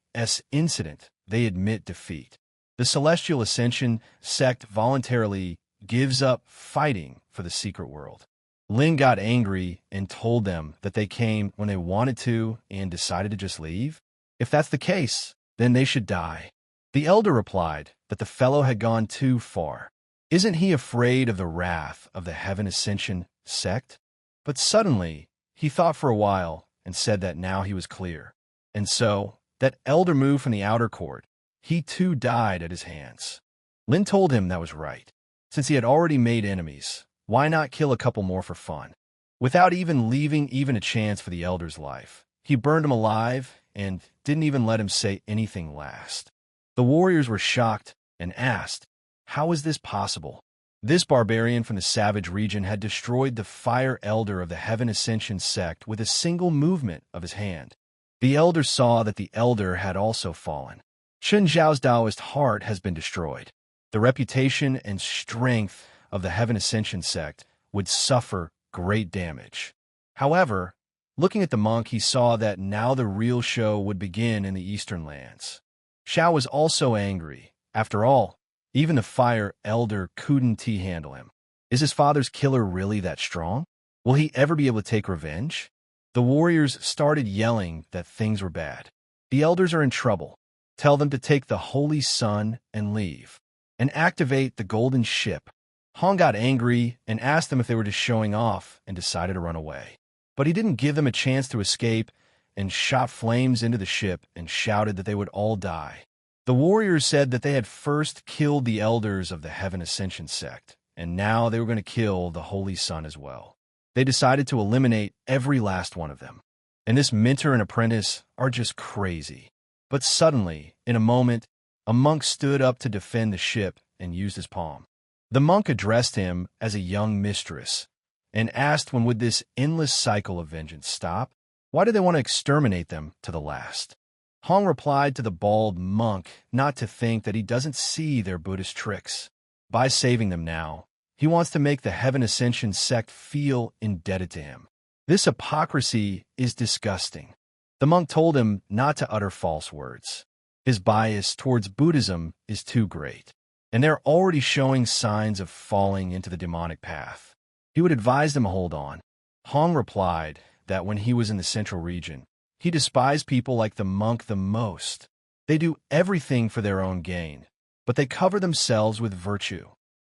incident, they admit defeat. The Celestial Ascension sect voluntarily gives up fighting for the secret world. Lin got angry and told them that they came when they wanted to and decided to just leave. If that's the case, then they should die. The elder replied that the fellow had gone too far. Isn't he afraid of the wrath of the Heaven Ascension sect? But suddenly, he thought for a while and said that now he was clear. And so, that elder moved from the outer court. He too died at his hands. Lin told him that was right. Since he had already made enemies, why not kill a couple more for fun? Without even leaving even a chance for the elder's life, he burned him alive and didn't even let him say anything last. The warriors were shocked and asked, how is this possible? This barbarian from the savage region had destroyed the fire elder of the Heaven Ascension sect with a single movement of his hand. The elder saw that the elder had also fallen. Chen Zhao's Taoist heart has been destroyed. The reputation and strength of the Heaven Ascension sect would suffer great damage. However, looking at the monk, he saw that now the real show would begin in the eastern lands. Xiao was also angry. After all, even the fire elder couldn't handle him. Is his father's killer really that strong? Will he ever be able to take revenge? The warriors started yelling that things were bad. The elders are in trouble. Tell them to take the Holy Sun and leave. And activate the golden ship. Hong got angry and asked them if they were just showing off and decided to run away. But he didn't give them a chance to escape and shot flames into the ship and shouted that they would all die. The warriors said that they had first killed the elders of the Heaven Ascension sect, and now they were going to kill the Holy Sun as well. They decided to eliminate every last one of them. And this mentor and apprentice are just crazy. But suddenly, in a moment, a monk stood up to defend the ship and used his palm. The monk addressed him as a young mistress and asked when would this endless cycle of vengeance stop? Why do they want to exterminate them to the last? Hong replied to the bald monk not to think that he doesn't see their Buddhist tricks. By saving them now, he wants to make the Heaven Ascension sect feel indebted to him. This hypocrisy is disgusting. The monk told him not to utter false words. His bias towards Buddhism is too great, and they're already showing signs of falling into the demonic path. He would advise them to hold on. Hong replied that when he was in the central region, he despised people like the monk the most. They do everything for their own gain, but they cover themselves with virtue.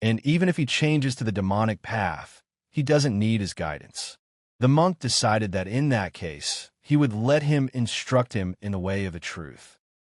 And even if he changes to the demonic path, he doesn't need his guidance. The monk decided that in that case, he would let him instruct him in the way of the truth.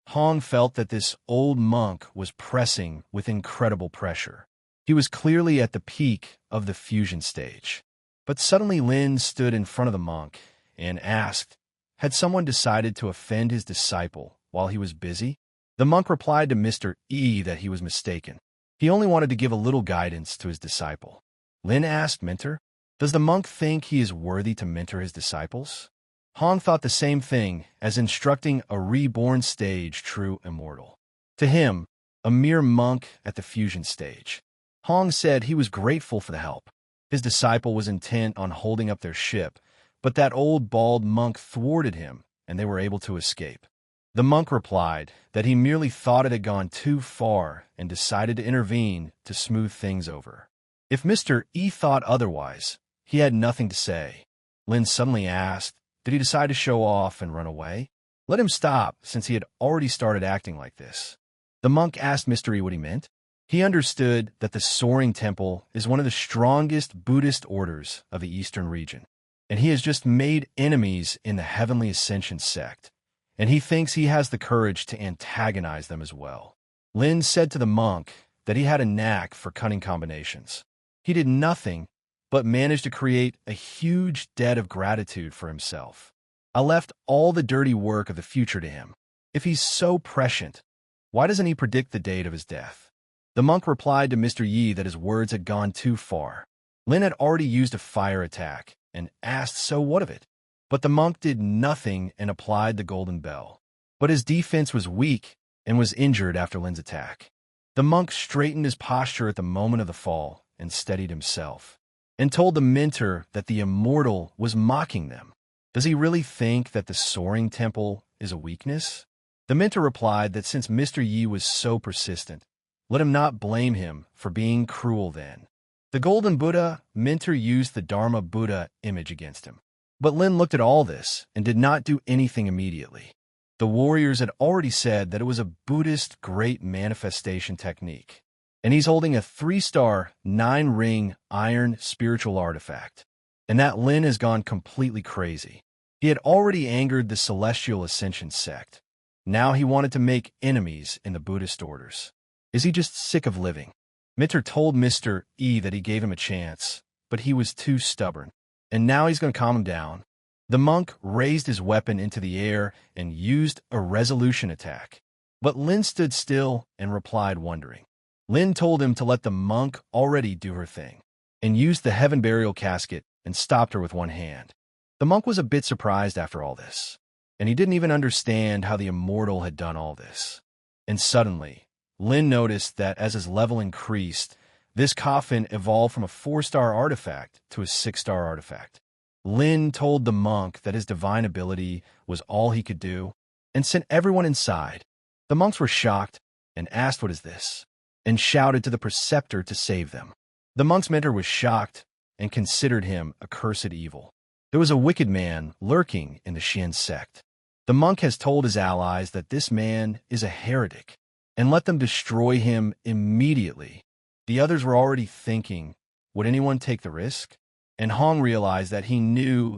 Hong felt that this old monk was pressing with incredible pressure. He was clearly at the peak of the fusion stage. But suddenly Lin stood in front of the monk and asked, had someone decided to offend his disciple while he was busy? The monk replied to Mr. E that he was mistaken. He only wanted to give a little guidance to his disciple. Lin asked Mentor, does the monk think he is worthy to mentor his disciples? Hong thought the same thing as instructing a reborn stage true immortal. To him, a mere monk at the fusion stage. Hong said he was grateful for the help. His disciple was intent on holding up their ship, but that old bald monk thwarted him, and they were able to escape. The monk replied that he merely thought it had gone too far and decided to intervene to smooth things over. If Mr. E thought otherwise, he had nothing to say. Lin suddenly asked, did he decide to show off and run away? Let him stop, since he had already started acting like this. The monk asked Mr. E what he meant. He understood that the Soaring Temple is one of the strongest Buddhist orders of the Eastern region, and he has just made enemies in the Heavenly Ascension sect, and he thinks he has the courage to antagonize them as well. Lin said to the monk that he had a knack for cunning combinations. He did nothing but managed to create a huge debt of gratitude for himself. I left all the dirty work of the future to him. If he's so prescient, why doesn't he predict the date of his death? The monk replied to Mr. Yi that his words had gone too far. Lin had already used a fire attack and asked, so what of it? But the monk did nothing and applied the golden bell. But his defense was weak and was injured after Lin's attack. The monk straightened his posture at the moment of the fall and steadied himself, and told the mentor that the immortal was mocking them. Does he really think that the Soaring Temple is a weakness? The mentor replied that since Mr. Yi was so persistent, let him not blame him for being cruel then. The Golden Buddha mentor used the Dharma Buddha image against him. But Lin looked at all this and did not do anything immediately. The warriors had already said that it was a Buddhist great manifestation technique, and he's holding a 3-star, 9-ring iron spiritual artifact, and that Lin has gone completely crazy. He had already angered the Celestial Ascension sect. Now he wanted to make enemies in the Buddhist orders. Is he just sick of living? Mentor told Mr. E that he gave him a chance, but he was too stubborn, and now he's going to calm him down. The monk raised his weapon into the air and used a resolution attack. But Lin stood still and replied, wondering. Lin told him to let the monk already do her thing, and used the heaven burial casket and stopped her with one hand. The monk was a bit surprised after all this, and he didn't even understand how the immortal had done all this. And suddenly, Lin noticed that as his level increased, this coffin evolved from a 4-star artifact to a 6-star artifact. Lin told the monk that his divine ability was all he could do and sent everyone inside. The monks were shocked and asked, "What is this?" and shouted to the preceptor to save them. The monk's mentor was shocked and considered him a cursed evil. There was a wicked man lurking in the Xian sect. The monk has told his allies that this man is a heretic and let them destroy him immediately. The others were already thinking, would anyone take the risk? And Hong realized that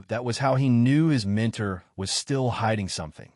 that was how he knew his mentor was still hiding something.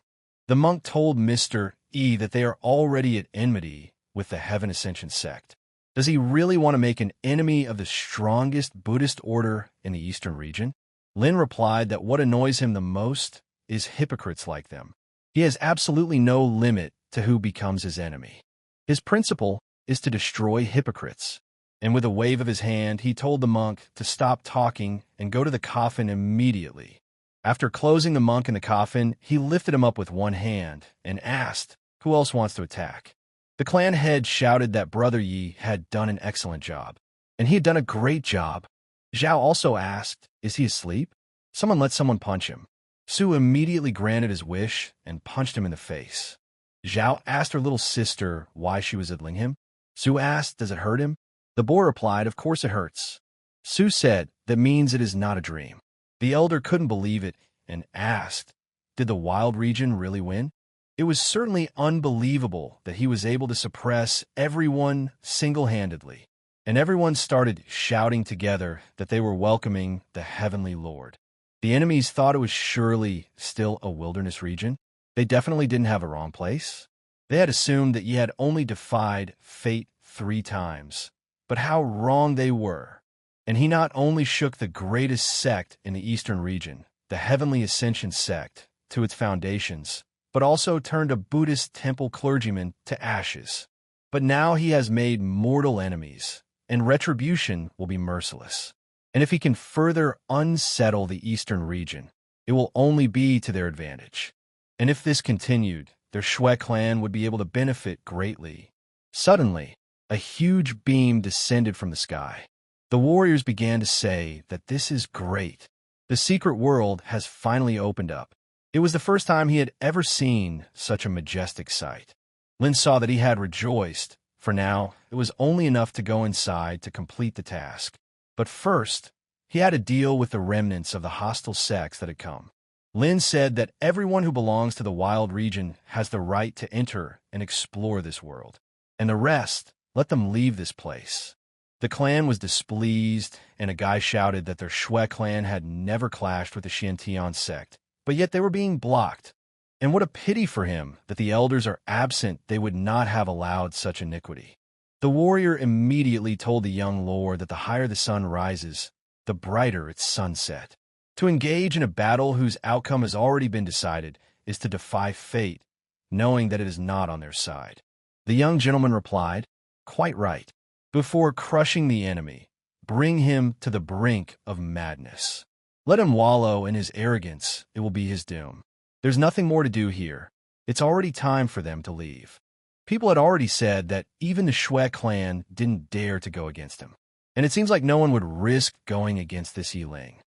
The monk told Mr. E that they are already at enmity with the Heaven Ascension sect. Does he really want to make an enemy of the strongest Buddhist order in the Eastern region? Lin replied that what annoys him the most is hypocrites like them. He has absolutely no limit to who becomes his enemy. His principle is to destroy hypocrites. And with a wave of his hand, he told the monk to stop talking and go to the coffin immediately. After closing the monk in the coffin, he lifted him up with one hand and asked, who else wants to attack? The clan head shouted that Brother Yi had done an excellent job, and he had done a great job. Zhao also asked, is he asleep? Let someone punch him. Su immediately granted his wish and punched him in the face. Zhao asked her little sister why she was idling him. Su asked, does it hurt him? The boy replied, of course it hurts. Su said, that means it is not a dream. The elder couldn't believe it and asked, did the wild region really win? It was certainly unbelievable that he was able to suppress everyone single-handedly, and everyone started shouting together that they were welcoming the Heavenly Lord. The enemies thought it was surely still a wilderness region. They definitely didn't have a wrong place. They had assumed that Yi had only defied fate 3 times. But how wrong they were. And he not only shook the greatest sect in the Eastern region, the Heavenly Ascension sect, to its foundations, but also turned a Buddhist temple clergyman to ashes. But now he has made mortal enemies, and retribution will be merciless. And if he can further unsettle the Eastern region, it will only be to their advantage. And if this continued, their Shui clan would be able to benefit greatly. Suddenly, a huge beam descended from the sky. The warriors began to say that this is great. The secret world has finally opened up. It was the first time he had ever seen such a majestic sight. Lin saw that he had rejoiced. For now, it was only enough to go inside to complete the task. But first, he had to deal with the remnants of the hostile sects that had come. Lin said that everyone who belongs to the wild region has the right to enter and explore this world. And the rest, let them leave this place. The clan was displeased, and a guy shouted that their Shui clan had never clashed with the Xiantian sect, but yet they were being blocked. And what a pity for him that the elders are absent. They would not have allowed such iniquity. The warrior immediately told the young lord that the higher the sun rises, the brighter its sunset. To engage in a battle whose outcome has already been decided is to defy fate, knowing that it is not on their side. The young gentleman replied, quite right. Before crushing the enemy, bring him to the brink of madness. Let him wallow in his arrogance, it will be his doom. There's nothing more to do here. It's already time for them to leave. People had already said that even the Shui clan didn't dare to go against him, and it seems like no one would risk going against this Yiling.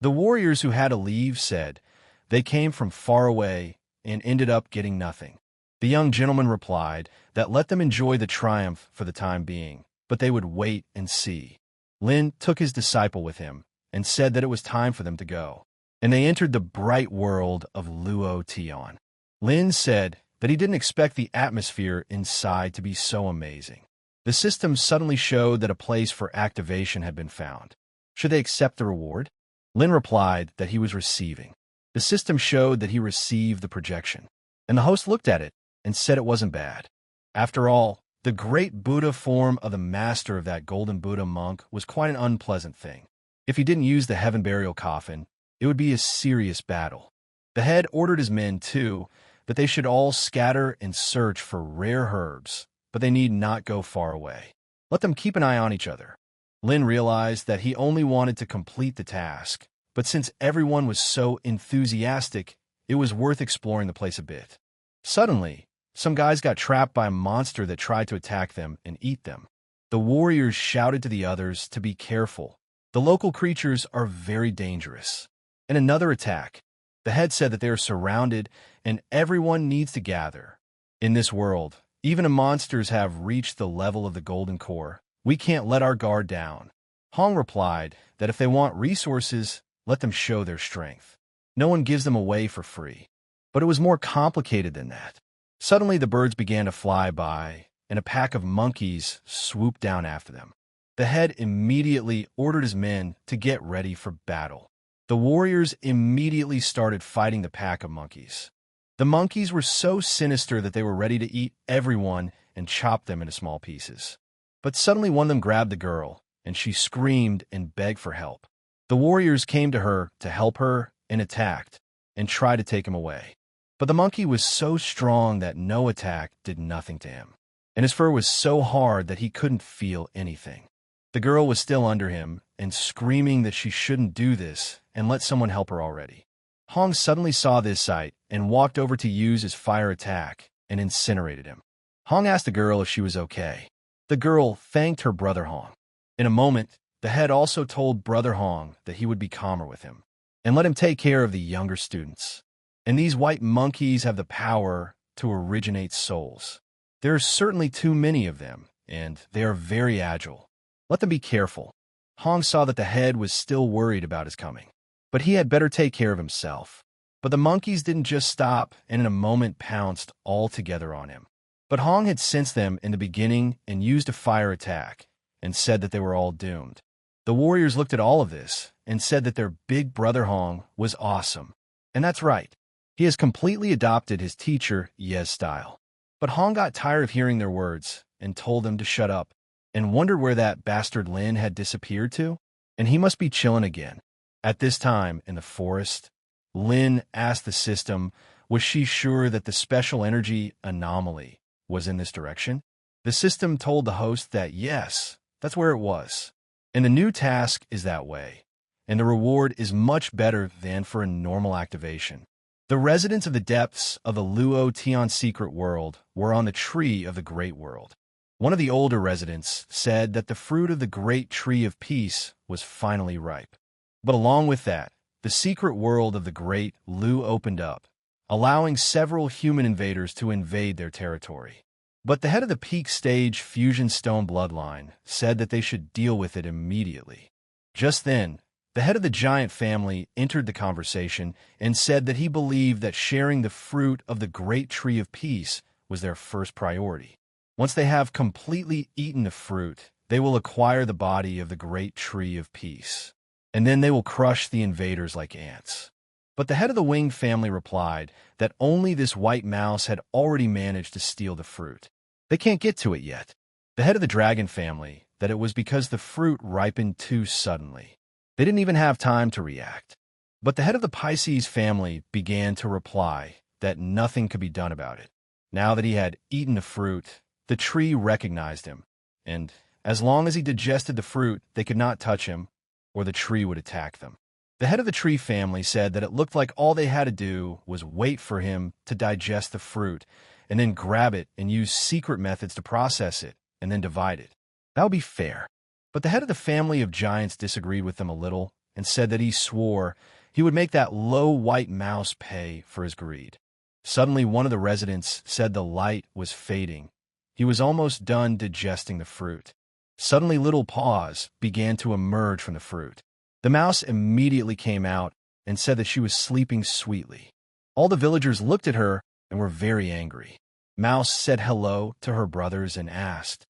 The warriors who had to leave said they came from far away and ended up getting nothing. The young gentleman replied that let them enjoy the triumph for the time being, but they would wait and see. Lin took his disciple with him and said that it was time for them to go, and they entered the bright world of Luo Tian. Lin said that he didn't expect the atmosphere inside to be so amazing. The system suddenly showed that a place for activation had been found. Should they accept the reward? Lin replied that he was receiving. The system showed that he received the projection, and the host looked at it and said it wasn't bad. After all, the great Buddha form of the master of that golden Buddha monk was quite an unpleasant thing. If he didn't use the heaven burial coffin, it would be a serious battle. The head ordered his men, too, that they should all scatter and search for rare herbs, but they need not go far away. Let them keep an eye on each other. Lin realized that he only wanted to complete the task, but since everyone was so enthusiastic, it was worth exploring the place a bit. Suddenly, some guys got trapped by a monster that tried to attack them and eat them. The warriors shouted to the others to be careful. The local creatures are very dangerous. In another attack, the head said that they are surrounded and everyone needs to gather. In this world, even if monsters have reached the level of the golden core, we can't let our guard down. Hong replied that if they want resources, let them show their strength. No one gives them away for free. But it was more complicated than that. Suddenly the birds began to fly by, and a pack of monkeys swooped down after them. The head immediately ordered his men to get ready for battle. The warriors immediately started fighting the pack of monkeys. The monkeys were so sinister that they were ready to eat everyone and chop them into small pieces. But suddenly one of them grabbed the girl, and she screamed and begged for help. The warriors came to her to help her and attacked, and tried to take him away. But the monkey was so strong that no attack did nothing to him, and his fur was so hard that he couldn't feel anything. The girl was still under him and screaming that she shouldn't do this and let someone help her already. Hong suddenly saw this sight and walked over to use his fire attack and incinerated him. Hong asked the girl if she was okay. The girl thanked her brother Hong. In a moment, the head also told brother Hong that he would be calmer with him and let him take care of the younger students. And these white monkeys have the power to originate souls. There are certainly too many of them, and they are very agile. Let them be careful. Hong saw that the head was still worried about his coming, but he had better take care of himself. But the monkeys didn't just stop and in a moment pounced all together on him. But Hong had sensed them in the beginning and used a fire attack and said that they were all doomed. The warriors looked at all of this and said that their big brother Hong was awesome. And that's right. He has completely adopted his teacher Ye's style. But Hong got tired of hearing their words and told them to shut up and wondered where that bastard Lin had disappeared to, and he must be chilling again. At this time in the forest, Lin asked the system, was she sure that the special energy anomaly was in this direction? The system told the host that yes, that's where it was. And the new task is that way, and the reward is much better than for a normal activation. The residents of the depths of the Luo Tian secret world were on the tree of the great world. One of the older residents said that the fruit of the great tree of peace was finally ripe. But along with that, the secret world of the great Lu opened up, allowing several human invaders to invade their territory. But the head of the peak stage fusion stone bloodline said that they should deal with it immediately. Just then, the head of the giant family entered the conversation and said that he believed that sharing the fruit of the great tree of peace was their first priority. Once they have completely eaten the fruit, they will acquire the body of the great tree of peace, and then they will crush the invaders like ants. But the head of the winged family replied that only this white mouse had already managed to steal the fruit. They can't get to it yet. The head of the dragon family that it was because the fruit ripened too suddenly. They didn't even have time to react. But the head of the Pisces family began to reply that nothing could be done about it. Now that he had eaten the fruit, the tree recognized him, and as long as he digested the fruit, they could not touch him, or the tree would attack them. The head of the tree family said that it looked like all they had to do was wait for him to digest the fruit, and then grab it and use secret methods to process it, and then divide it. That would be fair. But the head of the family of giants disagreed with them a little, and said that he swore he would make that low white mouse pay for his greed. Suddenly, one of the residents said the light was fading. He was almost done digesting the fruit. Suddenly, little paws began to emerge from the fruit. The mouse immediately came out and said that she was sleeping sweetly. All the villagers looked at her and were very angry. Mouse said hello to her brothers and asked,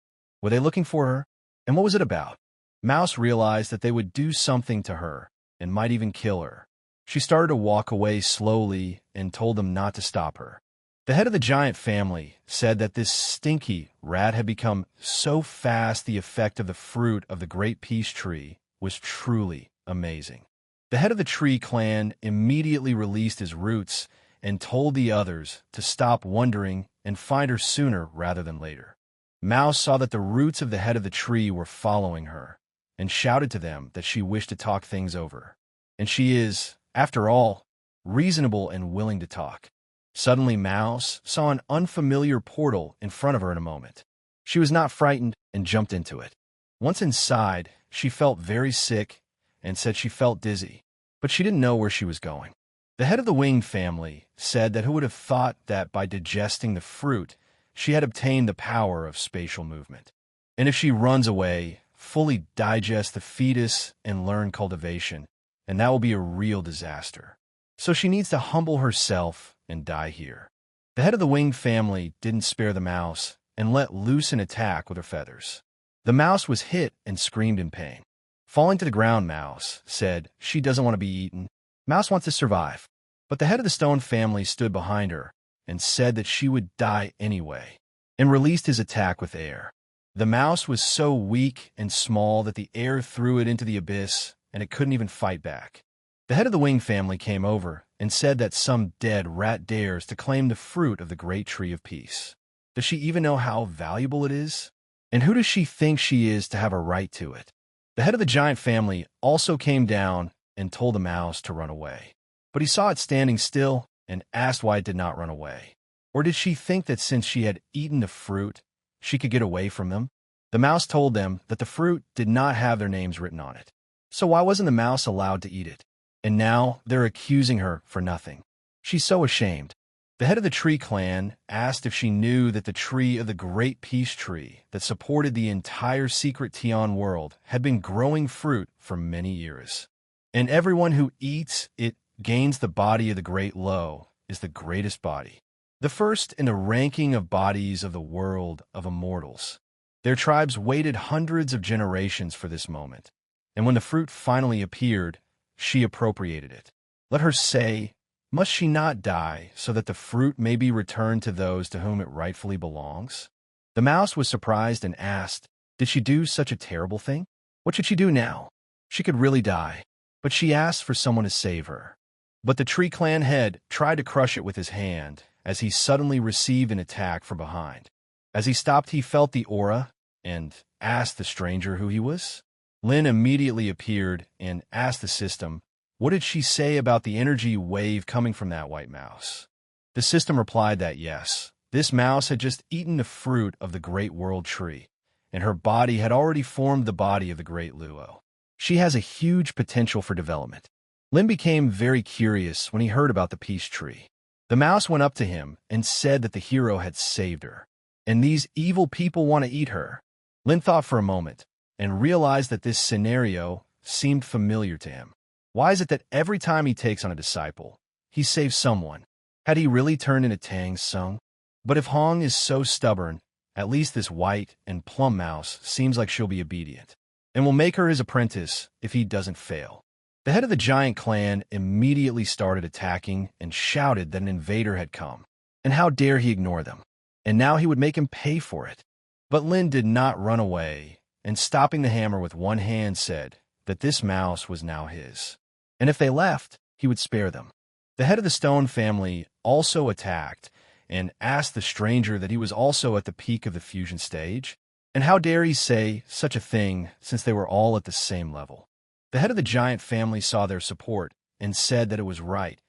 were they looking for her? And what was it about? Mouse realized that they would do something to her and might even kill her. She started to walk away slowly and told them not to stop her. The head of the giant family said that this stinky rat had become so fast the effect of the fruit of the great peace tree was truly amazing. The head of the tree clan immediately released his roots and told the others to stop wondering and find her sooner rather than later. Mouse saw that the roots of the head of the tree were following her and shouted to them that she wished to talk things over. And she is, after all, reasonable and willing to talk. Suddenly, Mouse saw an unfamiliar portal in front of her in a moment. She was not frightened and jumped into it. Once inside, she felt very sick and said she felt dizzy, but she didn't know where she was going. The head of the winged family said that who would have thought that by digesting the fruit, she had obtained the power of spatial movement. And if she runs away, fully digest the fetus and learn cultivation, and that will be a real disaster. So she needs to humble herself and die here. The head of the winged family didn't spare the mouse and let loose an attack with her feathers. The mouse was hit and screamed in pain. Falling to the ground, Mouse said she doesn't want to be eaten. Mouse wants to survive. But the head of the stone family stood behind her and said that she would die anyway, and released his attack with air. The mouse was so weak and small that the air threw it into the abyss, and it couldn't even fight back. The head of the winged family came over and said that some dead rat dares to claim the fruit of the great tree of peace. Does she even know how valuable it is? And who does she think she is to have a right to it? The head of the giant family also came down and told the mouse to run away. But he saw it standing still and asked why it did not run away. Or did she think that since she had eaten the fruit, she could get away from them? The mouse told them that the fruit did not have their names written on it. So why wasn't the mouse allowed to eat it? And now they're accusing her for nothing. She's so ashamed. The head of the tree clan asked if she knew that the tree of the great peace tree that supported the entire secret Tian world had been growing fruit for many years. And everyone who eats it gains the body of the great Lo is the greatest body, the first in the ranking of bodies of the world of immortals. Their tribes waited hundreds of generations for this moment, and when the fruit finally appeared, she appropriated it. Let her say, must she not die so that the fruit may be returned to those to whom it rightfully belongs? The mouse was surprised and asked, did she do such a terrible thing? What should she do now? She could really die, but she asked for someone to save her. But the tree clan head tried to crush it with his hand as he suddenly received an attack from behind. As he stopped, he felt the aura and asked the stranger who he was. Lin immediately appeared and asked the system, what did she say about the energy wave coming from that white mouse? The system replied that yes, this mouse had just eaten the fruit of the great world tree, and her body had already formed the body of the great Luo. She has a huge potential for development. Lin became very curious when he heard about the peace tree. The mouse went up to him and said that the hero had saved her, and these evil people want to eat her. Lin thought for a moment and realized that this scenario seemed familiar to him. Why is it that every time he takes on a disciple, he saves someone? Had he really turned into Tang Sung? But if Hong is so stubborn, at least this white and plum mouse seems like she'll be obedient, and will make her his apprentice if he doesn't fail. The head of the giant clan immediately started attacking and shouted that an invader had come, and how dare he ignore them, and now he would make him pay for it. But Lin did not run away, and stopping the hammer with one hand said that this mouse was now his, and if they left, he would spare them. The head of the stone family also attacked and asked the stranger that he was also at the peak of the fusion stage, and how dare he say such a thing since they were all at the same level. The head of the giant family saw their support and said that it was right,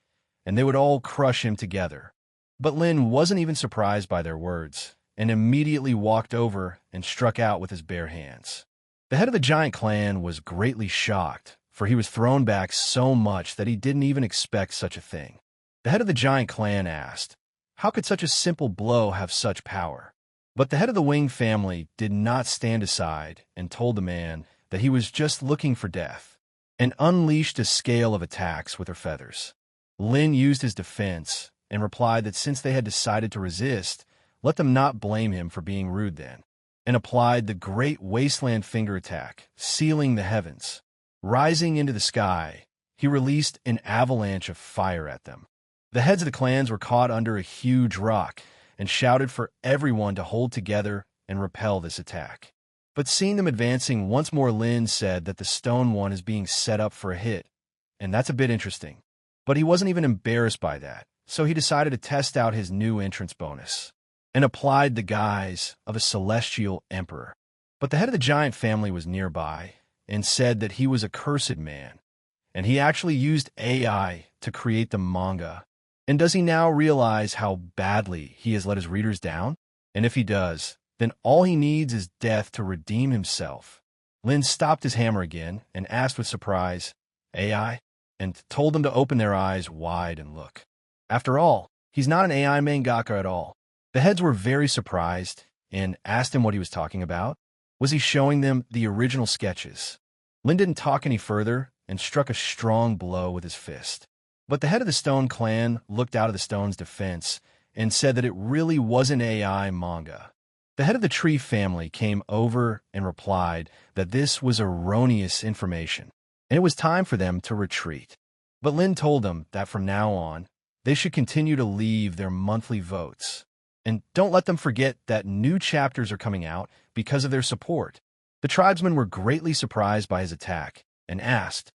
and they would all crush him together. But Lin wasn't even surprised by their words, and immediately walked over and struck out with his bare hands. The head of the giant clan was greatly shocked, for he was thrown back so much that he didn't even expect such a thing. The head of the giant clan asked, How could such a simple blow have such power? But the head of the Wing family did not stand aside and told the man that he was just looking for death, and unleashed a scale of attacks with her feathers. Lin used his defense and replied that since they had decided to resist, let them not blame him for being rude then, and applied the great wasteland finger attack, sealing the heavens. Rising into the sky, he released an avalanche of fire at them. The heads of the clans were caught under a huge rock and shouted for everyone to hold together and repel this attack. But seeing them advancing once more, Lin said that the stone one is being set up for a hit, and that's a bit interesting. But he wasn't even embarrassed by that, so he decided to test out his new entrance bonus and applied the guise of a celestial emperor. But the head of the giant family was nearby and said that he was a cursed man, and he actually used AI to create the manga. And does he now realize how badly he has let his readers down? And if he does, then all he needs is death to redeem himself. Lin stopped his hammer again and asked with surprise, AI? And told them to open their eyes wide and look. After all, he's not an AI mangaka at all. The heads were very surprised and asked him what he was talking about. Was he showing them the original sketches? Lin didn't talk any further and struck a strong blow with his fist. But the head of the Stone clan looked out of the Stone's defense and said that it really wasn't AI manga. The head of the Tree family came over and replied that this was erroneous information, and it was time for them to retreat. But Lin told them that from now on, they should continue to leave their monthly votes. And don't let them forget that new chapters are coming out because of their support. The tribesmen were greatly surprised by his attack and asked,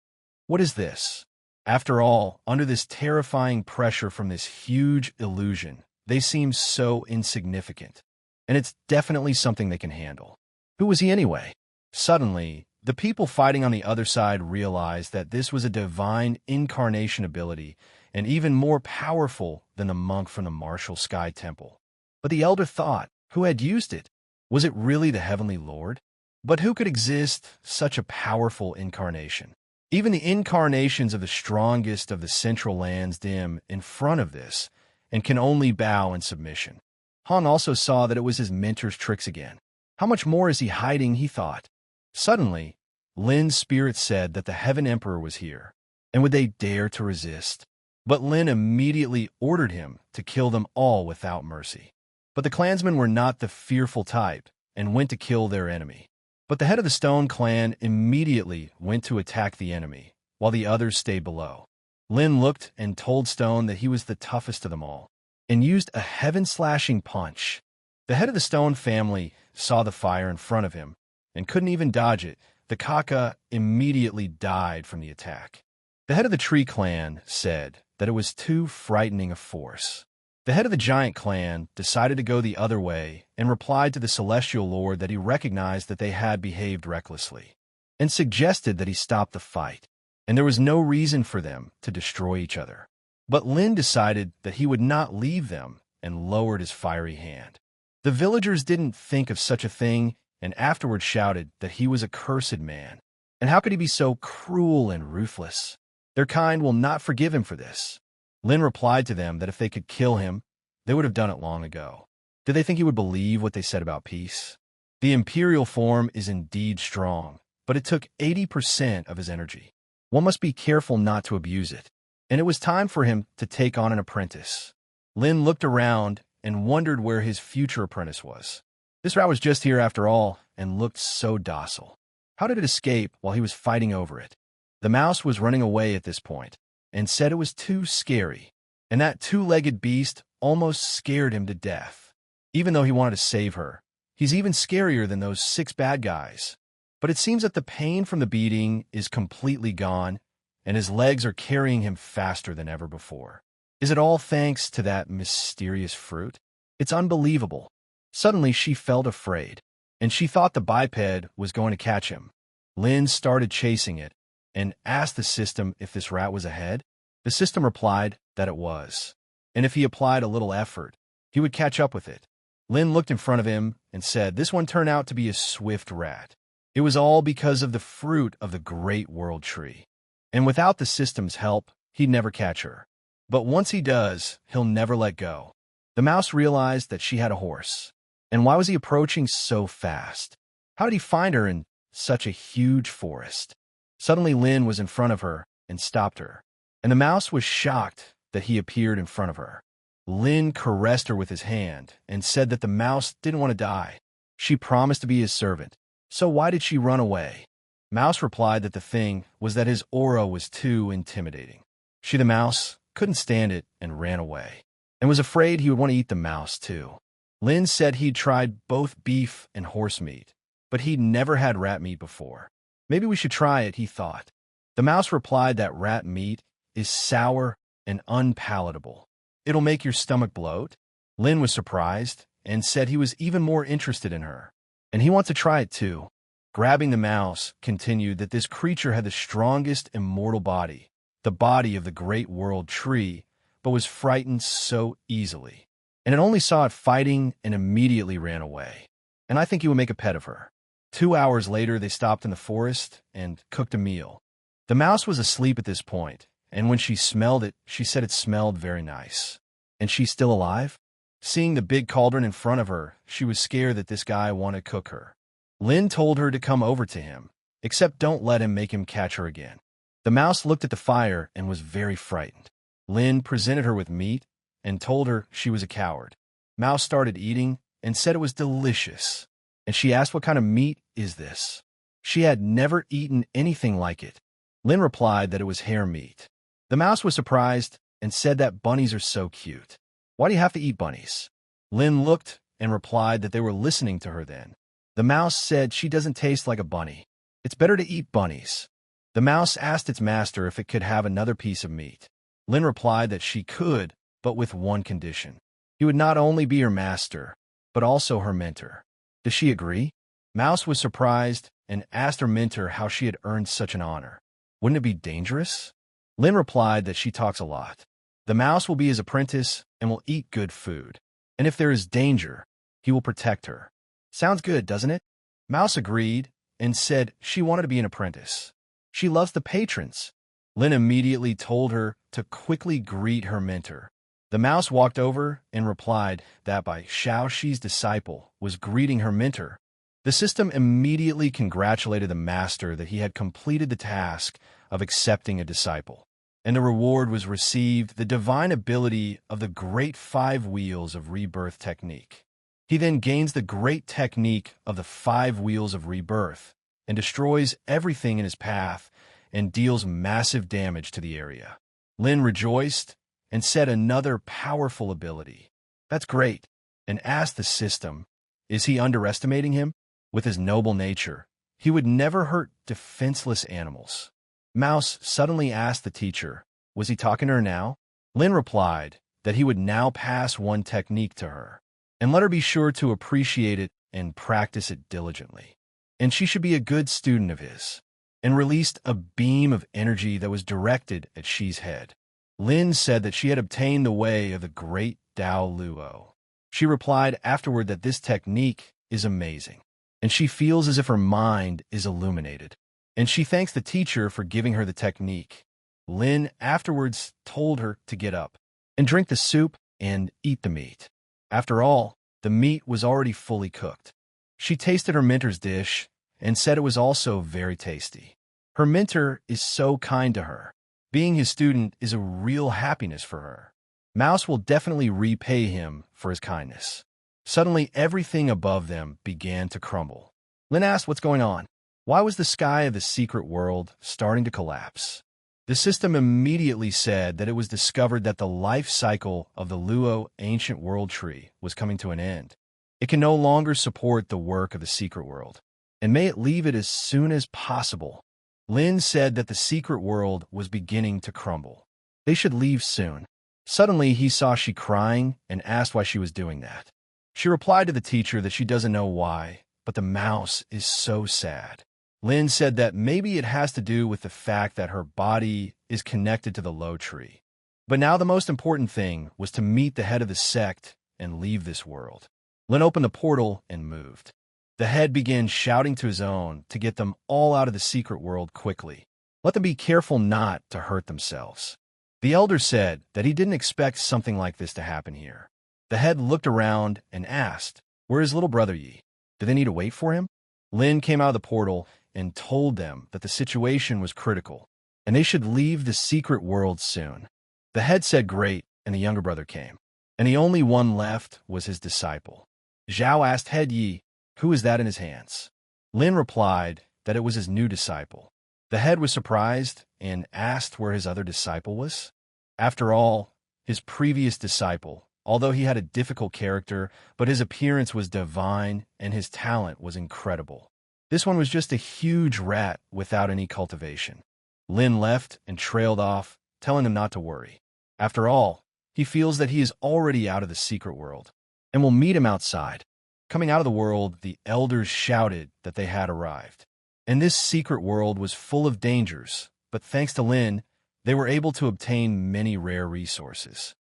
"What is this?" After all, under this terrifying pressure from this huge illusion, they seem so insignificant. And it's definitely something they can handle. Who was he anyway? Suddenly, the people fighting on the other side realized that this was a divine incarnation ability and even more powerful than the monk from the martial sky temple. But the elder thought, who had used it? Was it really the Heavenly Lord? But who could exist such a powerful incarnation? Even the incarnations of the strongest of the central lands dim in front of this and can only bow in submission. Han also saw that it was his mentor's tricks again. How much more is he hiding, he thought. Suddenly, Lin's spirit said that the Heaven Emperor was here, and would they dare to resist? But Lin immediately ordered him to kill them all without mercy. But the clansmen were not the fearful type and went to kill their enemy. But the head of the Stone clan immediately went to attack the enemy, while the others stayed below. Lin looked and told Stone that he was the toughest of them all, and used a heaven-slashing punch. The head of the Stone family saw the fire in front of him, and couldn't even dodge it. The Kaka immediately died from the attack. The head of the Tree clan said that it was too frightening a force. The head of the Giant clan decided to go the other way and replied to the Celestial Lord that he recognized that they had behaved recklessly, and suggested that he stop the fight, and there was no reason for them to destroy each other. But Lin decided that he would not leave them and lowered his fiery hand. The villagers didn't think of such a thing and afterward shouted that he was a cursed man. And how could he be so cruel and ruthless? Their kind will not forgive him for this. Lin replied to them that if they could kill him, they would have done it long ago. Did they think he would believe what they said about peace? The imperial form is indeed strong, but it took 80% of his energy. One must be careful not to abuse it. And it was time for him to take on an apprentice. Lin looked around and wondered where his future apprentice was. This rat was just here after all, and looked so docile. How did it escape while he was fighting over it? The mouse was running away at this point, and said it was too scary, and that two-legged beast almost scared him to death. Even though he wanted to save her, he's even scarier than those 6 bad guys. But it seems that the pain from the beating is completely gone, and his legs are carrying him faster than ever before. Is it all thanks to that mysterious fruit? It's unbelievable. Suddenly she felt afraid, and she thought the biped was going to catch him. Lin started chasing it, and asked the system if this rat was ahead. The system replied that it was, and if he applied a little effort, he would catch up with it. Lin looked in front of him and said this one turned out to be a swift rat. It was all because of the fruit of the great world tree. And without the system's help, he'd never catch her. But once he does, he'll never let go. The mouse realized that she had a horse. And why was he approaching so fast? How did he find her in such a huge forest? Suddenly, Lin was in front of her and stopped her. And the mouse was shocked that he appeared in front of her. Lin caressed her with his hand and said that the mouse didn't want to die. She promised to be his servant. So why did she run away? Mouse replied that the thing was that his aura was too intimidating. She, the mouse, couldn't stand it and ran away, and was afraid he would want to eat the mouse too. Lin said he'd tried both beef and horse meat, but he'd never had rat meat before. Maybe we should try it, he thought. The mouse replied that rat meat is sour and unpalatable. It'll make your stomach bloat. Lin was surprised and said he was even more interested in her, and he wants to try it too. Grabbing the mouse, continued that this creature had the strongest immortal body, the body of the great world tree, but was frightened so easily. And it only saw it fighting and immediately ran away. And I think he would make a pet of her. 2 hours later, they stopped in the forest and cooked a meal. The mouse was asleep at this point, and when she smelled it, she said it smelled very nice. And she's still alive? Seeing the big cauldron in front of her, she was scared that this guy wanted to cook her. Lin told her to come over to him, except don't let him make him catch her again. The mouse looked at the fire and was very frightened. Lin presented her with meat and told her she was a coward. Mouse started eating and said it was delicious, and she asked what kind of meat is this. She had never eaten anything like it. Lin replied that it was hare meat. The mouse was surprised and said that bunnies are so cute. Why do you have to eat bunnies? Lin looked and replied that they were listening to her then. The mouse said she doesn't taste like a bunny. It's better to eat bunnies. The mouse asked its master if it could have another piece of meat. Lin replied that she could, but with one condition. He would not only be her master, but also her mentor. Does she agree? Mouse was surprised and asked her mentor how she had earned such an honor. Wouldn't it be dangerous? Lin replied that she talks a lot. The mouse will be his apprentice and will eat good food. And if there is danger, he will protect her. Sounds good, doesn't it? Mouse agreed and said she wanted to be an apprentice. She loves the patrons. Lin immediately told her to quickly greet her mentor. The mouse walked over and replied that by Xiao Shi's disciple was greeting her mentor. The system immediately congratulated the master that he had completed the task of accepting a disciple, and the reward was received the divine ability of the great 5 wheels of rebirth technique. He then gains the great technique of the 5 wheels of rebirth and destroys everything in his path and deals massive damage to the area. Lin rejoiced and said another powerful ability. That's great, and asked the system, is he underestimating him? With his noble nature, he would never hurt defenseless animals. Mouse suddenly asked the teacher, was he talking to her now? Lin replied that he would now pass one technique to her, and let her be sure to appreciate it and practice it diligently. And she should be a good student of his, and released a beam of energy that was directed at Shi's head. Lin said that she had obtained the way of the great Dao Luo. She replied afterward that this technique is amazing, and she feels as if her mind is illuminated, and she thanks the teacher for giving her the technique. Lin afterwards told her to get up and drink the soup and eat the meat. After all, the meat was already fully cooked. She tasted her mentor's dish and said it was also very tasty. Her mentor is so kind to her. Being his student is a real happiness for her. Mouse will definitely repay him for his kindness. Suddenly, everything above them began to crumble. Lin asked what's going on. Why was the sky of the secret world starting to collapse? The system immediately said that it was discovered that the life cycle of the Luo ancient world tree was coming to an end. It can no longer support the work of the secret world, and may it leave it as soon as possible. Lin said that the secret world was beginning to crumble. They should leave soon. Suddenly, he saw Shi crying and asked why she was doing that. She replied to the teacher that she doesn't know why, but the mouse is so sad. Lin said that maybe it has to do with the fact that her body is connected to the Lo tree. But now the most important thing was to meet the head of the sect and leave this world. Lin opened the portal and moved. The head began shouting to his own to get them all out of the secret world quickly. Let them be careful not to hurt themselves. The elder said that he didn't expect something like this to happen here. The head looked around and asked, "Where is little brother Yi? Do they need to wait for him?" Lin came out of the portal and told them that the situation was critical, and they should leave the secret world soon. The head said great, and the younger brother came, and the only one left was his disciple. Zhao asked Head Yi, "Who is that in his hands?" Lin replied that it was his new disciple. The head was surprised and asked where his other disciple was. After all, his previous disciple, although he had a difficult character, but his appearance was divine and his talent was incredible. This one was just a huge rat without any cultivation. Lin left and trailed off, telling him not to worry. After all, he feels that he is already out of the secret world and will meet him outside. Coming out of the world, the elders shouted that they had arrived. And this secret world was full of dangers, but thanks to Lin, they were able to obtain many rare resources.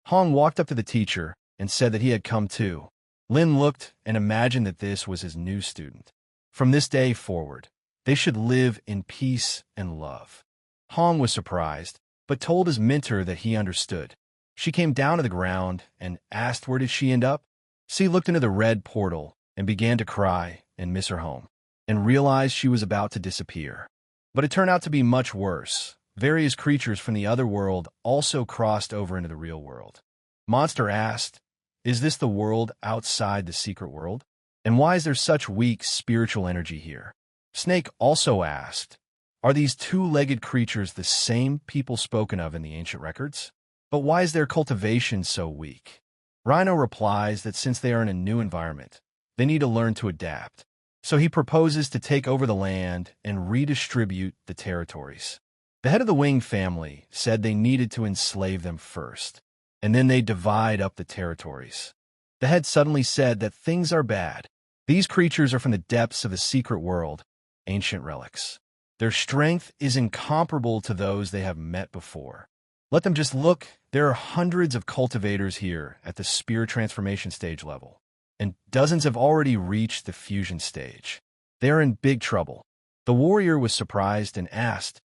Hong walked up to the teacher and said that he had come too. Lin looked and imagined that this was his new student. From this day forward, they should live in peace and love. Hong was surprised, but told his mentor that he understood. She came down to the ground and asked where did she end up. She looked into the red portal and began to cry and miss her home, and realized she was about to disappear. But it turned out to be much worse. Various creatures from the other world also crossed over into the real world. Monster asked, "Is this the world outside the secret world? And why is there such weak spiritual energy here?" Snake also asked, "Are these two-legged creatures the same people spoken of in the ancient records? But why is their cultivation so weak?" Rhino replies that since they are in a new environment, they need to learn to adapt. So he proposes to take over the land and redistribute the territories. The head of the Wing family said they needed to enslave them first, and then they divide up the territories. The head suddenly said that things are bad. These creatures are from the depths of the secret world, ancient relics. Their strength is incomparable to those they have met before. Let them just look. There are hundreds of cultivators here at the spear transformation stage level, and dozens have already reached the fusion stage. They are in big trouble. The warrior was surprised and asked,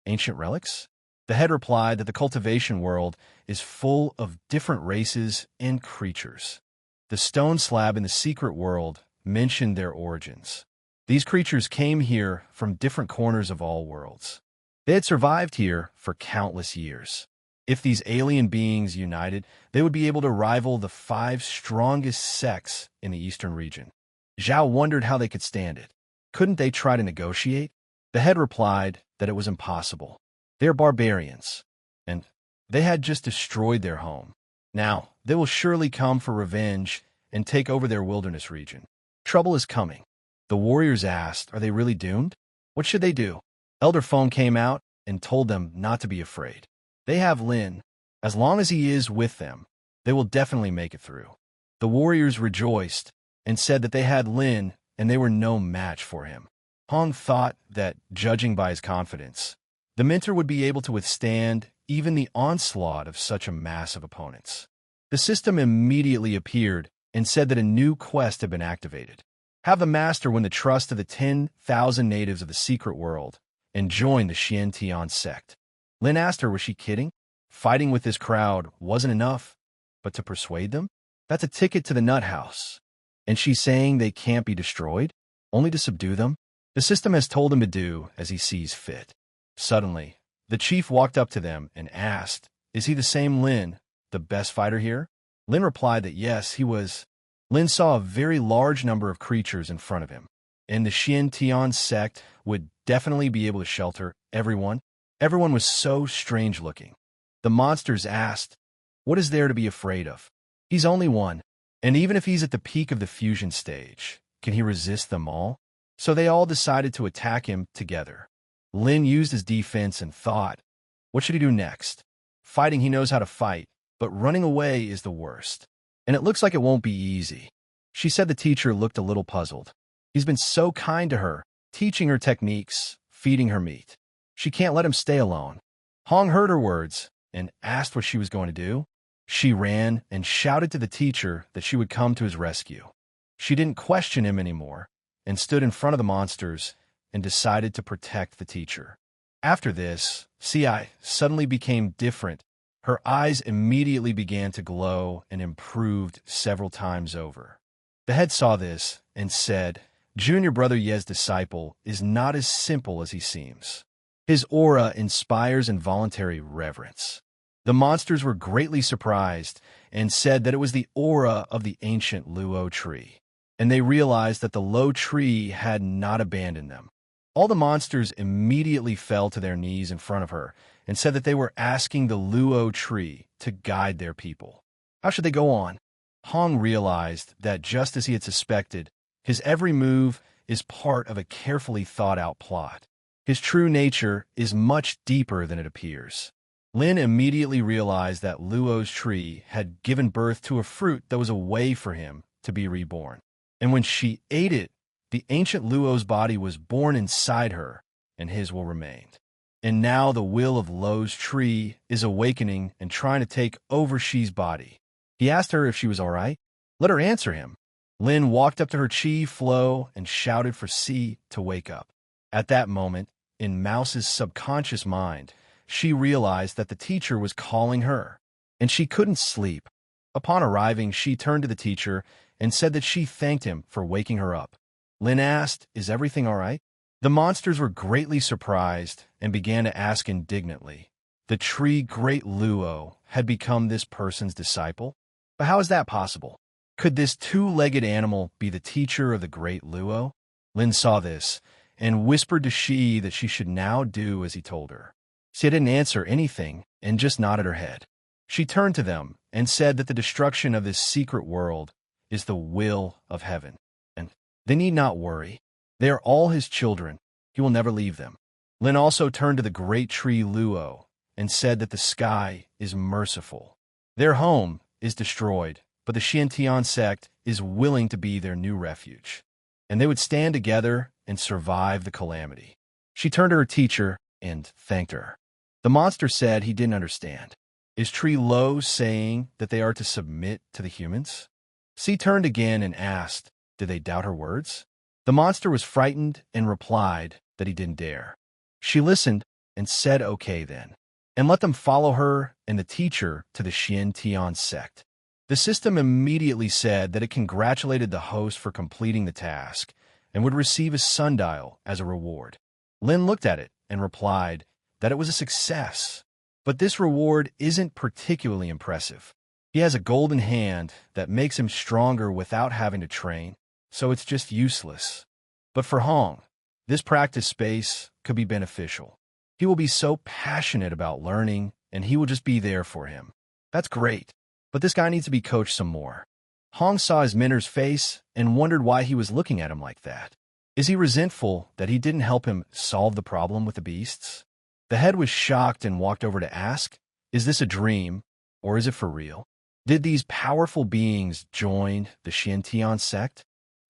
"Ancient relics?" The head replied that the cultivation world is full of different races and creatures. The stone slab in the secret world mentioned their origins. These creatures came here from different corners of all worlds. They had survived here for countless years. If these alien beings united, they would be able to rival the 5 strongest sects in the eastern region. Zhao wondered how they could stand it. Couldn't they try to negotiate? The head replied that it was impossible. They are barbarians, and they had just destroyed their home. Now, they will surely come for revenge and take over their wilderness region. Trouble is coming. The warriors asked, are they really doomed? What should they do? Elder Feng came out and told them not to be afraid. They have Lin. As long as he is with them, they will definitely make it through. The warriors rejoiced and said that they had Lin and they were no match for him. Hong thought that, judging by his confidence, the mentor would be able to withstand even the onslaught of such a mass of opponents. The system immediately appeared and said that a new quest had been activated. Have the master win the trust of the 10,000 natives of the secret world and join the Xian Tian sect. Lin asked her, was she kidding? Fighting with this crowd wasn't enough, but to persuade them? That's a ticket to the nut house. And she's saying they can't be destroyed, only to subdue them? The system has told him to do as he sees fit. Suddenly, the chief walked up to them and asked, is he the same Lin, the best fighter here? Lin replied that yes, he was. Lin saw a very large number of creatures in front of him, and the Xian Tian sect would definitely be able to shelter everyone. Everyone was so strange-looking. The monsters asked, what is there to be afraid of? He's only one, and even if he's at the peak of the fusion stage, can he resist them all? So they all decided to attack him together. Lin used his defense and thought, what should he do next? Fighting, he knows how to fight, but running away is the worst. And it looks like it won't be easy. She said the teacher looked a little puzzled. He's been so kind to her, teaching her techniques, feeding her meat. She can't let him stay alone. Hong heard her words and asked what she was going to do. She ran and shouted to the teacher that she would come to his rescue. She didn't question him anymore and stood in front of the monsters and decided to protect the teacher. After this, Ci suddenly became different. Her eyes immediately began to glow and improved several times over. The head saw this and said, Junior Brother Ye's disciple is not as simple as he seems. His aura inspires involuntary reverence. The monsters were greatly surprised and said that it was the aura of the ancient Luo tree, and they realized that the Luo tree had not abandoned them. All the monsters immediately fell to their knees in front of her and said that they were asking the Luo tree to guide their people. How should they go on? Hong realized that just as he had suspected, his every move is part of a carefully thought-out plot. His true nature is much deeper than it appears. Lin immediately realized that Luo's tree had given birth to a fruit that was a way for him to be reborn. And when she ate it, the ancient Luo's body was born inside her, and his will remain. And now the will of Luo's tree is awakening and trying to take over Shi's body. He asked her if she was all right. Let her answer him. Lin walked up to her chi flow and shouted for Si to wake up. At that moment, in Mouse's subconscious mind, she realized that the teacher was calling her, and she couldn't sleep. Upon arriving, she turned to the teacher and said that she thanked him for waking her up. Lin asked, "Is everything all right?" The monsters were greatly surprised and began to ask indignantly. The tree Great Luo had become this person's disciple? But how is that possible? Could this two-legged animal be the teacher of the Great Luo? Lin saw this and whispered to Shi that she should now do as he told her. She didn't answer anything and just nodded her head. She turned to them and said that the destruction of this secret world is the will of heaven, and they need not worry. They are all his children. He will never leave them. Lin also turned to the great tree Luo and said that the sky is merciful. Their home is destroyed, but the Xiantian sect is willing to be their new refuge, and they would stand together and survive the calamity. She turned to her teacher and thanked her. The monster said he didn't understand. Is Tree Lo saying that they are to submit to the humans? Si turned again and asked, did they doubt her words? The monster was frightened and replied that he didn't dare. She listened and said okay then, and let them follow her and the teacher to the Xiantian sect. The system immediately said that it congratulated the host for completing the task and would receive a sundial as a reward. Lin looked at it and replied that it was a success, but this reward isn't particularly impressive. He has a golden hand that makes him stronger without having to train, so it's just useless. But for Hong, this practice space could be beneficial. He will be so passionate about learning, and he will just be there for him. That's great, but this guy needs to be coached some more. Hong saw his mentor's face and wondered why he was looking at him like that. Is he resentful that he didn't help him solve the problem with the beasts? The head was shocked and walked over to ask, is this a dream, or is it for real? Did these powerful beings join the Xiantian sect?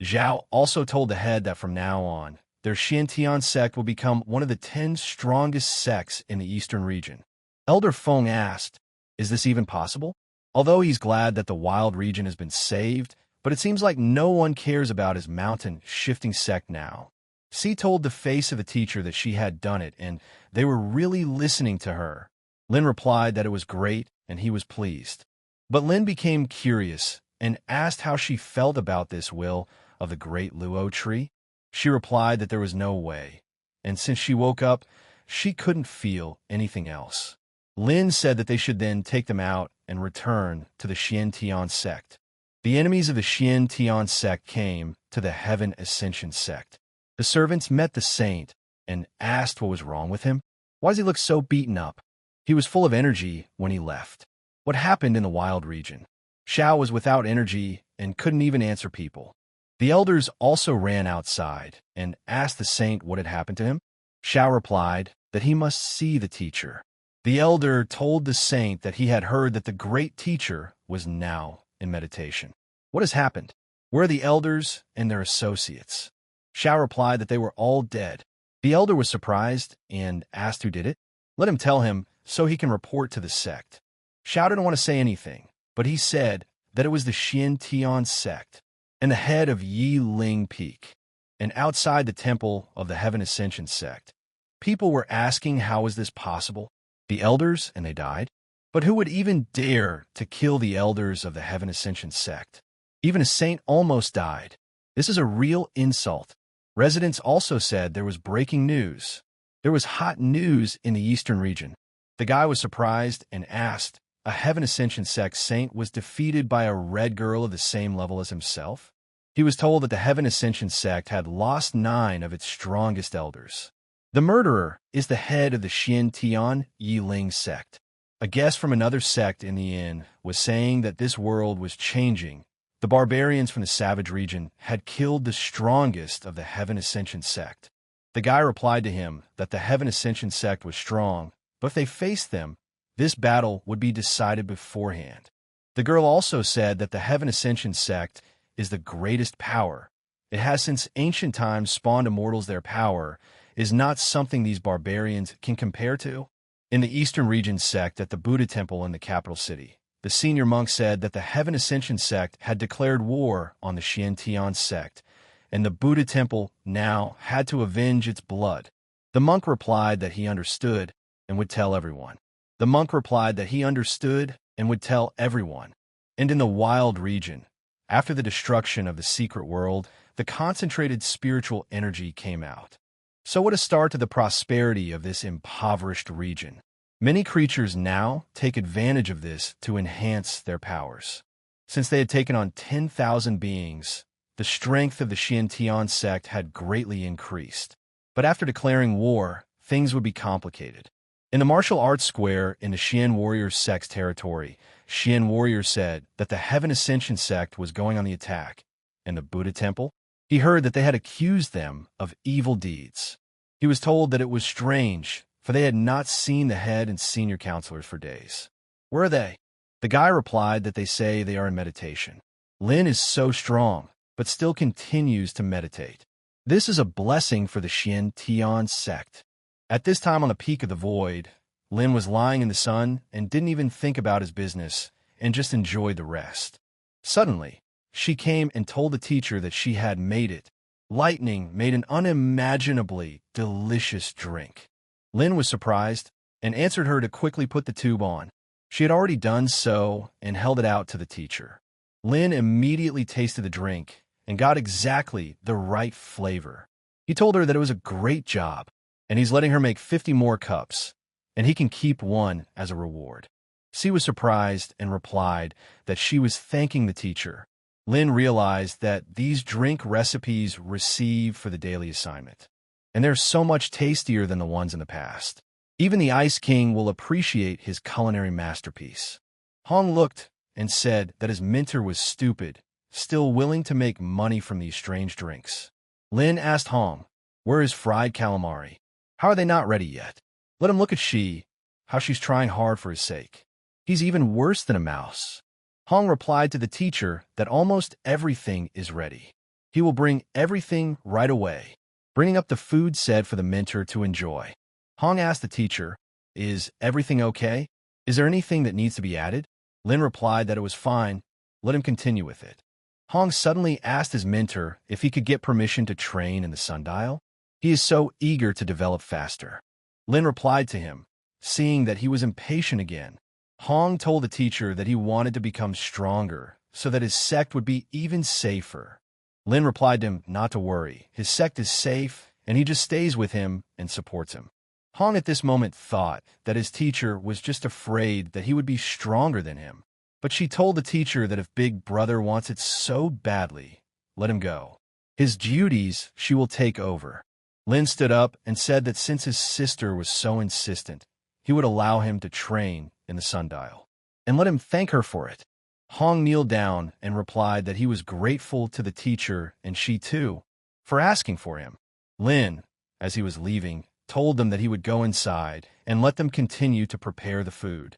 Zhao also told the head that from now on, their Xiantian sect will become one of the 10 strongest sects in the eastern region. Elder Feng asked, is this even possible? Although he's glad that the wild region has been saved, but it seems like no one cares about his mountain-shifting sect now. Si told the face of the teacher that she had done it, and they were really listening to her. Lin replied that it was great, and he was pleased. But Lin became curious and asked how she felt about this will of the great Luo tree. She replied that there was no way, and since she woke up, she couldn't feel anything else. Lin said that they should then take them out and return to the Xiantian sect. The enemies of the Xiantian sect came to the Heaven Ascension sect. The servants met the saint and asked what was wrong with him. Why does he look so beaten up? He was full of energy when he left. What happened in the wild region? Xiao was without energy and couldn't even answer people. The elders also ran outside and asked the saint what had happened to him. Xiao replied that he must see the teacher. The elder told the saint that he had heard that the great teacher was now in meditation. What has happened? Where are the elders and their associates? Xiao replied that they were all dead. The elder was surprised and asked who did it. Let him tell him so he can report to the sect. Xiao didn't want to say anything, but he said that it was the Xiantian sect and the head of Yi Ling Peak, and outside the temple of the Heaven Ascension sect. People were asking how was this possible? The elders, and they died? But who would even dare to kill the elders of the Heaven Ascension sect? Even a saint almost died. This is a real insult. Residents also said there was breaking news. There was hot news in the eastern region. The guy was surprised and asked, a Heaven Ascension sect saint was defeated by a red girl of the same level as himself? He was told that the Heaven Ascension sect had lost 9 of its strongest elders. The murderer is the head of the Xian Tian Yiling sect. A guest from another sect in the inn was saying that this world was changing. The barbarians from the savage region had killed the strongest of the Heaven Ascension sect. The guy replied to him that the Heaven Ascension sect was strong, but if they faced them, this battle would be decided beforehand. The girl also said that the Heaven Ascension sect is the greatest power. It has since ancient times spawned immortals. Their power is not something these barbarians can compare to. In the Eastern Region sect at the Buddha temple in the capital city, the senior monk said that the Heaven Ascension sect had declared war on the Xian Tian sect, and the Buddha temple now had to avenge its blood. The monk replied that he understood and would tell everyone. The monk replied that he understood and would tell everyone. And in the wild region, after the destruction of the secret world, the concentrated spiritual energy came out. So what a start to the prosperity of this impoverished region. Many creatures now take advantage of this to enhance their powers. Since they had taken on 10,000 beings, the strength of the Xian Tian sect had greatly increased. But after declaring war, things would be complicated. In the martial arts square in the Xian Warriors sect's territory, Xian Warriors said that the Heaven Ascension sect was going on the attack. In the Buddha temple, he heard that they had accused them of evil deeds. He was told that it was strange, for they had not seen the head and senior counselors for days. Where are they? The guy replied that they say they are in meditation. Lin is so strong, but still continues to meditate. This is a blessing for the Xian Tian sect. At this time on the peak of the void, Lin was lying in the sun and didn't even think about his business and just enjoyed the rest. Suddenly, she came and told the teacher that she had made it. Lightning made an unimaginably delicious drink. Lin was surprised and answered her to quickly put the tube on. She had already done so and held it out to the teacher. Lin immediately tasted the drink and got exactly the right flavor. He told her that it was a great job, and he's letting her make 50 more cups, and he can keep one as a reward. She was surprised and replied that she was thanking the teacher. Lin realized that these drink recipes receive for the daily assignment, and they're so much tastier than the ones in the past. Even the Ice King will appreciate his culinary masterpiece. Hong looked and said that his mentor was stupid, still willing to make money from these strange drinks. Lin asked Hong, where is fried calamari? How are they not ready yet? Let him look at how she's trying hard for his sake. He's even worse than a mouse. Hong replied to the teacher that almost everything is ready. He will bring everything right away, bringing up the food said for the mentor to enjoy. Hong asked the teacher, is everything okay? Is there anything that needs to be added? Lin replied that it was fine. Let him continue with it. Hong suddenly asked his mentor if he could get permission to train in the sundial. He is so eager to develop faster. Lin replied to him, seeing that he was impatient again. Hong told the teacher that he wanted to become stronger so that his sect would be even safer. Lin replied to him not to worry. His sect is safe, and he just stays with him and supports him. Hong at this moment thought that his teacher was just afraid that he would be stronger than him. But she told the teacher that if Big Brother wants it so badly, let him go. His duties she will take over. Lin stood up and said that since his sister was so insistent, he would allow him to train in the sundial, and let him thank her for it. Hong kneeled down and replied that he was grateful to the teacher and she too, for asking for him. Lin, as he was leaving, told them that he would go inside and let them continue to prepare the food.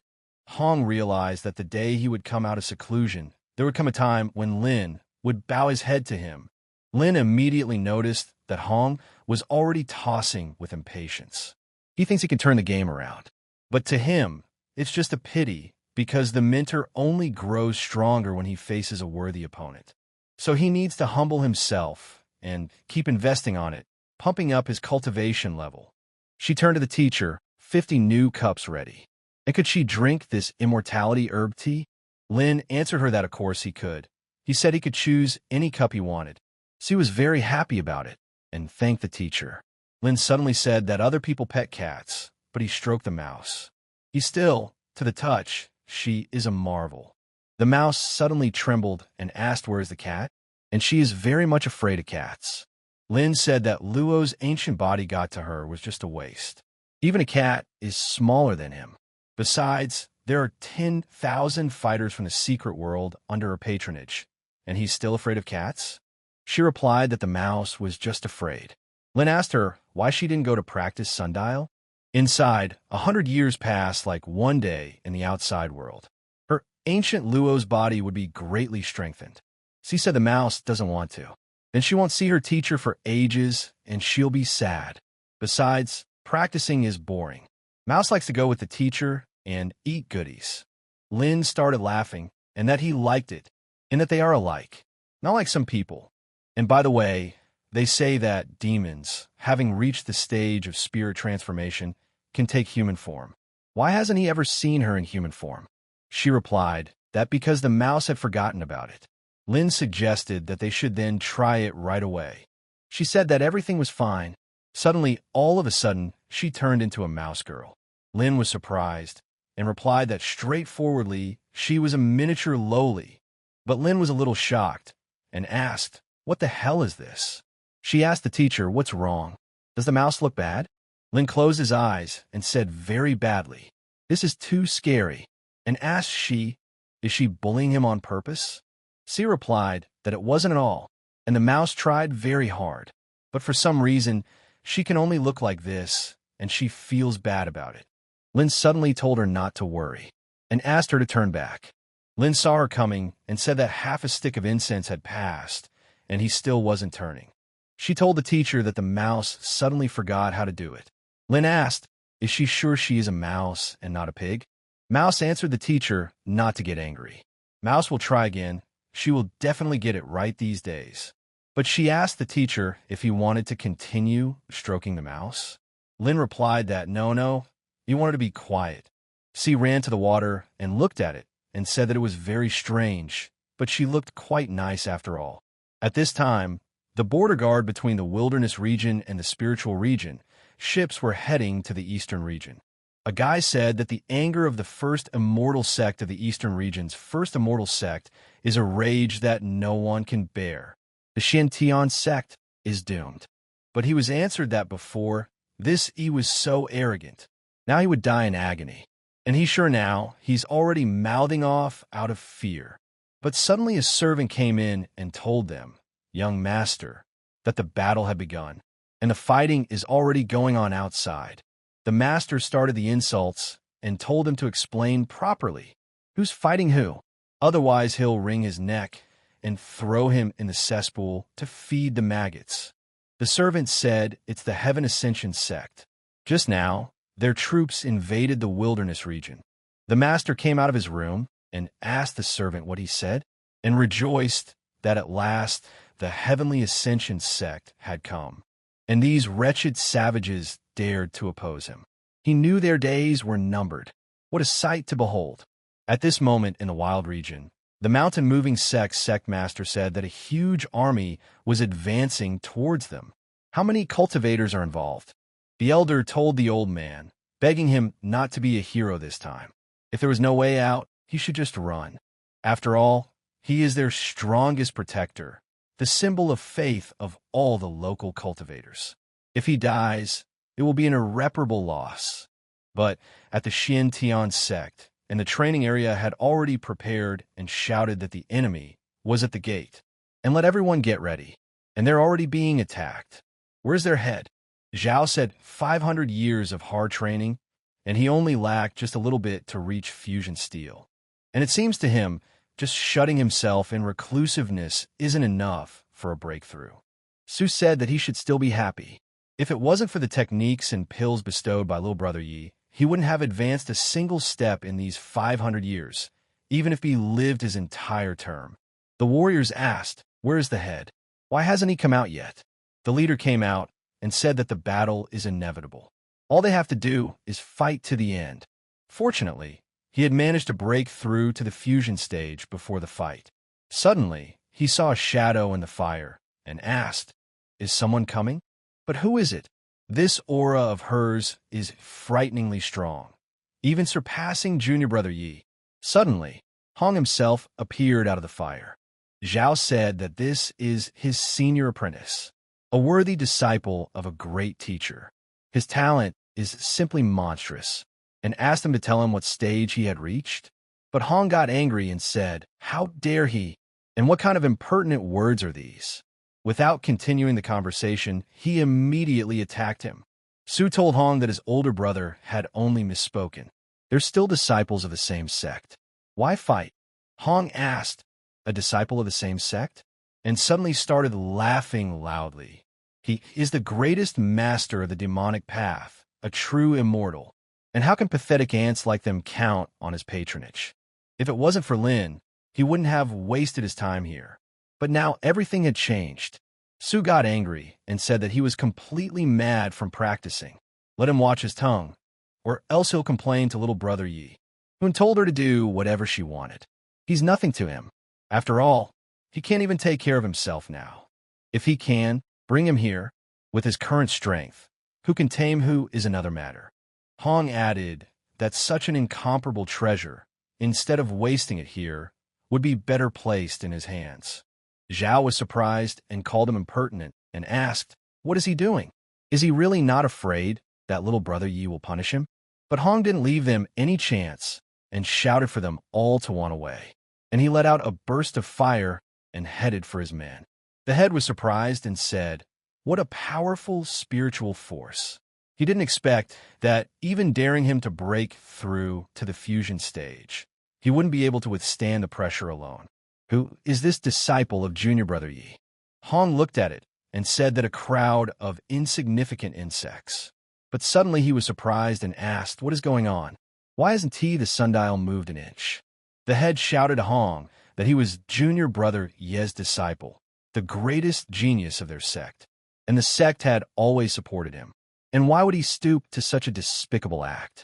Hong realized that the day he would come out of seclusion, there would come a time when Lin would bow his head to him. Lin immediately noticed that Hong was already tossing with impatience. He thinks he can turn the game around. But to him, it's just a pity because the mentor only grows stronger when he faces a worthy opponent. So he needs to humble himself and keep investing on it, pumping up his cultivation level. She turned to the teacher, 50 new cups ready. And could she drink this immortality herb tea? Lin answered her that of course he could. He said he could choose any cup he wanted. She was very happy about it and thanked the teacher. Lin suddenly said that other people pet cats, but he stroked the mouse. He still, to the touch, she is a marvel. The mouse suddenly trembled and asked where is the cat, and she is very much afraid of cats. Lin said that Luo's ancient body got to her was just a waste. Even a cat is smaller than him. Besides, there are 10,000 fighters from the secret world under her patronage, and he's still afraid of cats? She replied that the mouse was just afraid. Lin asked her why she didn't go to practice sundial. Inside, 100 years passed like one day in the outside world. Her ancient Luo's body would be greatly strengthened. She said the mouse doesn't want to. Then she won't see her teacher for ages, and she'll be sad. Besides, practicing is boring. Mouse likes to go with the teacher and eat goodies. Lin started laughing, and that he liked it, and that they are alike, not like some people. And by the way, they say that demons, having reached the stage of spirit transformation, can take human form. Why hasn't he ever seen her in human form? She replied that because the mouse had forgotten about it. Lin suggested that they should then try it right away. She said that everything was fine. Suddenly, all of a sudden, she turned into a mouse girl. Lin was surprised and replied that straightforwardly she was a miniature loli. But Lin was a little shocked and asked, "What the hell is this?" She asked the teacher, "What's wrong? Does the mouse look bad?" Lin closed his eyes and said very badly, "This is too scary," and asked is she bullying him on purpose? She replied that it wasn't at all, and the mouse tried very hard. But for some reason, she can only look like this, and she feels bad about it. Lin suddenly told her not to worry, and asked her to turn back. Lin saw her coming and said that half a stick of incense had passed, and he still wasn't turning. She told the teacher that the mouse suddenly forgot how to do it. Lin asked, is she sure she is a mouse and not a pig? Mouse answered the teacher not to get angry. Mouse will try again. She will definitely get it right these days. But she asked the teacher if he wanted to continue stroking the mouse. Lin replied that no, he wanted to be quiet. She ran to the water and looked at it and said that it was very strange, but she looked quite nice after all. At this time, the border guard between the wilderness region and the spiritual region, ships were heading to the eastern region. A guy said that the anger of the first immortal sect of the eastern region's first immortal sect is a rage that no one can bear. The Shintian sect is doomed. But he was answered that before this he was so arrogant. Now he would die in agony. And he's sure now he's already mouthing off out of fear. But suddenly a servant came in and told them, "Young master," that the battle had begun, and the fighting is already going on outside. The master started the insults and told him to explain properly who's fighting who. Otherwise, he'll wring his neck and throw him in the cesspool to feed the maggots. The servant said it's the Heaven Ascension sect. Just now, their troops invaded the wilderness region. The master came out of his room and asked the servant what he said, and rejoiced that at last the Heavenly Ascension sect had come, and these wretched savages dared to oppose him. He knew their days were numbered. What a sight to behold! At this moment in the wild region, the mountain-moving sect master said that a huge army was advancing towards them. How many cultivators are involved? The elder told the old man, begging him not to be a hero this time. If there was no way out, he should just run. After all, he is their strongest protector, the symbol of faith of all the local cultivators. If he dies, it will be an irreparable loss. But at the Shintian sect, and the training area had already prepared and shouted that the enemy was at the gate. And let everyone get ready. And they're already being attacked. Where's their head? Zhao said 500 years of hard training, and he only lacked just a little bit to reach fusion steel. And it seems to him, just shutting himself in reclusiveness isn't enough for a breakthrough. Su said that he should still be happy. If it wasn't for the techniques and pills bestowed by little brother Yi, he wouldn't have advanced a single step in these 500 years, even if he lived his entire term. The warriors asked, "Where is the head? Why hasn't he come out yet?" The leader came out and said that the battle is inevitable. All they have to do is fight to the end. Fortunately, he had managed to break through to the fusion stage before the fight. Suddenly, he saw a shadow in the fire and asked, "Is someone coming? But who is it?" This aura of hers is frighteningly strong, even surpassing junior brother Yi. Suddenly, Hong himself appeared out of the fire. Zhao said that this is his senior apprentice, a worthy disciple of a great teacher. His talent is simply monstrous, and asked him to tell him what stage he had reached. But Hong got angry and said, "How dare he? And what kind of impertinent words are these?" Without continuing the conversation, he immediately attacked him. Su told Hong that his older brother had only misspoken. They're still disciples of the same sect. Why fight? Hong asked, "A disciple of the same sect?" And suddenly started laughing loudly. He is the greatest master of the demonic path, a true immortal. And how can pathetic ants like them count on his patronage? If it wasn't for Lin, he wouldn't have wasted his time here. But now everything had changed. Su got angry and said that he was completely mad from practicing. Let him watch his tongue, or else he'll complain to little brother Yi, who told her to do whatever she wanted. He's nothing to him. After all, he can't even take care of himself now. If he can, bring him here. With his current strength, who can tame who is another matter. Hong added that such an incomparable treasure, instead of wasting it here, would be better placed in his hands. Zhao was surprised and called him impertinent and asked, "What is he doing? Is he really not afraid that little brother Yi will punish him?" But Hong didn't leave them any chance and shouted for them all to run away. And he let out a burst of fire and headed for his man. The head was surprised and said, "What a powerful spiritual force." He didn't expect that even daring him to break through to the fusion stage, he wouldn't be able to withstand the pressure alone. Who is this disciple of junior brother Yi? Hong looked at it and said that a crowd of insignificant insects. But suddenly he was surprised and asked, "What is going on? Why hasn't the sundial moved an inch?" The head shouted to Hong that he was junior brother Ye's disciple, the greatest genius of their sect, and the sect had always supported him. And why would he stoop to such a despicable act?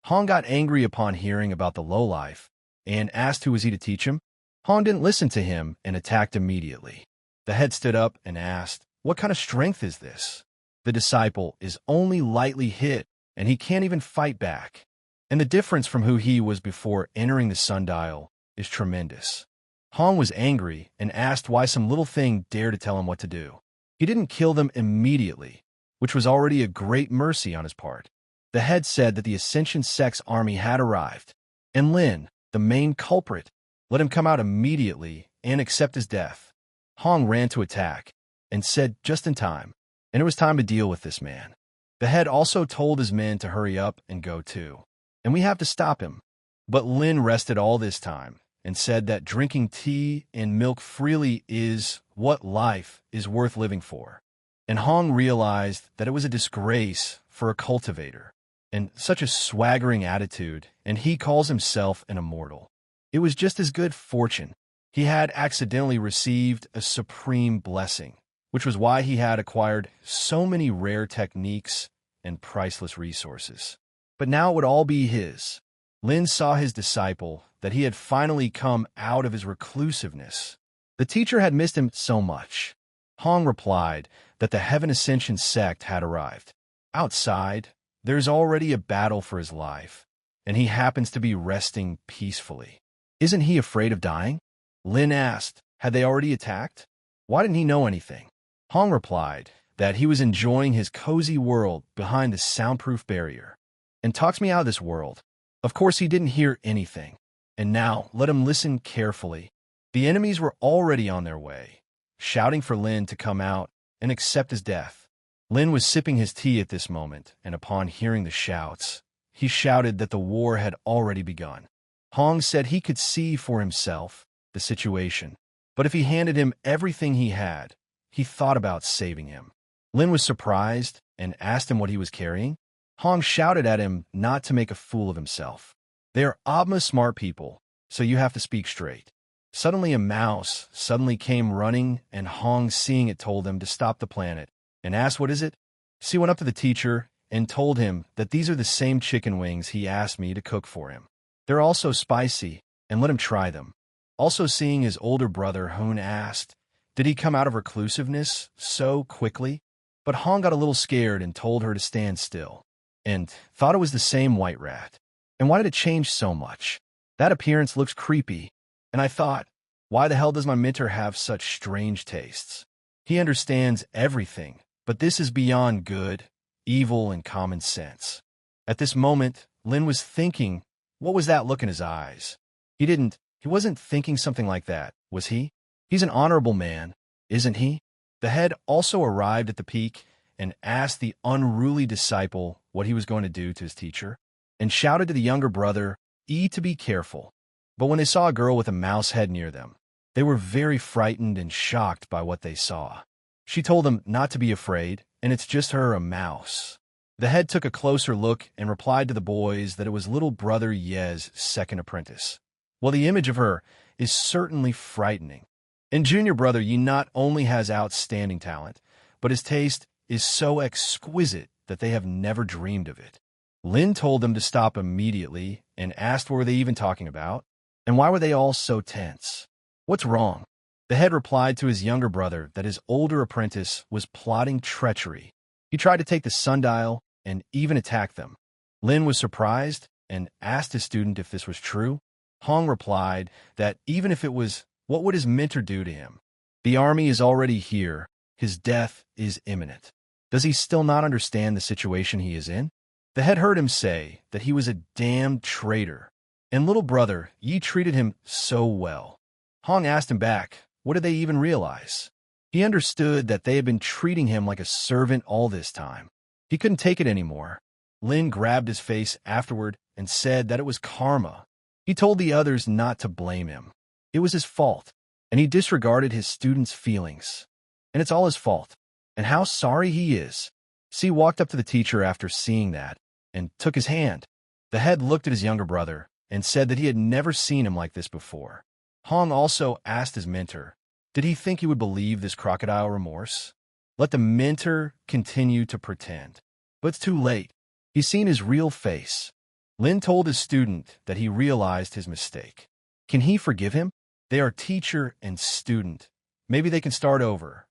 Hong got angry upon hearing about the lowlife and asked who was he to teach him. Hong didn't listen to him and attacked immediately. The head stood up and asked, "What kind of strength is this?" The disciple is only lightly hit, and he can't even fight back. And the difference from who he was before entering the sundial is tremendous. Hong was angry and asked why some little thing dared to tell him what to do. He didn't kill them immediately, which was already a great mercy on his part. The head said that the Ascension Sect's army had arrived, and Lin, the main culprit, let him come out immediately and accept his death. Hong ran to attack and said just in time, and it was time to deal with this man. The head also told his men to hurry up and go too, and we have to stop him. But Lin rested all this time and said that drinking tea and milk freely is what life is worth living for. And Hong realized that it was a disgrace for a cultivator, and such a swaggering attitude, and he calls himself an immortal. It was just as good fortune. He had accidentally received a supreme blessing, which was why he had acquired so many rare techniques and priceless resources. But now it would all be his. Lin saw his disciple that he had finally come out of his reclusiveness. The teacher had missed him so much. Hong replied that the Heaven Ascension sect had arrived. Outside, there's already a battle for his life, and he happens to be resting peacefully. Isn't he afraid of dying? Lin asked, had they already attacked? Why didn't he know anything? Hong replied that he was enjoying his cozy world behind the soundproof barrier. And talks me out of this world. Of course, he didn't hear anything. And now, let him listen carefully. The enemies were already on their way, shouting for Lin to come out and accept his death. Lin was sipping his tea at this moment, and upon hearing the shouts, he shouted that the war had already begun. Hong said he could see for himself the situation, but if he handed him everything he had, he thought about saving him. Lin was surprised and asked him what he was carrying. Hong shouted at him not to make a fool of himself. They are Abma smart people, so you have to speak straight. Suddenly a mouse came running, and Hong, seeing it, told them to stop the planet and asked, "What is it?" So he went up to the teacher and told him that these are the same chicken wings he asked me to cook for him. They're also spicy, and let him try them. Also seeing his older brother, Hoon asked, did he come out of reclusiveness so quickly? But Han got a little scared and told her to stand still, and thought it was the same white rat. And why did it change so much? That appearance looks creepy, and I thought, why the hell does my mentor have such strange tastes? He understands everything, but this is beyond good, evil, and common sense. At this moment, Lin was thinking, what was that look in his eyes? He wasn't thinking something like that, was he? He's an honorable man, isn't he? The head also arrived at the peak and asked the unruly disciple what he was going to do to his teacher, and shouted to the younger brother, to be careful. But when they saw a girl with a mouse head near them, they were very frightened and shocked by what they saw. She told them not to be afraid, and it's just her, a mouse. The head took a closer look and replied to the boys that it was little brother Ye's second apprentice. Well, the image of her is certainly frightening. And junior brother Yi not only has outstanding talent, but his taste is so exquisite that they have never dreamed of it. Lin told them to stop immediately and asked what were they even talking about, and why were they all so tense? What's wrong? The head replied to his younger brother that his older apprentice was plotting treachery. He tried to take the sundial and even attack them. Lin was surprised and asked his student if this was true. Hong replied that even if it was, what would his mentor do to him? The army is already here. His death is imminent. Does he still not understand the situation he is in? The head heard him say that he was a damned traitor, and little brother Yi treated him so well. Hong asked him back, what did they even realize? He understood that they had been treating him like a servant all this time. He couldn't take it anymore. Lin grabbed his face afterward and said that it was karma. He told the others not to blame him. It was his fault, and he disregarded his students' feelings. And it's all his fault, and how sorry he is. C walked up to the teacher after seeing that and took his hand. The head looked at his younger brother and said that he had never seen him like this before. Hong also asked his mentor, did he think he would believe this crocodile remorse? Let the mentor continue to pretend. But it's too late. He's seen his real face. Lin told his student that he realized his mistake. Can he forgive him? They are teacher and student. Maybe they can start over.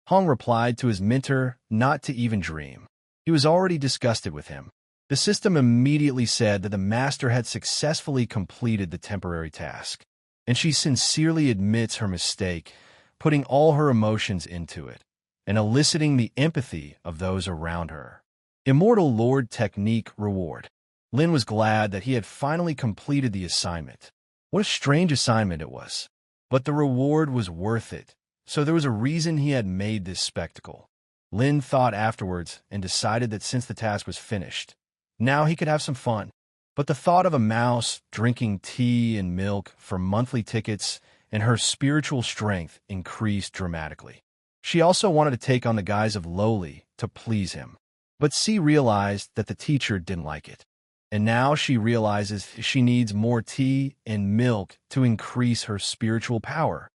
Hong replied to his mentor not to even dream. He was already disgusted with him. The system immediately said that the master had successfully completed the temporary task, and she sincerely admits her mistake, putting all her emotions into it, and eliciting the empathy of those around her. Immortal Lord Technique Reward. Lin was glad that he had finally completed the assignment. What a strange assignment it was. But the reward was worth it, so there was a reason he had made this spectacle. Lin thought afterwards and decided that since the task was finished, now he could have some fun. But the thought of a mouse drinking tea and milk for monthly tickets and her spiritual strength increased dramatically. She also wanted to take on the guise of lowly to please him. But C realized that the teacher didn't like it. And now she realizes she needs more tea and milk to increase her spiritual power.